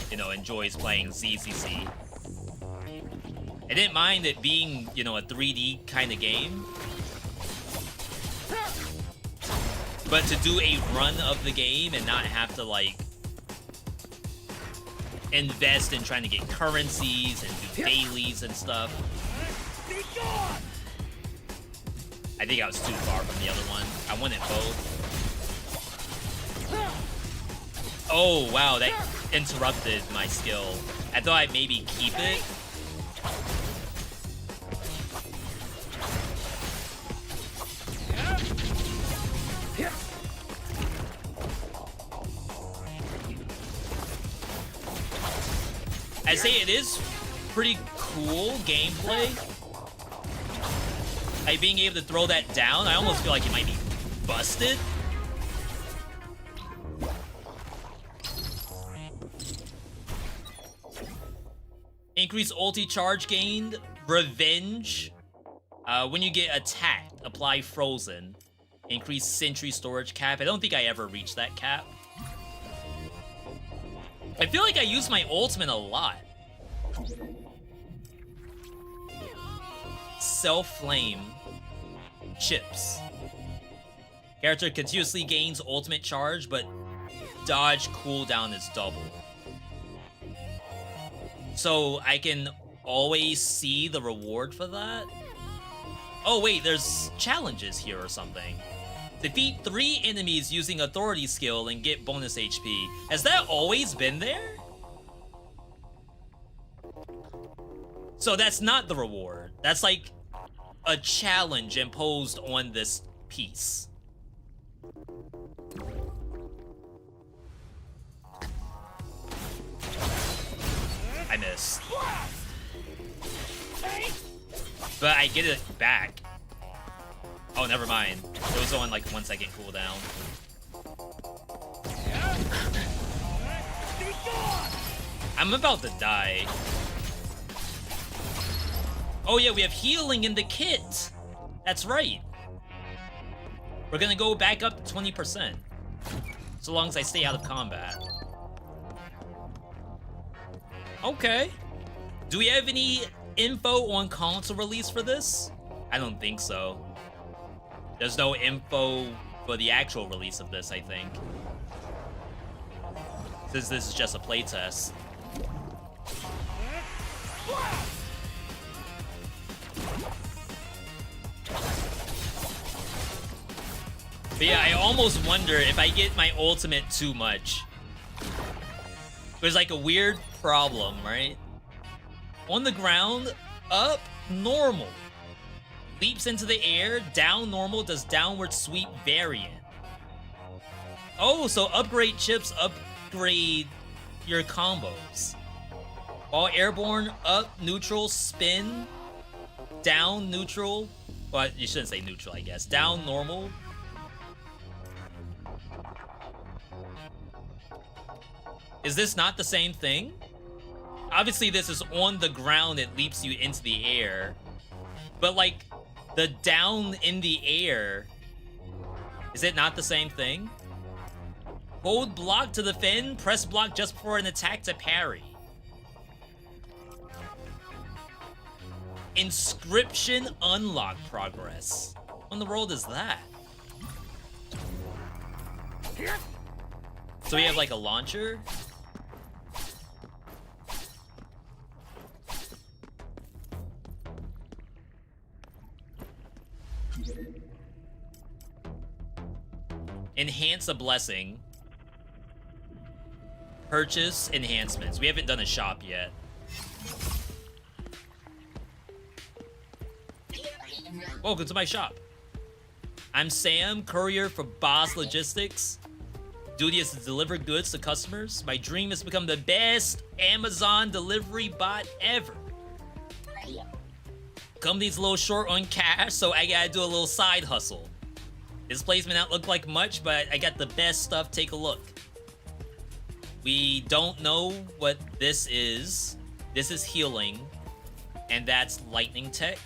you know, enjoys playing ZCC. I didn't mind it being, you know, a 3D kind of game. But to do a run of the game and not have to, like, invest in trying to get currencies and do dailies and stuff. I think I was too far from the other one. I wanted both. Oh, wow, that interrupted my skill. I thought I'd maybe keep it. I say it is pretty cool gameplay. Like being able to throw that down, I almost feel like it might be busted. Increase ulti charge gained, revenge. When you get attacked, apply frozen. Increase sentry storage cap. I don't think I ever reached that cap. I feel like I use my ultimate a lot. Self-flame. Chips. Character continuously gains ultimate charge, but dodge cooldown is double. So I can always see the reward for that? Oh wait, there's challenges here or something. Defeat 3 enemies using authority skill and get bonus HP. Has that always been there? So that's not the reward. That's like a challenge imposed on this piece. I missed. But I get it back. Oh, never mind. It was on like 1 second cooldown. I'm about to die. Oh yeah, we have healing in the kit. That's right. We're gonna go back up to 20%. So long as I stay out of combat. Okay. Do we have any info on console release for this? I don't think so. There's no info for the actual release of this, I think. Since this is just a playtest. But yeah, I almost wonder if I get my ultimate too much. There's like a weird problem, right? On the ground, up, normal. Leaps into the air, down normal, does downward sweep variant. Oh, so upgrade chips upgrade your combos. While airborne, up, neutral, spin, down, neutral. Well, you shouldn't say neutral, I guess. Down, normal. Is this not the same thing? Obviously, this is on the ground, it leaps you into the air. But, like, the down in the air, is it not the same thing? Hold block to defend, press block just before an attack to parry. Inscription unlock progress. What in the world is that? So we have like a launcher? Enhance a blessing. Purchase enhancements. We haven't done a shop yet. Welcome to my shop. I'm Sam, courier for Boss Logistics. Duty is to deliver goods to customers. My dream is to become the best Amazon delivery bot ever. Company's a little short on cash, so I gotta do a little side hustle. This place may not look like much, but I got the best stuff. Take a look. We don't know what this is. This is healing, and that's lightning tech.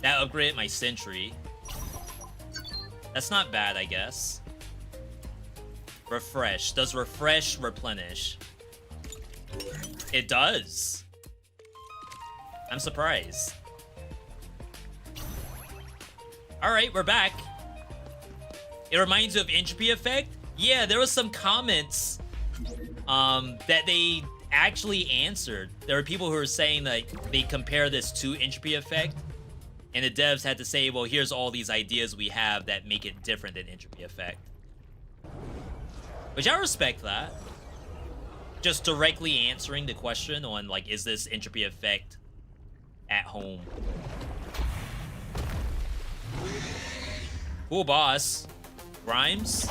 That upgraded my sentry. That's not bad, I guess. Refresh. Does refresh replenish? It does. I'm surprised. Alright, we're back. It reminds you of entropy effect? Yeah, there was some comments that they actually answered. There were people who were saying that they compare this to entropy effect, and the devs had to say, well, here's all these ideas we have that make it different than entropy effect. Which I respect that. Just directly answering the question on, like, is this entropy effect at home? Cool boss. Grimes?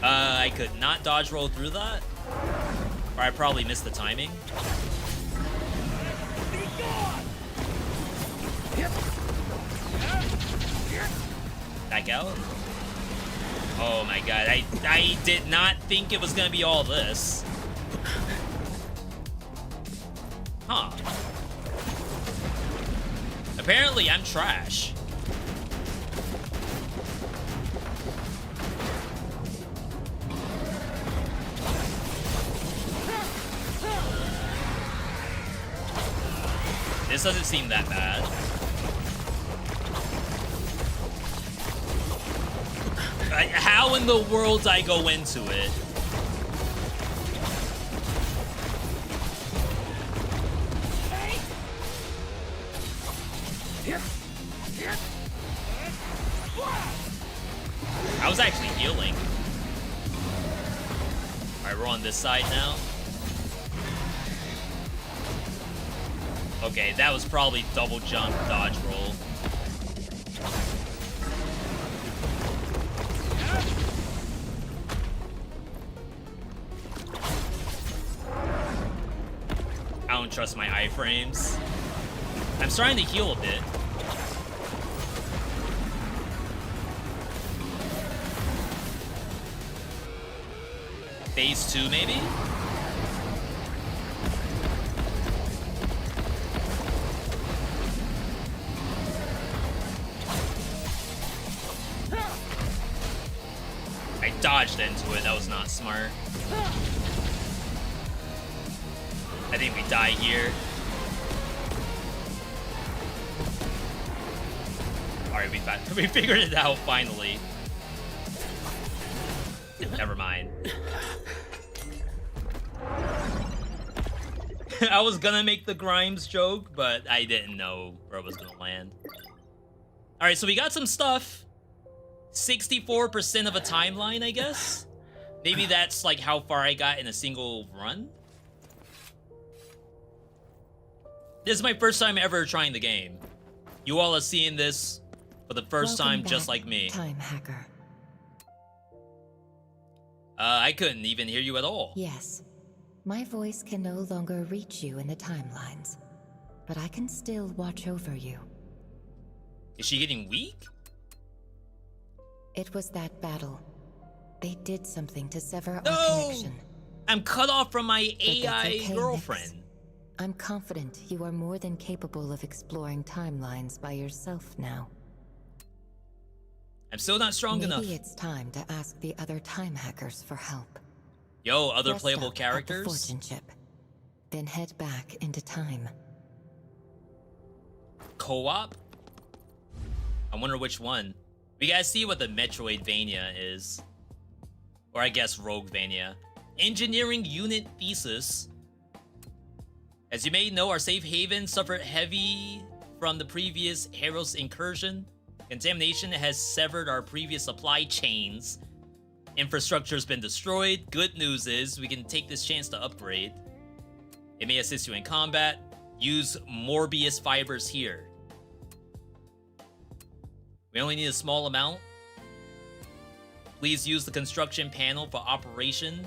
I could not dodge roll through that. Or I probably missed the timing. Back out? Oh my god, I did not think it was gonna be all this. Huh. Apparently I'm trash. This doesn't seem that bad. How in the world I go into it? I was actually healing. Alright, we're on this side now. Okay, that was probably double jump, dodge roll. I don't trust my iframes. I'm starting to heal a bit. Phase 2, maybe? I dodged into it. That was not smart. I think we die here. Alright, we figured it out finally. Never mind. I was gonna make the Grimes joke, but I didn't know where it was gonna land. Alright, so we got some stuff. 64% of a timeline, I guess? Maybe that's like how far I got in a single run? This is my first time ever trying the game. You all are seeing this for the first time just like me. Time hacker. I couldn't even hear you at all. Yes. My voice can no longer reach you in the timelines, but I can still watch over you. Is she getting weak? It was that battle. They did something to sever No! our connection. I'm cut off from my But that's AI okay, girlfriend. Nix. I'm confident you are more than capable of exploring timelines by yourself now. I'm still not strong enough. Maybe it's time to ask the other time hackers for help. Yo, other Rest playable up at the characters? fortune chip, then head back into time. Co-op? I wonder which one. We gotta see what the Metroidvania is. Or I guess Roguevania. Engineering Unit Thesis. As you may know, our safe haven suffered heavy from the previous Heros incursion. Contamination has severed our previous supply chains. Infrastructure's been destroyed. Good news is we can take this chance to upgrade. It may assist you in combat. Use Morbius fibers here. We only need a small amount. Please use the construction panel for operation.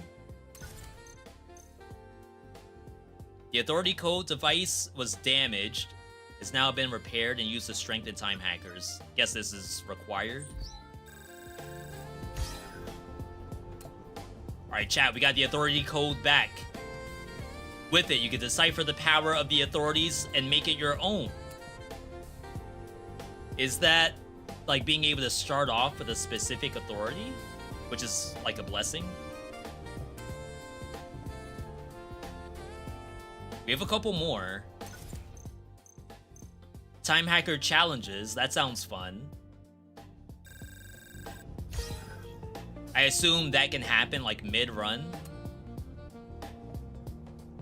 The authority code device was damaged. It's now been repaired and used to strengthen time hackers. Guess this is required. Alright, chat, we got the authority code back. With it, you can decipher the power of the authorities and make it your own. Is that like being able to start off with a specific authority, which is like a blessing? We have a couple more. Time hacker challenges, that sounds fun. I assume that can happen like mid-run.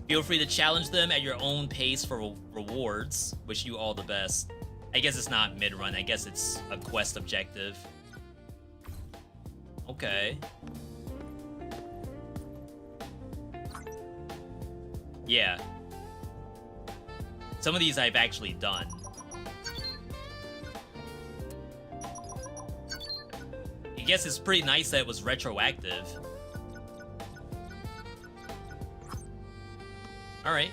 Feel free to challenge them at your own pace for rewards. Wish you all the best. I guess it's not mid-run, I guess it's a quest objective. Okay. Yeah. Some of these I've actually done. I guess it's pretty nice that it was retroactive. Alright.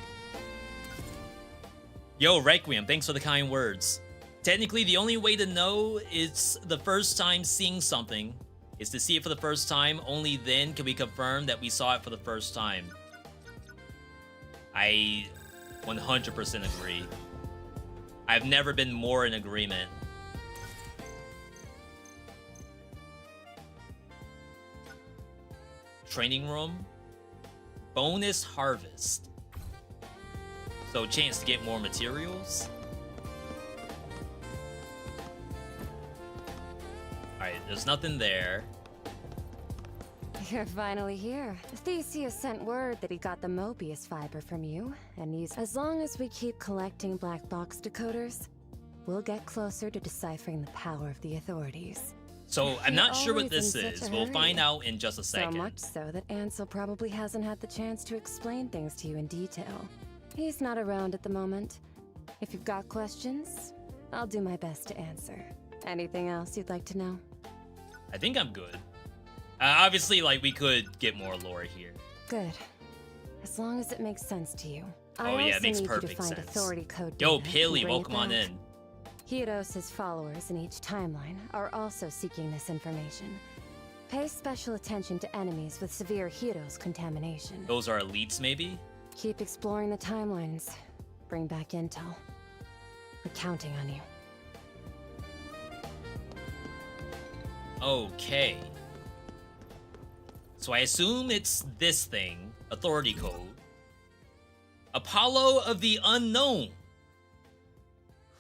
Yo, Requiem, thanks for the kind words. Technically, the only way to know it's the first time seeing something is to see it for the first time. Only then can we confirm that we saw it for the first time. I 100% agree. I've never been more in agreement. Training room. Bonus harvest. So chance to get more materials. Alright, there's nothing there. You're finally here. Theseus sent word that he got the Mobius fiber from you, and as long as we keep collecting black box decoders, we'll get closer to deciphering the power of the authorities. So I'm not sure what always this in such is. a We'll hurry. find out in just a second. So much so that Ansel probably hasn't had the chance to explain things to you in detail. He's not around at the moment. If you've got questions, I'll do my best to answer. Anything else you'd like to know? I think I'm good. Obviously, like, we could get more lore here. Good. As long as it makes sense to you. Oh, yeah, it makes I also need you to perfect find sense. authority code Yo, data and Pilly, bring it welcome on back. in. Hieros' followers in each timeline are also seeking this information. Pay special attention to enemies with severe Hieros contamination. Those are elites, maybe? Keep exploring the timelines. Bring back intel. We're counting on you. Okay. So I assume it's this thing. Authority code. Apollo of the Unknown.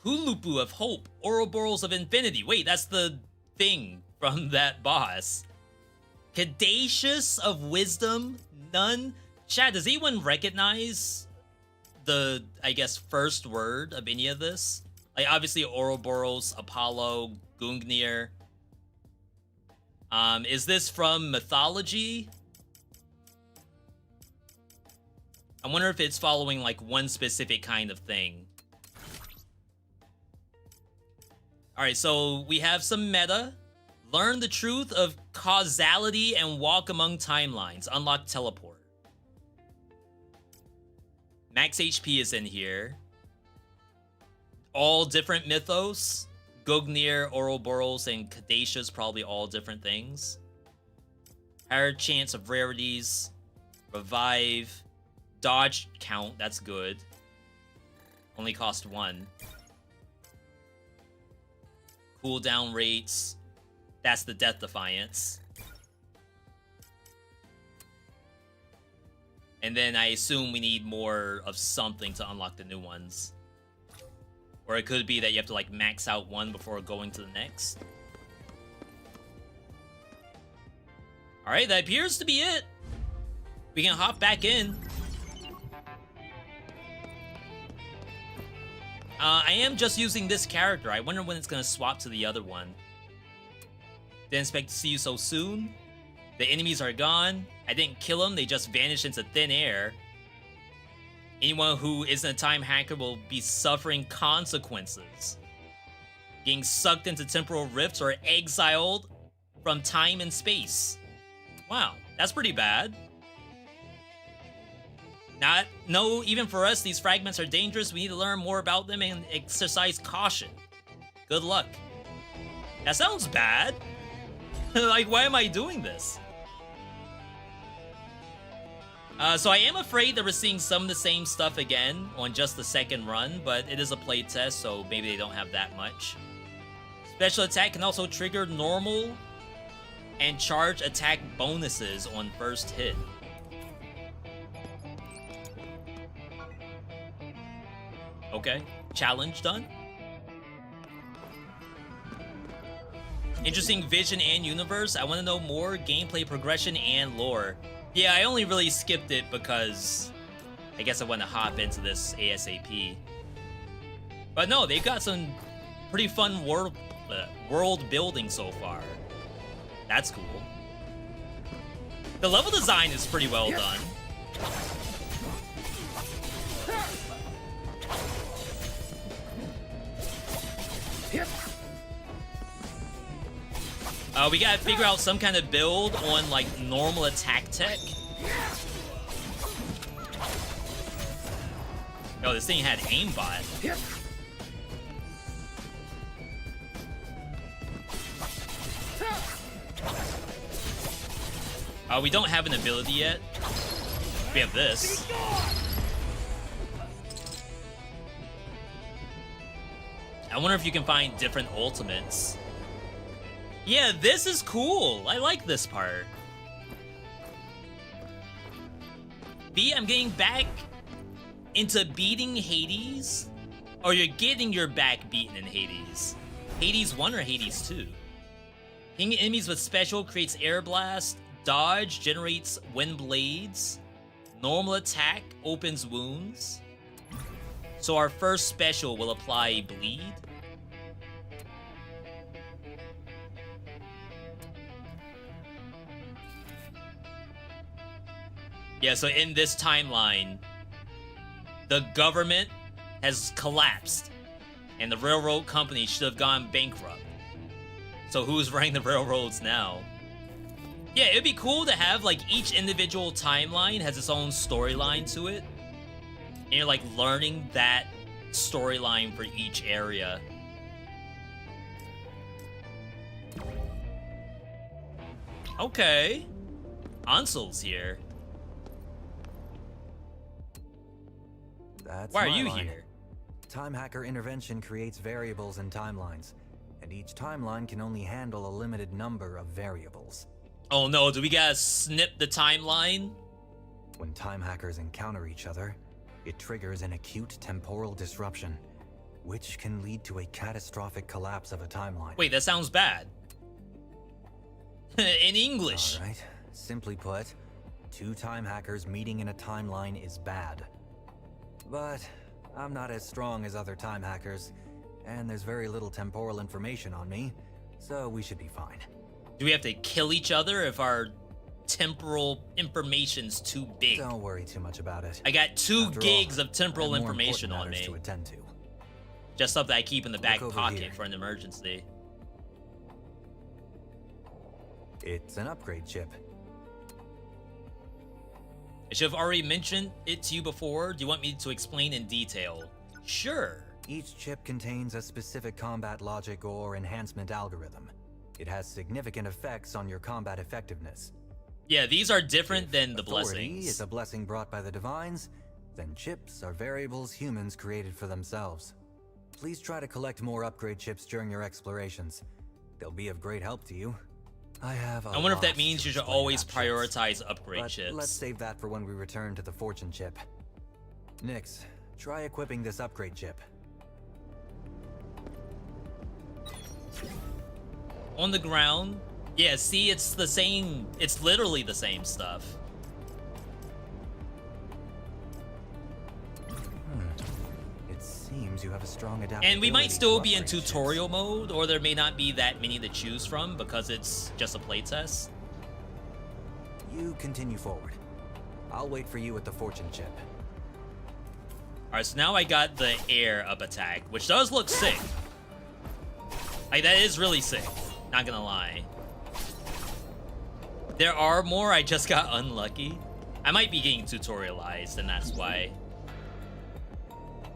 Hulupu of Hope. Ouroboros of Infinity. Wait, that's the thing from that boss. Caduceus of Wisdom. None. Chad, does anyone recognize the, I guess, first word of any of this? Like, obviously, Ouroboros, Apollo, Gungnir. Is this from mythology? I wonder if it's following, like, one specific kind of thing. Alright, so we have some meta. Learn the truth of causality and walk among timelines. Unlock teleport. Max HP is in here. All different mythos. Gungnir, Ouroboros, and Caduceus, probably all different things. Higher chance of rarities. Revive. Dodge count, that's good. Only cost 1. Cooldown rates. That's the Death Defiance. And then I assume we need more of something to unlock the new ones. Or it could be that you have to, like, max out one before going to the next. Alright, that appears to be it. We can hop back in. I am just using this character. I wonder when it's gonna swap to the other one. Didn't expect to see you so soon. The enemies are gone. I didn't kill them, they just vanished into thin air. Anyone who isn't a time hacker will be suffering consequences. Being sucked into temporal rifts or exiled from time and space. Wow, that's pretty bad. No, even for us, these fragments are dangerous. We need to learn more about them and exercise caution. Good luck. That sounds bad. Like, why am I doing this? So I am afraid that we're seeing some of the same stuff again on just the second run, but it is a playtest, so maybe they don't have that much. Special attack can also trigger normal and charge attack bonuses on first hit. Okay, challenge done. Interesting vision and universe. I want to know more gameplay progression and lore. Yeah, I only really skipped it because I guess I want to hop into this ASAP. But no, they've got some pretty fun world building so far. That's cool. The level design is pretty well done. We gotta figure out some kind of build on like normal attack tech. Oh, this thing had aimbot. We don't have an ability yet. We have this. I wonder if you can find different ultimates. Yeah, this is cool. I like this part. B, I'm getting back into beating Hades. Or you're getting your back beaten in Hades. Hades 1 or Hades 2? Hitting enemies with special creates air blast. Dodge generates wind blades. Normal attack opens wounds. So our first special will apply bleed. Yeah, so in this timeline, the government has collapsed, and the railroad company should have gone bankrupt. So who's running the railroads now? Yeah, it'd be cool to have, like, each individual timeline has its own storyline to it. And you're, like, learning that storyline for each area. Okay. Ansel's here. That's Why are my you line. here? Time hacker intervention creates variables and timelines, and each timeline can only handle a limited number of variables. Oh no, do we gotta snip the timeline? When time hackers encounter each other, it triggers an acute temporal disruption, which can lead to a catastrophic collapse of a timeline. Wait, that sounds bad. In English. All right. Simply put, two time hackers meeting in a timeline is bad. But I'm not as strong as other time hackers, and there's very little temporal information on me, so we should be fine. Do we have to kill each other if our temporal information's too big? Don't worry too much about it. I got 2 After gigs all, of temporal I have more information on important me. matters to attend to. Just stuff that I keep in the back Look over pocket here. for an emergency. It's an upgrade chip. I should have already mentioned it to you before. Do you want me to explain in detail? Sure. Each chip contains a specific combat logic or enhancement algorithm. It has significant effects on your combat effectiveness. Yeah, these are different If than the authority blessings. is a blessing brought by the divines, then chips are variables humans created for themselves. Please try to collect more upgrade chips during your explorations. They'll be of great help to you. I wonder if that means you should always prioritize upgrade but chips. let's save that for when we return to the fortune chip. Nyx, try equipping this upgrade chip. On the ground. Yeah, see, it's the same. It's literally the same stuff. It seems seems you have a strong adaptability. And we might still be in to upgrade tutorial mode, or there may not be that many to choose from because it's just a playtest. You continue forward. I'll wait for you at the fortune chip. Alright, so now I got the air up attack, which does look sick. Like, that is really sick. Not gonna lie. There are more, I just got unlucky. I might be getting tutorialized, and that's why.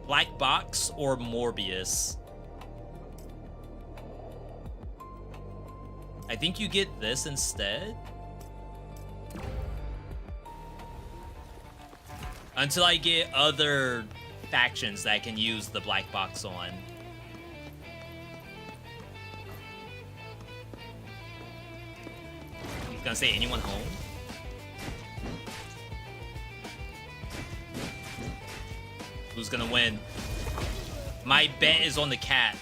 Black Box or Morbius? I think you get this instead. Until I get other factions that I can use the Black Box on. Gonna say anyone home? Who's gonna win? My bet is on the cat.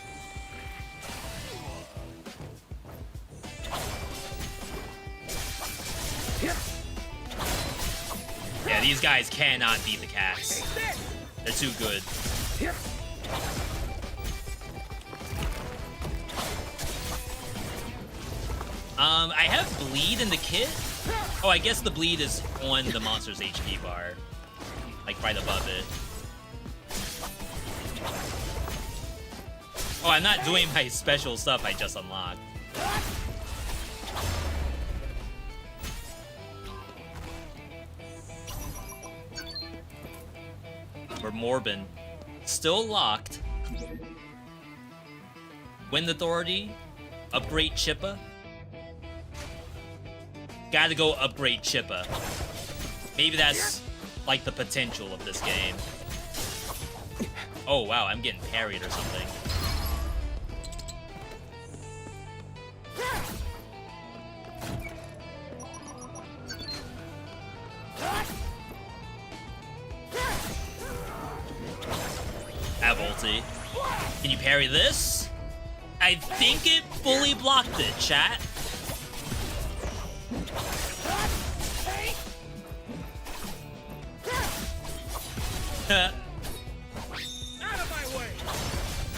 Yeah, these guys cannot beat the cats. They're too good. I have bleed in the kit. Oh, I guess the bleed is on the monster's HP bar. Like right above it. Oh, I'm not doing my special stuff I just unlocked. We're Morbin. Still locked. Wind Authority. Upgrade Chippa. Gotta go upgrade Chippa. Maybe that's like the potential of this game. Oh wow, I'm getting parried or something. Have ulti. Can you parry this? I think it fully blocked it, chat.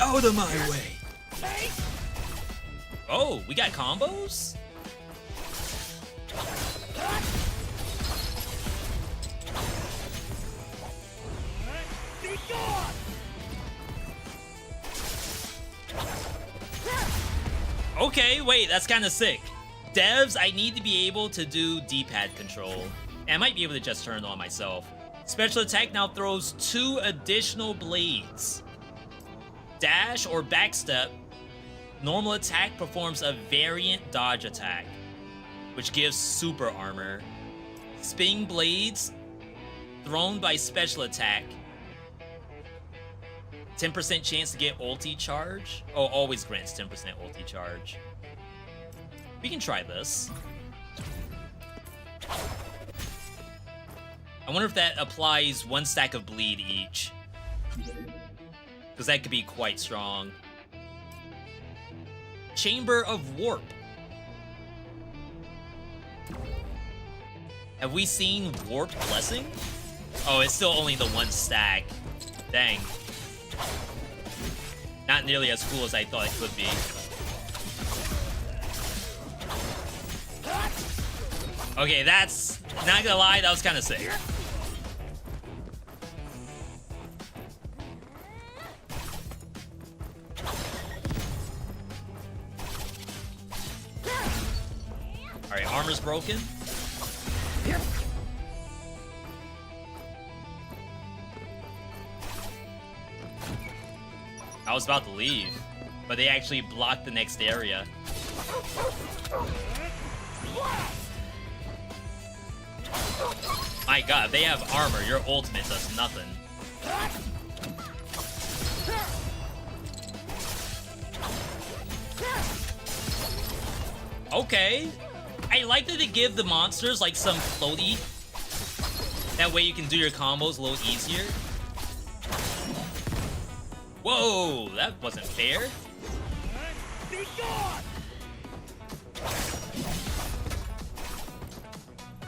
Out of my way. Oh, we got combos? Okay, wait, that's kind of sick. Devs, I need to be able to do D-pad control. And I might be able to just turn it on myself. Special attack now throws 2 additional blades. Dash or backstep. Normal attack performs a variant dodge attack, which gives super armor. Spinning blades thrown by special attack. 10% chance to get ulti charge. Oh, always grants 10% ulti charge. We can try this. I wonder if that applies 1 stack of bleed each. Because that could be quite strong. Chamber of Warp. Have we seen Warp Blessing? Oh, it's still only the 1 stack. Dang. Not nearly as cool as I thought it could be. Okay, that's... Not gonna lie, that was kind of sick. Alright, armor's broken. I was about to leave, but they actually blocked the next area. My god, if they have armor, your ultimate does nothing. Okay. I like that they give the monsters like some floaty. That way you can do your combos a little easier. Whoa, that wasn't fair.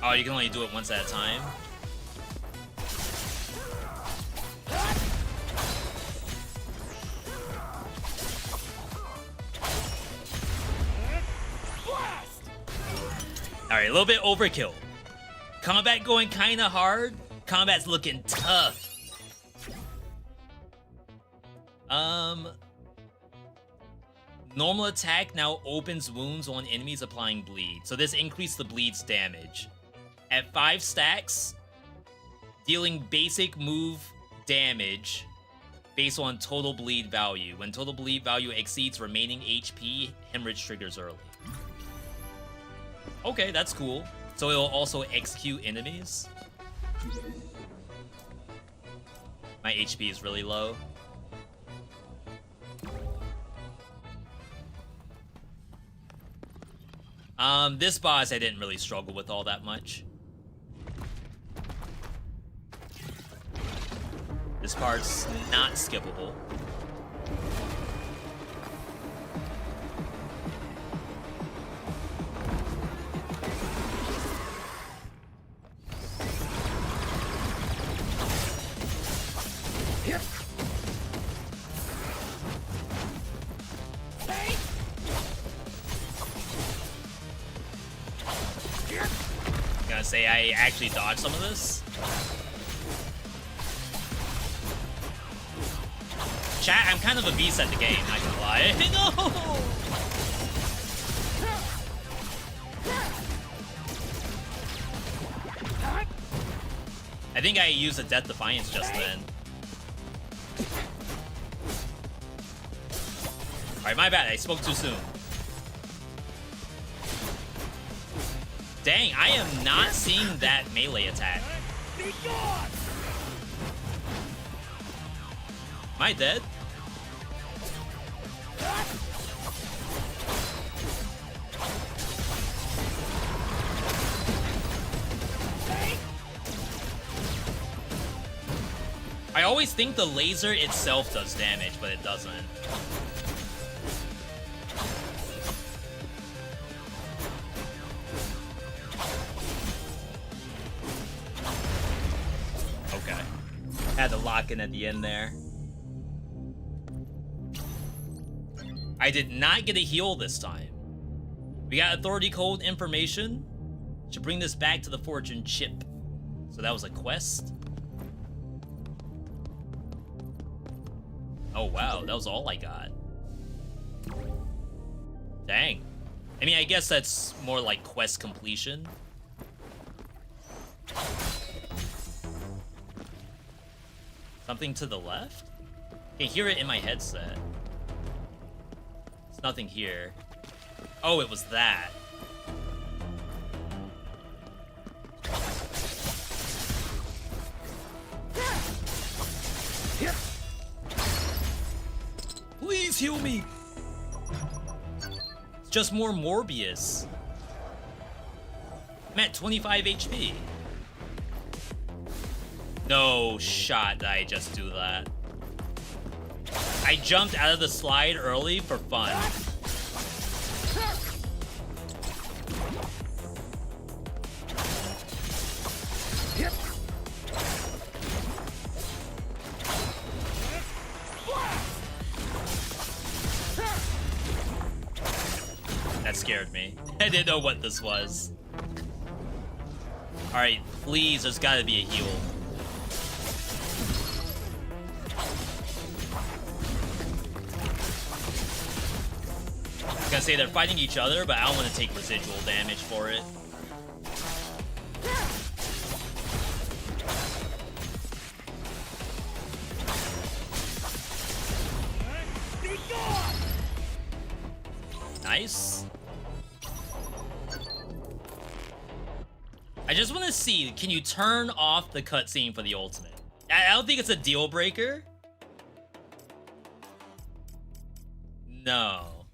Oh, you can only do it once at a time. Alright, a little bit overkill. Combat going kinda hard. Combat's looking tough. Normal attack now opens wounds on enemies applying bleed. So this increased the bleed's damage. At 5 stacks, dealing basic move damage based on total bleed value. When total bleed value exceeds remaining HP, hemorrhage triggers early. Okay, that's cool. So it'll also execute enemies. My HP is really low. This boss I didn't really struggle with all that much. This part's not skippable. I'm gonna say I actually dodged some of this. Chat, I'm kind of a beast at the game, not gonna lie. No! I think I used a Death Defiance just then. Alright, my bad, I spoke too soon. Dang, I am not seeing that melee attack. Am I dead? I always think the laser itself does damage, but it doesn't. Okay. Had to lock in at the end there. I did not get a heal this time. We got authority code information. Should bring this back to the fortune chip. So that was a quest. Oh wow, that was all I got. Dang. I mean, I guess that's more like quest completion. Something to the left? I can hear it in my headset. There's nothing here. Oh, it was that. Please heal me. It's just more Morbius. I'm at 25 HP. No shot that I just do that. I jumped out of the slide early for fun. That scared me. I didn't know what this was. Alright, please, there's gotta be a heal. I was gonna say they're fighting each other, but I don't want to take residual damage for it. Nice. I just want to see, can you turn off the cutscene for the ultimate? I don't think it's a deal breaker. No.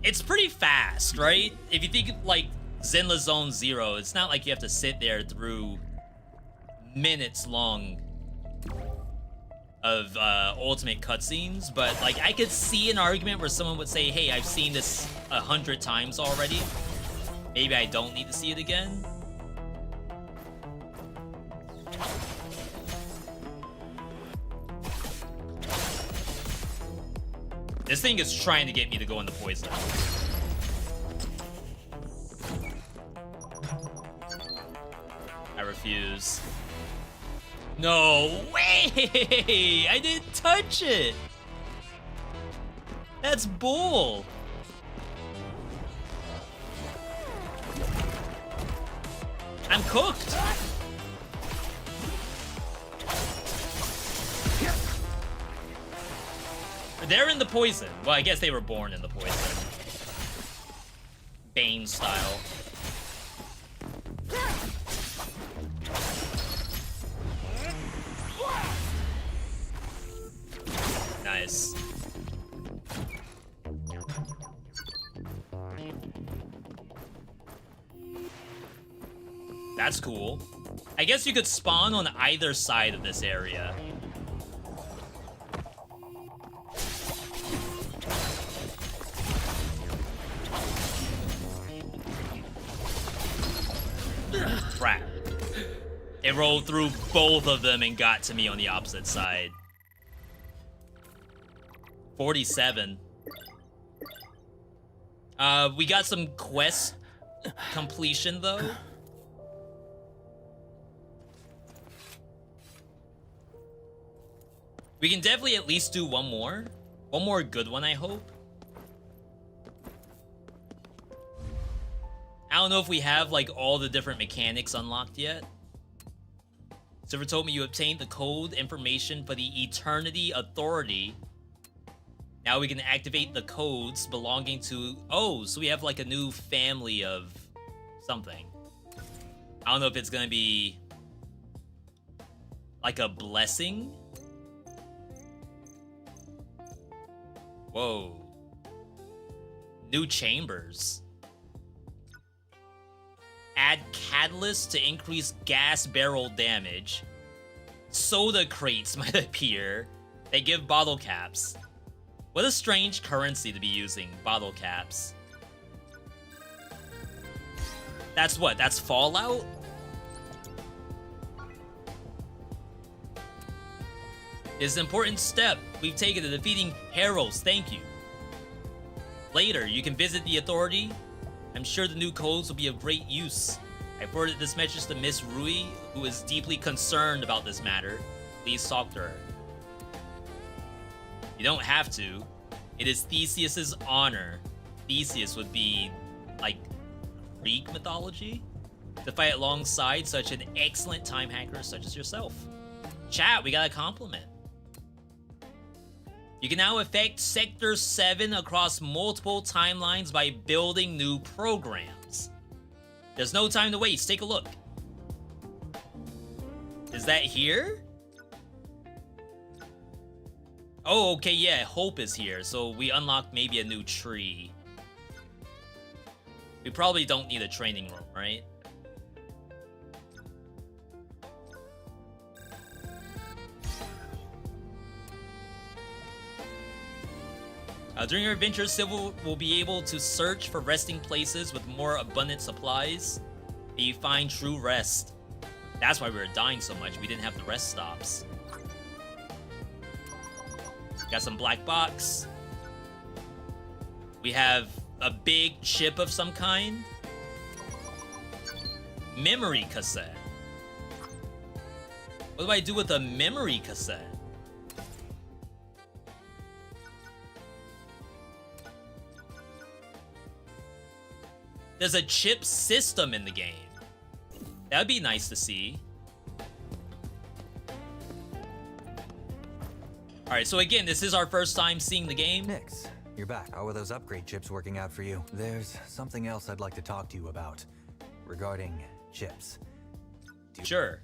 It's pretty fast, right? If you think like Zenless Zone Zero, it's not like you have to sit there through minutes long of ultimate cutscenes, but like I could see an argument where someone would say, hey, I've seen this 100 times already. Maybe I don't need to see it again. This thing is trying to get me to go into poison. refuse. No way! I didn't touch it! That's bull! I'm cooked! They're in the poison. Well, I guess they were born in the poison. Bane style. Nice. That's cool. I guess you could spawn on either side of this area. Crap. It rolled through both of them and got to me on the opposite side. 47. We got some quest completion though. We can definitely at least do one more. One more good one, I hope. I don't know if we have like all the different mechanics unlocked yet. Server told me you obtained the code information for the Eternity Authority. Now we can activate the codes belonging to... Oh, so we have like a new family of something. I don't know if it's gonna be like a blessing. Whoa. New chambers. Add catalyst to increase gas barrel damage. Soda crates might appear. They give bottle caps. What a strange currency to be using, bottle caps. That's what? That's Fallout? It's an important step we've taken to defeating heralds. Thank you. Later, you can visit the Authority. I'm sure the new codes will be of great use. I forwarded this message to Miss Rui, who is deeply concerned about this matter. Please talk to her. You don't have to. It is Theseus's honor. Theseus would be, like, Greek mythology? To fight alongside such an excellent time hacker such as yourself. Chat, we got a compliment. You can now affect Sector 7 across multiple timelines by building new programs. There's no time to waste. Take a look. Is that here? Oh, okay, yeah, Hope is here. So we unlocked maybe a new tree. We probably don't need a training room, right? During your adventure, Civil will be able to search for resting places with more abundant supplies. May you find true rest. That's why we were dying so much. We didn't have the rest stops. Got some black box. We have a big chip of some kind. Memory cassette. What do I do with a memory cassette? There's a chip system in the game. That'd be nice to see. Alright, so again, this is our first time seeing the game. Nix, you're back. How are those upgrade chips working out for you? There's something else I'd like to talk to you about. Regarding chips. Sure.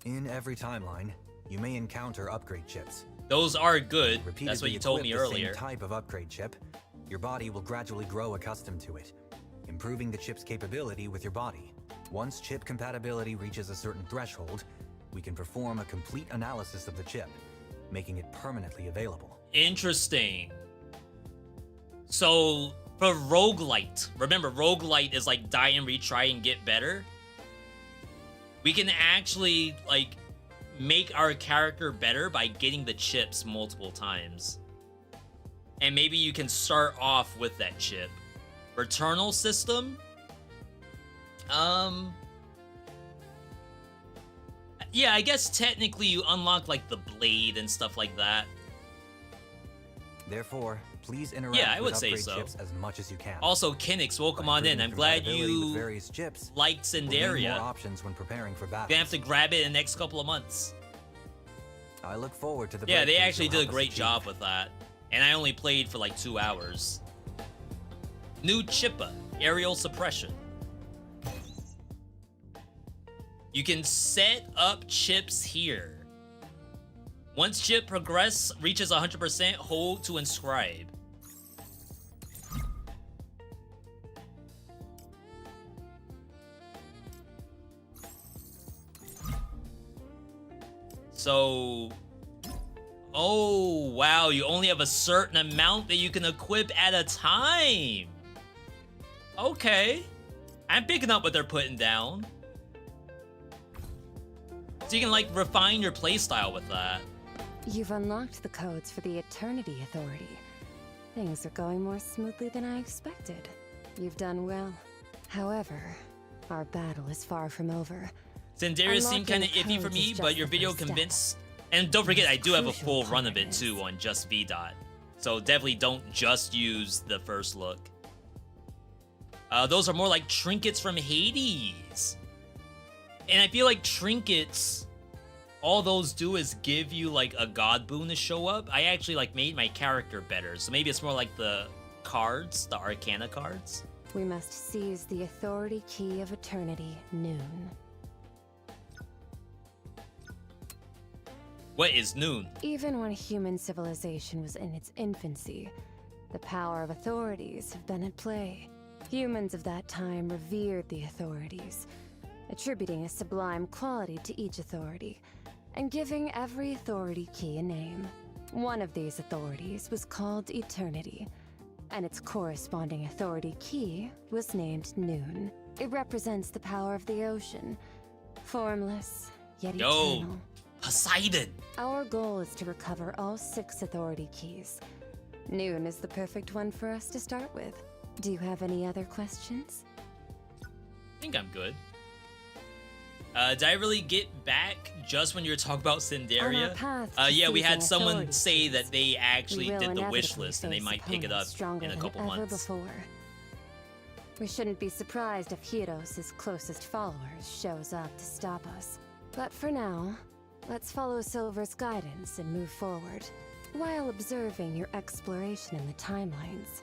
In every timeline, you may encounter upgrade chips. Those are good. Repeatedly That's what you told me equip the earlier. same type of upgrade chip, your body will gradually grow accustomed to it, improving the chip's capability with your body. Once chip compatibility reaches a certain threshold, we can perform a complete analysis of the chip, making it permanently available. Interesting. So, for roguelite, remember, roguelite is like die and retry and get better. We can actually, like, make our character better by getting the chips multiple times. And maybe you can start off with that chip. Returnal system? Yeah, I guess technically you unlock like the blade and stuff like that. Therefore, please interact Yeah, I would with say upgrade so. chips as much as you can. Also, Kinix, welcome By on in. improving I'm glad compatibility with you various chips, liked we'll gain more Cinderia. options when preparing for battle. Gonna have to grab it in the next couple of months. I look forward to the Yeah, they breakthroughs actually you'll did a help us great achieve. job with that. And I only played for like 2 hours. New Chippa, aerial suppression. You can set up chips here. Once chip progress reaches 100%, hold to inscribe. So, oh wow, you only have a certain amount that you can equip at a time. Okay, I'm picking up what they're putting down. So you can like refine your playstyle with that. You've unlocked the codes for the Eternity Authority. Things are going more smoothly than I expected. You've done well. However, our battle is far from over. Cinderia seemed kind of Unlocking iffy for codes me, is but just your the video first step. convinced. And don't forget, I do have a Crucial full run part of it is- too on just Veedotme. So definitely don't just use the first look. Those are more like trinkets from Hades. And I feel like trinkets, all those do is give you like a god boon to show up. I actually like made my character better. So maybe it's more like the cards, the Arcana cards. We must seize the Authority Key of Eternity, Noon. What is Noon? Even when human civilization was in its infancy, the power of authorities have been at play. Humans of that time revered the authorities, attributing a sublime quality to each authority, and giving every authority key a name. One of these authorities was called Eternity, and its corresponding authority key was named Noon. It represents the power of the ocean, formless, yet Yo. eternal. Poseidon. Our goal is to recover all 6 authority keys. Noon is the perfect one for us to start with. Do you have any other questions? I think I'm good. Did I really get back just when you were talking about Cinderia? On our path to Yeah, we had seizing someone authority say keys, that they actually we will did the wish inevitably list and they face might pick it up opponents stronger in a than couple ever months. before. We shouldn't be surprised if Hieros' closest followers shows up to stop us. But for now, let's follow Silver's guidance and move forward. While observing your exploration in the timelines,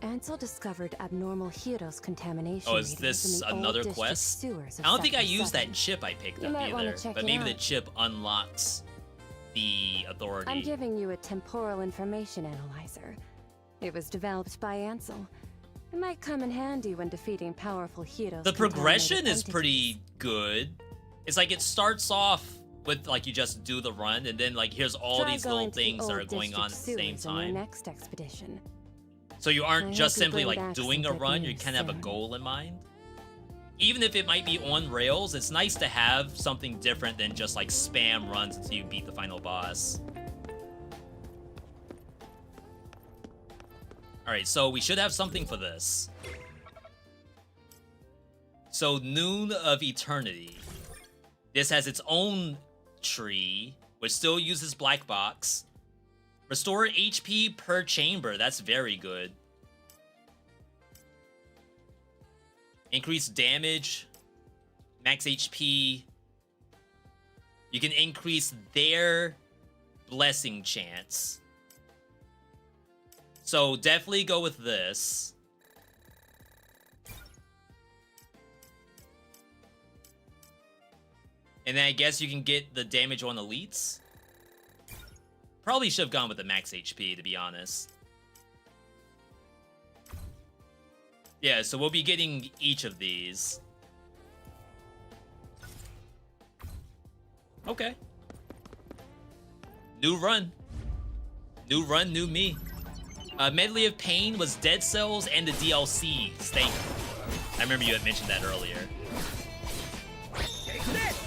Ansel discovered abnormal Hieros contamination Oh, is readings this in the another old district quest? sewers of I don't think I Sector used 7. that chip I picked You up might wanna either, check but it maybe the out. chip unlocks the authority. I'm giving you a temporal information analyzer. It was developed by Ansel. It might come in handy when defeating powerful Hieros. The progression contaminated is pretty good. It's like it starts off with like you just do the run and then like here's all Try these going little to the things that old are going on at the district same sewers on your time. next expedition. So you I aren't hope just you simply bring like back doing a some good run, you news kind of have a soon. goal in mind. Even if it might be on rails, it's nice to have something different than just like spam runs until you beat the final boss. Alright, so we should have something for this. So Noon of Eternity. This has its own tree, which still uses black box. Restore HP per chamber, that's very good. Increase damage, max HP. You can increase their blessing chance. So definitely go with this. And then I guess you can get the damage on elites. Probably should have gone with the max HP, to be honest. Yeah, so we'll be getting each of these. Okay. New run. New run, new me. Medley of Pain was Dead Cells and the DLCs. Thank you. I remember you had mentioned that earlier. Take this!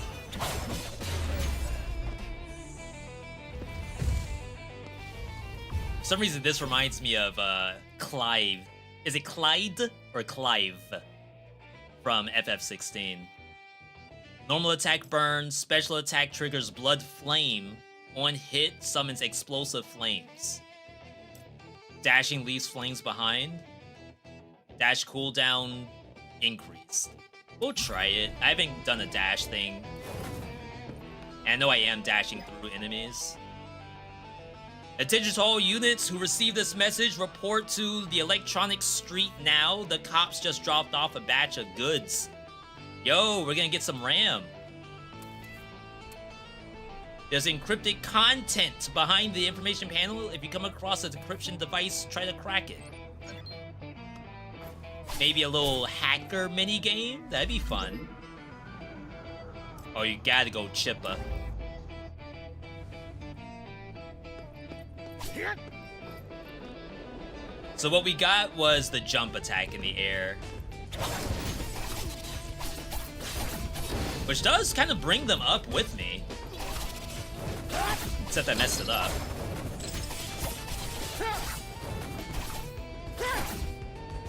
For some reason, this reminds me of Clive. Is it Clyde or Clive from FF16? Normal attack burns, special attack triggers blood flame. On hit, summons explosive flames. Dashing leaves flames behind. Dash cooldown increased. We'll try it. I haven't done a dash thing. And I know I am dashing through enemies. Attention to all units who receive this message, report to the electronic street now. The cops just dropped off a batch of goods. Yo, we're gonna get some RAM. There's encrypted content behind the information panel. If you come across a decryption device, try to crack it. Maybe a little hacker minigame? That'd be fun. Oh, you gotta go Chippa. So what we got was the jump attack in the air. Which does kind of bring them up with me. Except I messed it up.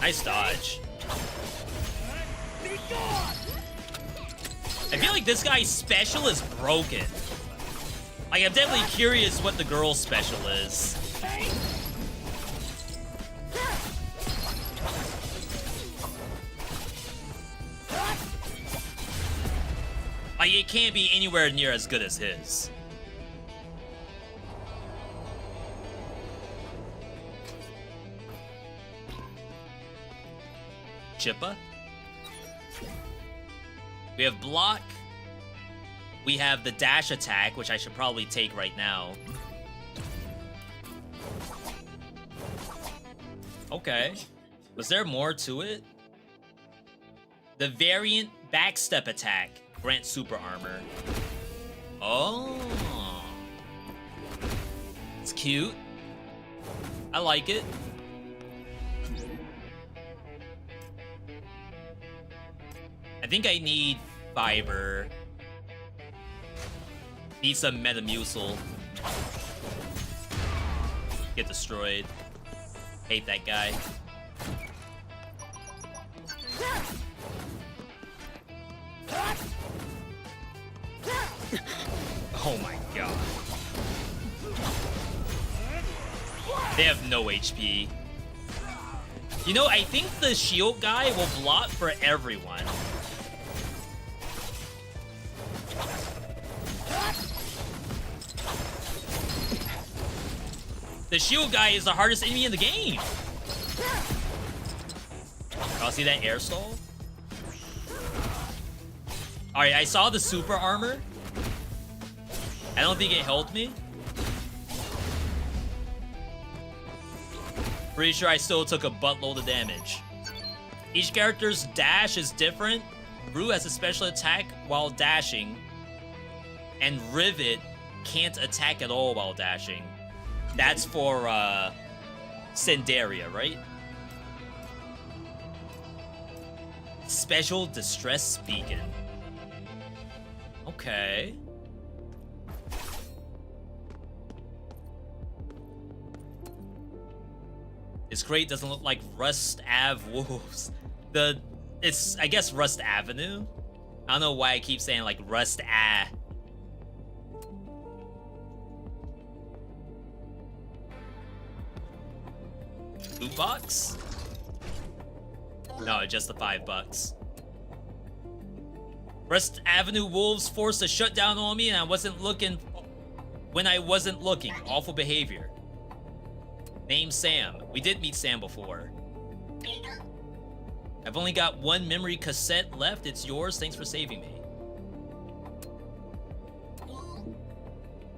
Nice dodge. I feel like this guy's special is broken. Like, I'm definitely curious what the girl's special is. Like, it can't be anywhere near as good as his. Chippa. We have block. We have the dash attack, which I should probably take right now. Okay. Was there more to it? The variant backstep attack grants super armor. Oh. It's cute. I like it. I think I need fiber. Need some Metamucil. Get destroyed. Hate that guy. Oh my god. They have no HP. You know, I think the shield guy will block for everyone. The shield guy is the hardest enemy in the game. Y'all see that air stall? Alright, I saw the super armor. I don't think it helped me. Pretty sure I still took a buttload of damage. Each character's dash is different. Rue has a special attack while dashing. And Rivet can't attack at all while dashing. That's for, Cinderia, right? Special Distress Beacon. Okay. This crate doesn't look like Rust Ave Wolves. It's, I guess, Rust Avenue? I don't know why I keep saying, like, Rust Ah. Loot box? No, just the $5. Rust Avenue Wolves forced a shutdown on me and I wasn't looking when I wasn't looking. Awful behavior. Name Sam. We did meet Sam before. I've only got one memory cassette left. It's yours. Thanks for saving me.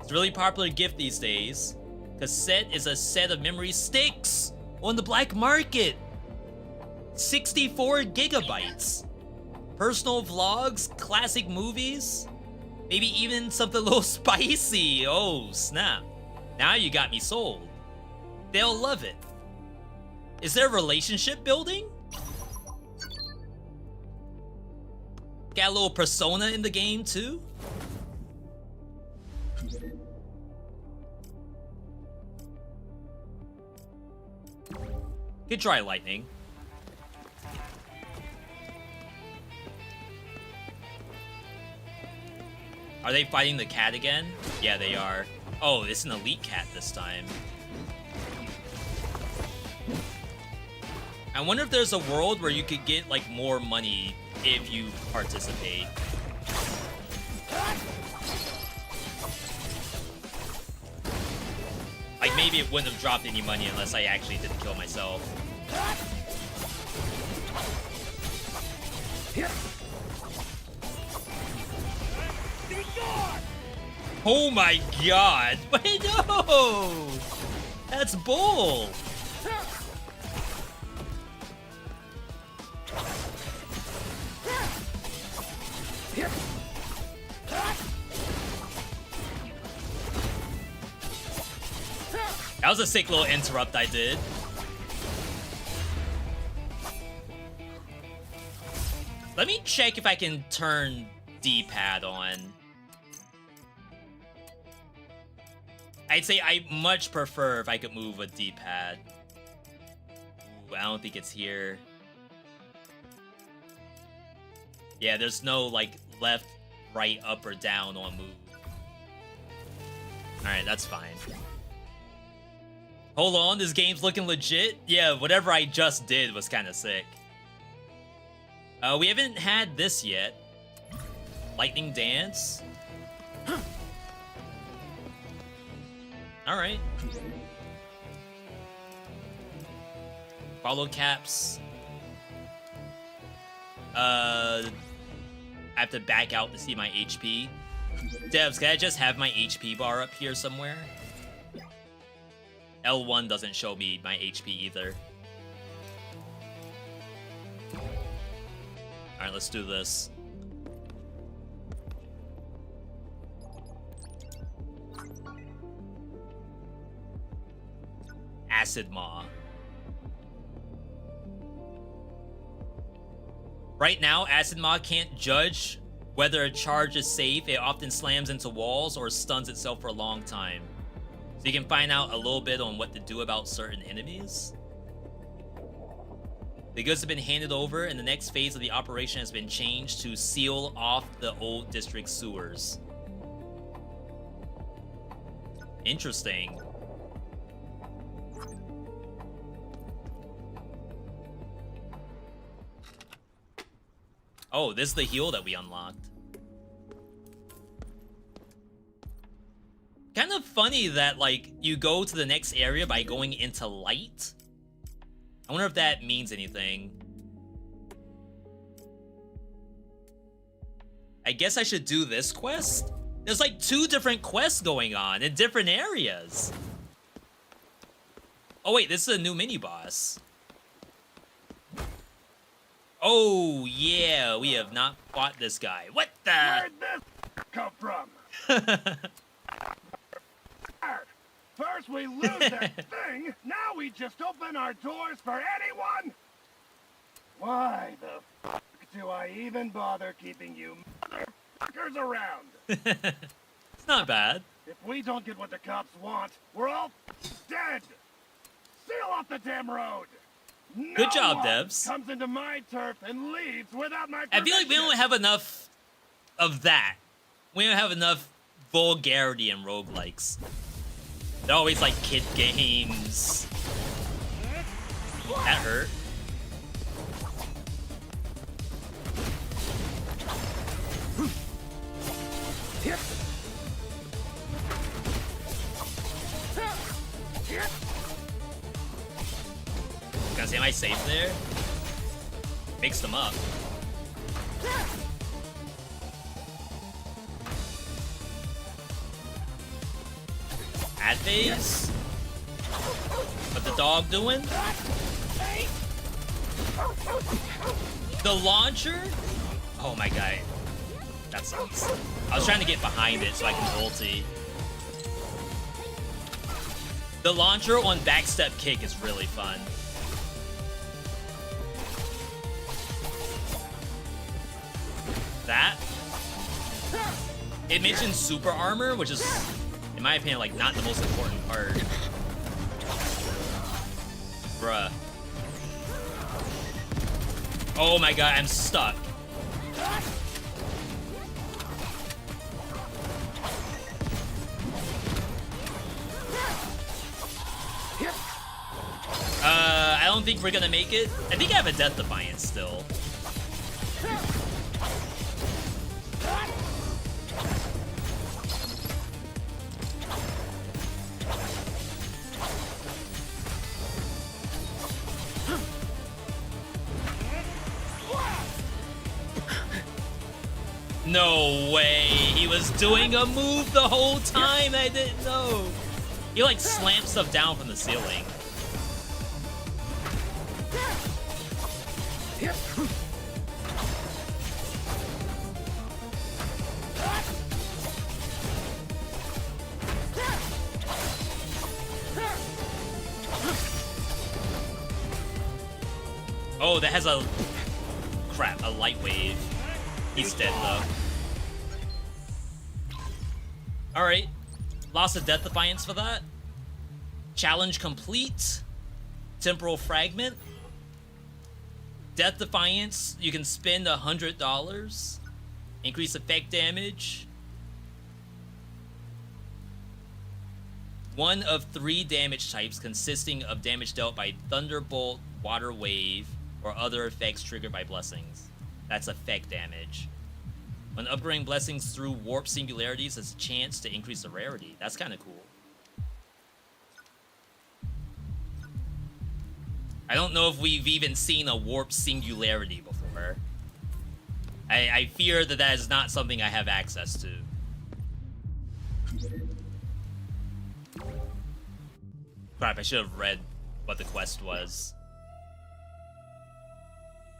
It's a really popular gift these days. Cassette is a set of memory sticks on the black market. 64 gigabytes. Personal vlogs, classic movies, maybe even something a little spicy. Oh, snap. Now you got me sold. They'll love it. Is there a relationship building? Got a little persona in the game, too? Could try lightning. Are they fighting the cat again? Yeah, they are. Oh, it's an elite cat this time. I wonder if there's a world where you could get like more money if you participate. Like maybe it wouldn't have dropped any money unless I actually didn't kill myself. Oh my god! Wait, no! That's bull! That was a sick little interrupt I did. Let me check if I can turn D-pad on. I'd say I much prefer if I could move with D-pad. I don't think it's here. Yeah, there's no like left, right, up, or down on move. Alright, that's fine. Hold on, this game's looking legit. Yeah, whatever I just did was kind of sick. We haven't had this yet. Lightning Dance. Alright. Follow caps. I have to back out to see my HP. Devs, can I just have my HP bar up here somewhere? L1 doesn't show me my HP either. Alright, let's do this. Acid Maw. Right now, Acid Maw can't judge whether a charge is safe. It often slams into walls or stuns itself for a long time. So you can find out a little bit on what to do about certain enemies. The goods have been handed over, and the next phase of the operation has been changed to seal off the old district sewers. Interesting. Oh, this is the heal that we unlocked. Kind of funny that, like, you go to the next area by going into light. I wonder if that means anything. I guess I should do this quest? There's like 2 different quests going on in different areas. Oh wait, this is a new mini-boss. Oh yeah, we have not fought this guy. What the? Where'd this come from? First we lose that thing, now we just open our doors for anyone? Why the fuck do I even bother keeping you motherfuckers around? It's not bad. If we don't get what the cops want, we're all dead! Seal off the damn road! Good job, one devs. Comes into my turf and leaves without my I feel like we permission. don't have enough of that. We don't have enough vulgarity in roguelikes. They're always like kid games. That hurt. Gonna say, am I safe there? Mix them up. Ad phase? What the dog doing? The launcher? Oh my god. That sucks. I was trying to get behind it so I can ulti. The launcher on backstep kick is really fun. That. It mentions super armor, which is, in my opinion, like not the most important part. Bruh. Oh my god, I'm stuck. think we're gonna make it. I think I have a Death Defiance still. No way! He was doing a move the whole time. I didn't know. He like slammed stuff down from the ceiling. Oh, that has a crap, a light wave. He's dead though. Alright. Lost a Death Defiance for that. Challenge complete. Temporal Fragment. Death Defiance, you can spend $100. Increase effect damage. 1 of 3 damage types consisting of damage dealt by Thunderbolt, Water Wave, or other effects triggered by blessings. That's effect damage. When upgrading blessings through warp singularities, has a chance to increase the rarity. That's kind of cool. I don't know if we've even seen a warp singularity before. I fear that that is not something I have access to. Crap, I should have read what the quest was.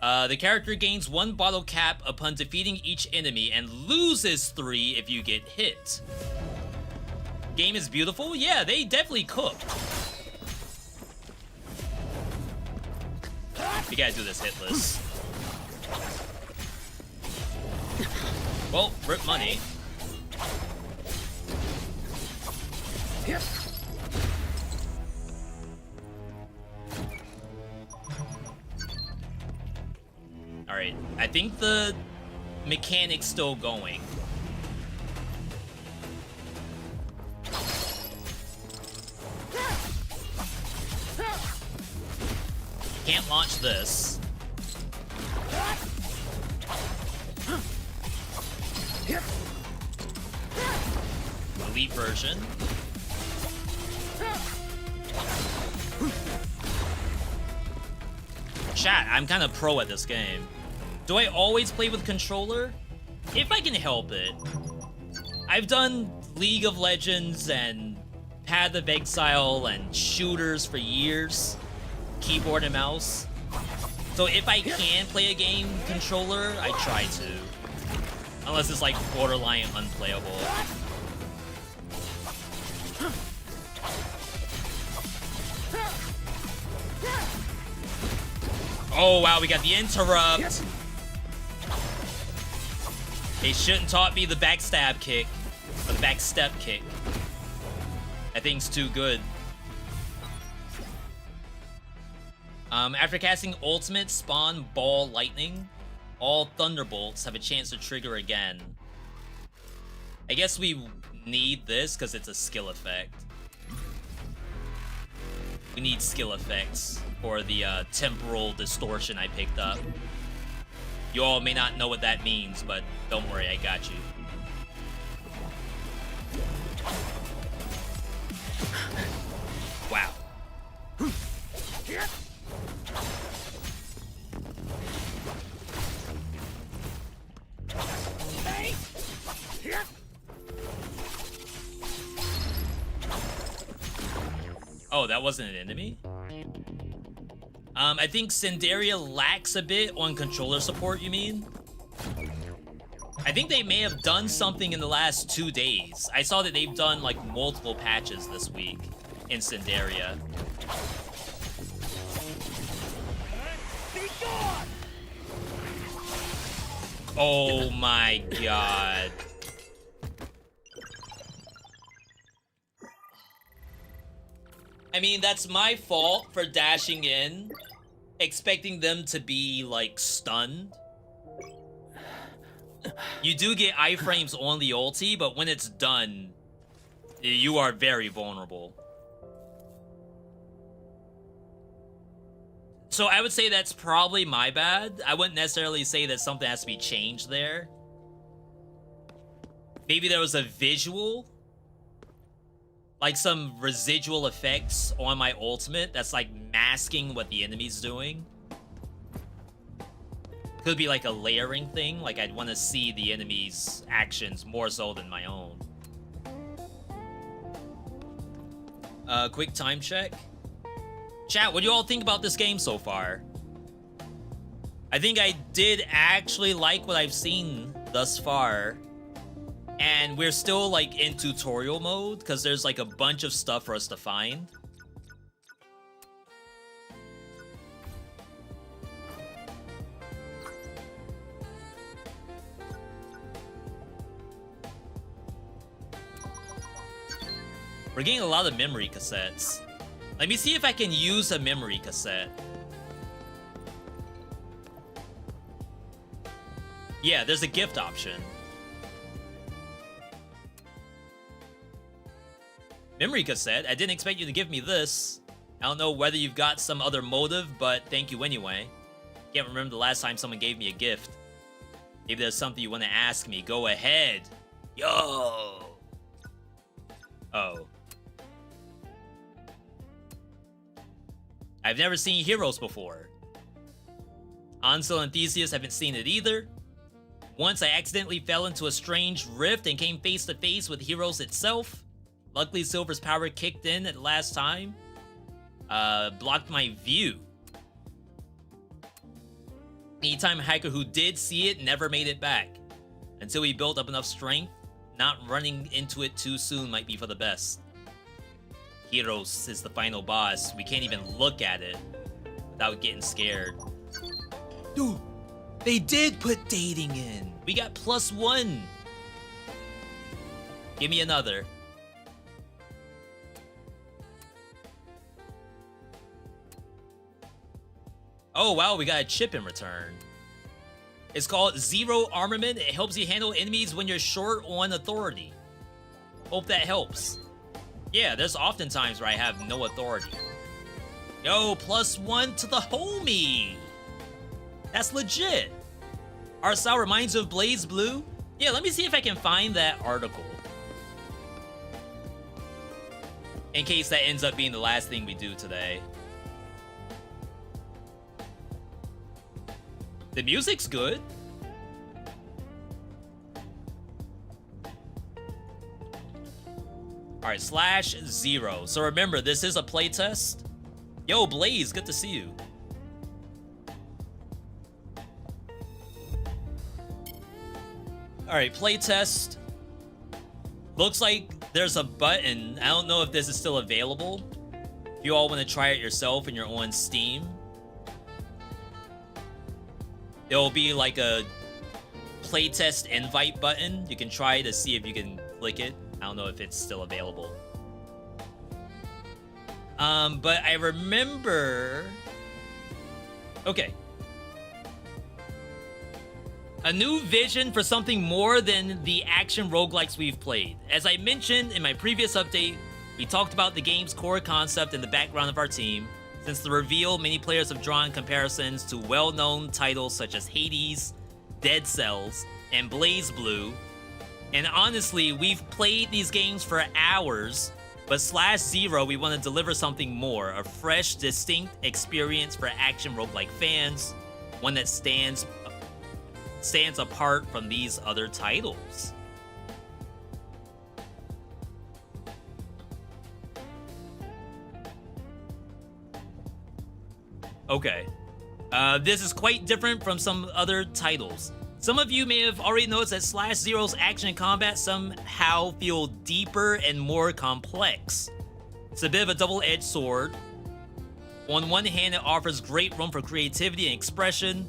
The character gains 1 bottle cap upon defeating each enemy and loses 3 if you get hit. Game is beautiful? Yeah, they definitely cooked. We gotta do this hitless. Well, rip money. Alright, I think the mechanic's still going. Can't launch this. Elite version. Chat, I'm kind of pro at this game. Do I always play with controller? If I can help it. I've done League of Legends and Path of Exile and shooters for years. Keyboard and mouse. So if I can play a game controller, I try to. Unless it's like borderline unplayable. Oh wow, we got the interrupt. They shouldn't taught me the backstab kick. Or the backstep kick. That thing's too good. After casting ultimate, spawn ball lightning. All thunderbolts have a chance to trigger again. I guess we need this because it's a skill effect. We need skill effects for the temporal distortion I picked up. You all may not know what that means, but don't worry, I got you. Wow. Oh, that wasn't an enemy? I think Cinderia lacks a bit on controller support, you mean? I think they may have done something in the last 2 days. I saw that they've done, like, multiple patches this week in Cinderia. Oh my god. I mean, that's my fault for dashing in, expecting them to be, like, stunned. You do get iframes on the ulti, but when it's done, you are very vulnerable. So I would say that's probably my bad. I wouldn't necessarily say that something has to be changed there. Maybe there was a visual, like some residual effects on my ultimate that's like masking what the enemy's doing. Could be like a layering thing, like I'd want to see the enemy's actions more so than my own. Quick time check. Chat, what do you all think about this game so far? I think I did actually like what I've seen thus far. And we're still like in tutorial mode because there's like a bunch of stuff for us to find. We're getting a lot of memory cassettes. Let me see if I can use a memory cassette. Yeah, there's a gift option. Memory cassette? I didn't expect you to give me this. I don't know whether you've got some other motive, but thank you anyway. Can't remember the last time someone gave me a gift. Maybe there's something you want to ask me. Go ahead. Yo! Oh. I've never seen Heroes before. Ansel and Theseus haven't seen it either. Once I accidentally fell into a strange rift and came face to face with Heroes itself. Luckily, Silver's power kicked in at the last time. Blocked my view. Anytime hacker who did see it never made it back. Until we built up enough strength, not running into it too soon might be for the best. Heroes is the final boss. We can't even look at it without getting scared. Dude, they did put dating in. We got +1. Give me another. Oh wow, we got a chip in return. It's called Zero Armament. It helps you handle enemies when you're short on authority. Hope that helps. Yeah, there's often times where I have no authority. Yo, +1 to the homie. That's legit. Arcel reminds you of Blaze Blue. Yeah, let me see if I can find that article. In case that ends up being the last thing we do today. The music's good. All right, Slash Zero. So remember, this is a playtest. Yo, Blaze, good to see you. All right, playtest. Looks like there's a button. I don't know if this is still available. If you all want to try it yourself and you're on Steam, there'll be like a playtest invite button. You can try to see if you can click it. I don't know if it's still available. But I remember... Okay. A new vision for something more than the action roguelikes we've played. As I mentioned in my previous update, we talked about the game's core concept and the background of our team. Since the reveal, many players have drawn comparisons to well-known titles such as Hades, Dead Cells, and Blaze Blue. And honestly, we've played these games for hours, but Slash Zero, we want to deliver something more, a fresh, distinct experience for action roguelike fans, one that stands apart from these other titles. Okay. This is quite different from some other titles. Some of you may have already noticed that Slash Zero's action and combat somehow feel deeper and more complex. It's a bit of a double-edged sword. On one hand, it offers great room for creativity and expression.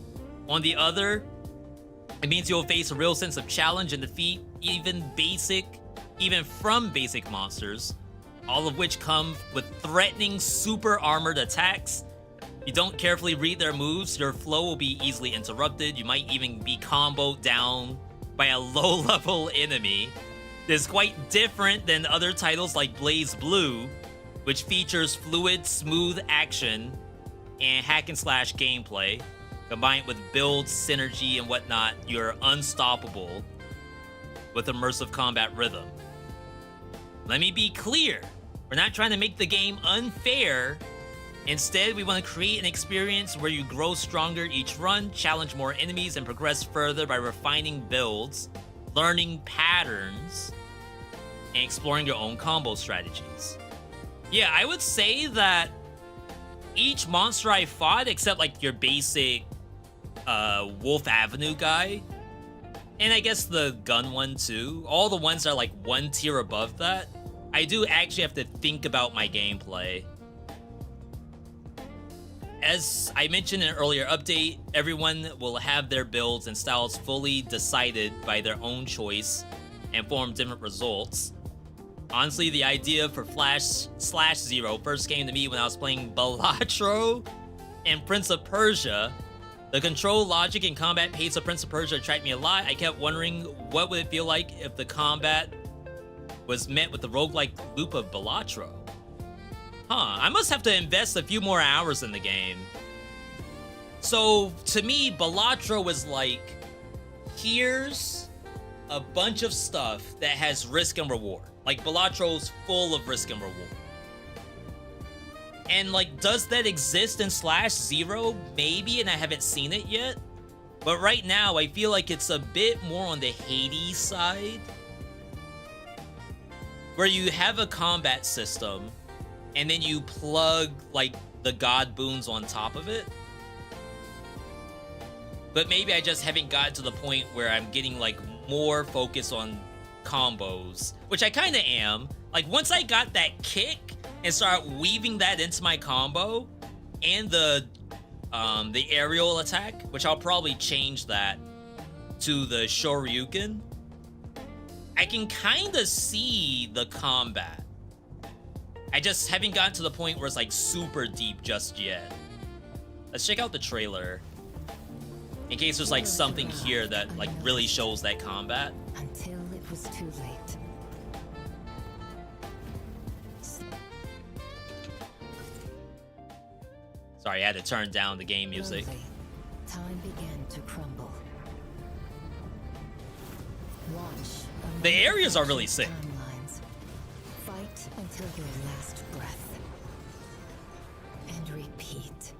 On the other, it means you'll face a real sense of challenge and defeat even from basic monsters, all of which come with threatening super armored attacks. If you don't carefully read their moves, your flow will be easily interrupted. You might even be comboed down by a low-level enemy. This is quite different than other titles like Blaze Blue, which features fluid, smooth action and hack and slash gameplay, combined with build, synergy, and whatnot, you're unstoppable with immersive combat rhythm. Let me be clear, we're not trying to make the game unfair. Instead, we want to create an experience where you grow stronger each run, challenge more enemies, and progress further by refining builds, learning patterns, and exploring your own combo strategies. Yeah, I would say that each monster I fought, except like your basic Wolf Avenue guy, and I guess the gun one too, all the ones that are like one tier above that, I do actually have to think about my gameplay. As I mentioned in an earlier update, everyone will have their builds and styles fully decided by their own choice and form different results. Honestly, the idea for Slash Zero first came to me when I was playing Balatro and Prince of Persia. The control, logic, and combat pace of Prince of Persia attracted me a lot. I kept wondering what would it feel like if the combat was met with the roguelike loop of Balatro. I must have to invest a few more hours in the game. So, to me, Balatro was like, here's a bunch of stuff that has risk and reward. Like, Balatro's full of risk and reward. And, like, does that exist in Slash Zero? Maybe, and I haven't seen it yet. But right now, I feel like it's a bit more on the Hades side, where you have a combat system, and then you plug, like, the god boons on top of it. But maybe I just haven't gotten to the point where I'm getting, like, more focus on combos, which I kind of am. Like, once I got that kick and start weaving that into my combo, and the aerial attack, which I'll probably change that to the Shoryuken, I can kind of see the combat. I just haven't gotten to the point where it's like super deep just yet. Let's check out the trailer in case there's like something here that like really shows that combat. Until it was too late. Sorry, I had to turn down the game music. Slowly, time began to crumble. Watch. The areas are really sick. Timelines. Fight until your last breath. And repeat.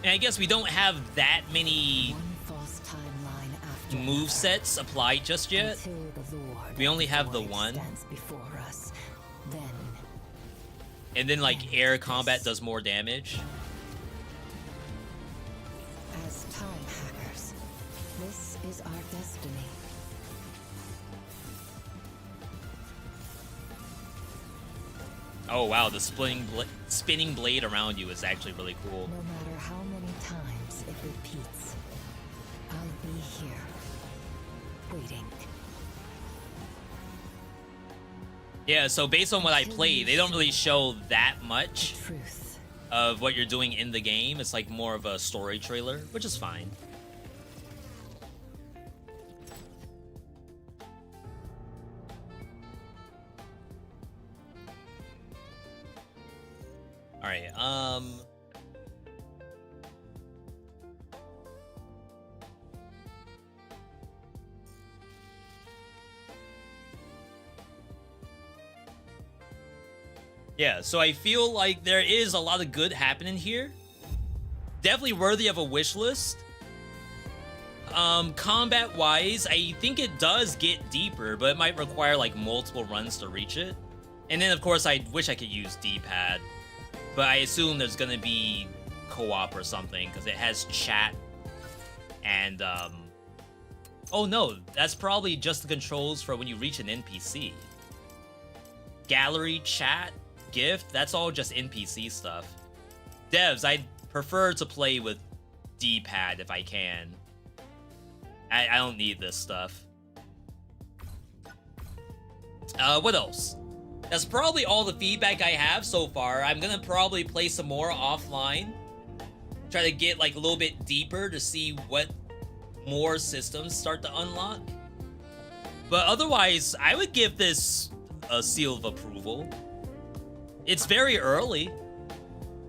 And I guess we don't have that many One false timeline after move sets applied just yet. Until the Lord We only have the voice one. stands before us. Then And then like air combat does more damage. as time hackers, this is our destiny. Oh wow, the spinning blade around you is actually really cool. No matter how many times it repeats, I'll be here, waiting. Yeah, so based on what I played, they don't really show that much Truth. of what you're doing in the game. It's like more of a story trailer, which is fine. All right, yeah, so I feel like there is a lot of good happening here. Definitely worthy of a wish list. Combat-wise, I think it does get deeper, but it might require like multiple runs to reach it. And then, of course, I wish I could use D-pad, but I assume there's gonna be co-op or something because it has chat and oh no, that's probably just the controls for when you reach an NPC. Gallery, chat, gift, that's all just NPC stuff. Devs, I'd prefer to play with D-pad if I can. I don't need this stuff. What else? That's probably all the feedback I have so far. I'm gonna probably play some more offline. Try to get like a little bit deeper to see what more systems start to unlock. But otherwise, I would give this a seal of approval. It's very early,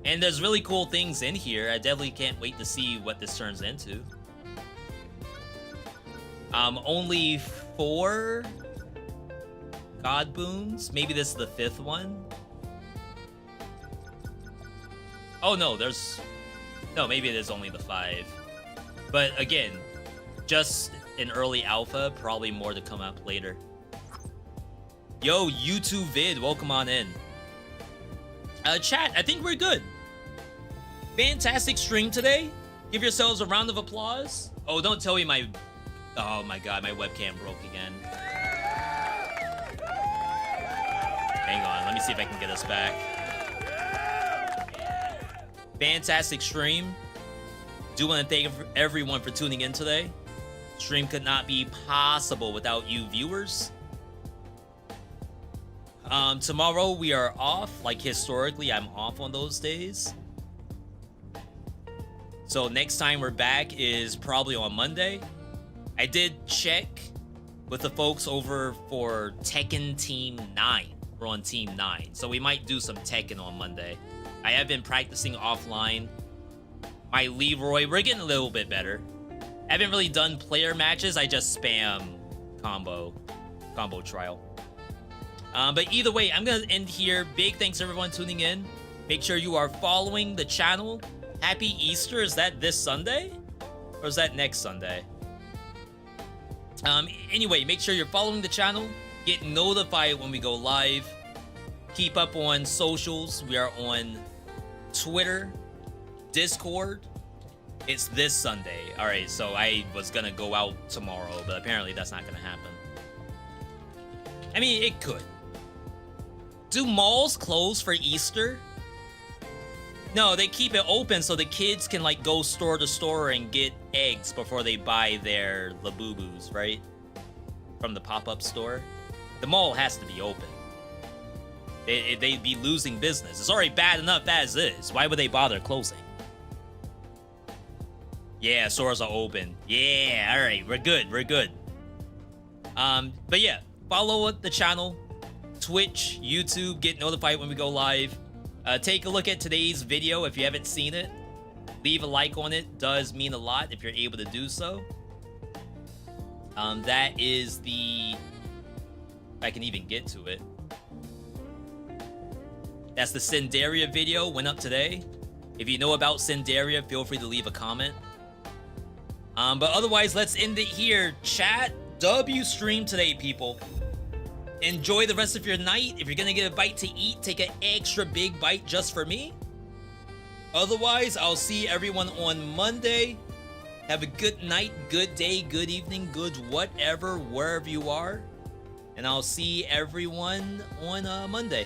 and there's really cool things in here. I definitely can't wait to see what this turns into. Only 4 God boons. Maybe this is the 5th one. Oh no, no, maybe it is only the 5. But again, just an early alpha, probably more to come up later. Yo, YouTube vid, welcome on in. Chat, I think we're good. Fantastic stream today. Give yourselves a round of applause. Oh, don't tell me my... Oh my god, my webcam broke again. Hang on, let me see if I can get us back. Fantastic stream. Do want to thank everyone for tuning in today. Stream could not be possible without you viewers. Tomorrow we are off. Like historically, I'm off on those days. So next time we're back is probably on Monday. I did check with the folks over for Tekken Team 9. We're on Team 9. So we might do some Tekken on Monday. I have been practicing offline. My Leroy, we're getting a little bit better. I haven't really done player matches. I just spam combo trial. But either way, I'm going to end here. Big thanks everyone tuning in. Make sure you are following the channel. Happy Easter. Is that this Sunday? Or is that next Sunday? Anyway, make sure you're following the channel. Get notified when we go live. Keep up on socials. We are on Twitter, Discord. It's this Sunday. All right, so I was gonna go out tomorrow, but apparently that's not gonna happen. I mean, it could. Do malls close for Easter? No, they keep it open so the kids can like go store to store and get eggs before they buy their Labubus, right? From the pop-up store. The mall has to be open. They'd be losing business. It's already bad enough as is. Why would they bother closing? Yeah, stores are open. Yeah, all right, we're good, we're good. But yeah, follow the channel, Twitch, YouTube, get notified when we go live. Take a look at today's video if you haven't seen it. Leave a like on it, does mean a lot if you're able to do so. That is the... If I can even get to it. That's the Cinderia video, went up today. If you know about Cinderia, feel free to leave a comment. But otherwise, let's end it here. Chat, W stream today, people. Enjoy the rest of your night. If you're gonna get a bite to eat, take an extra big bite just for me. Otherwise, I'll see everyone on Monday. Have a good night, good day, good evening, good whatever, wherever you are. And I'll see everyone on Monday.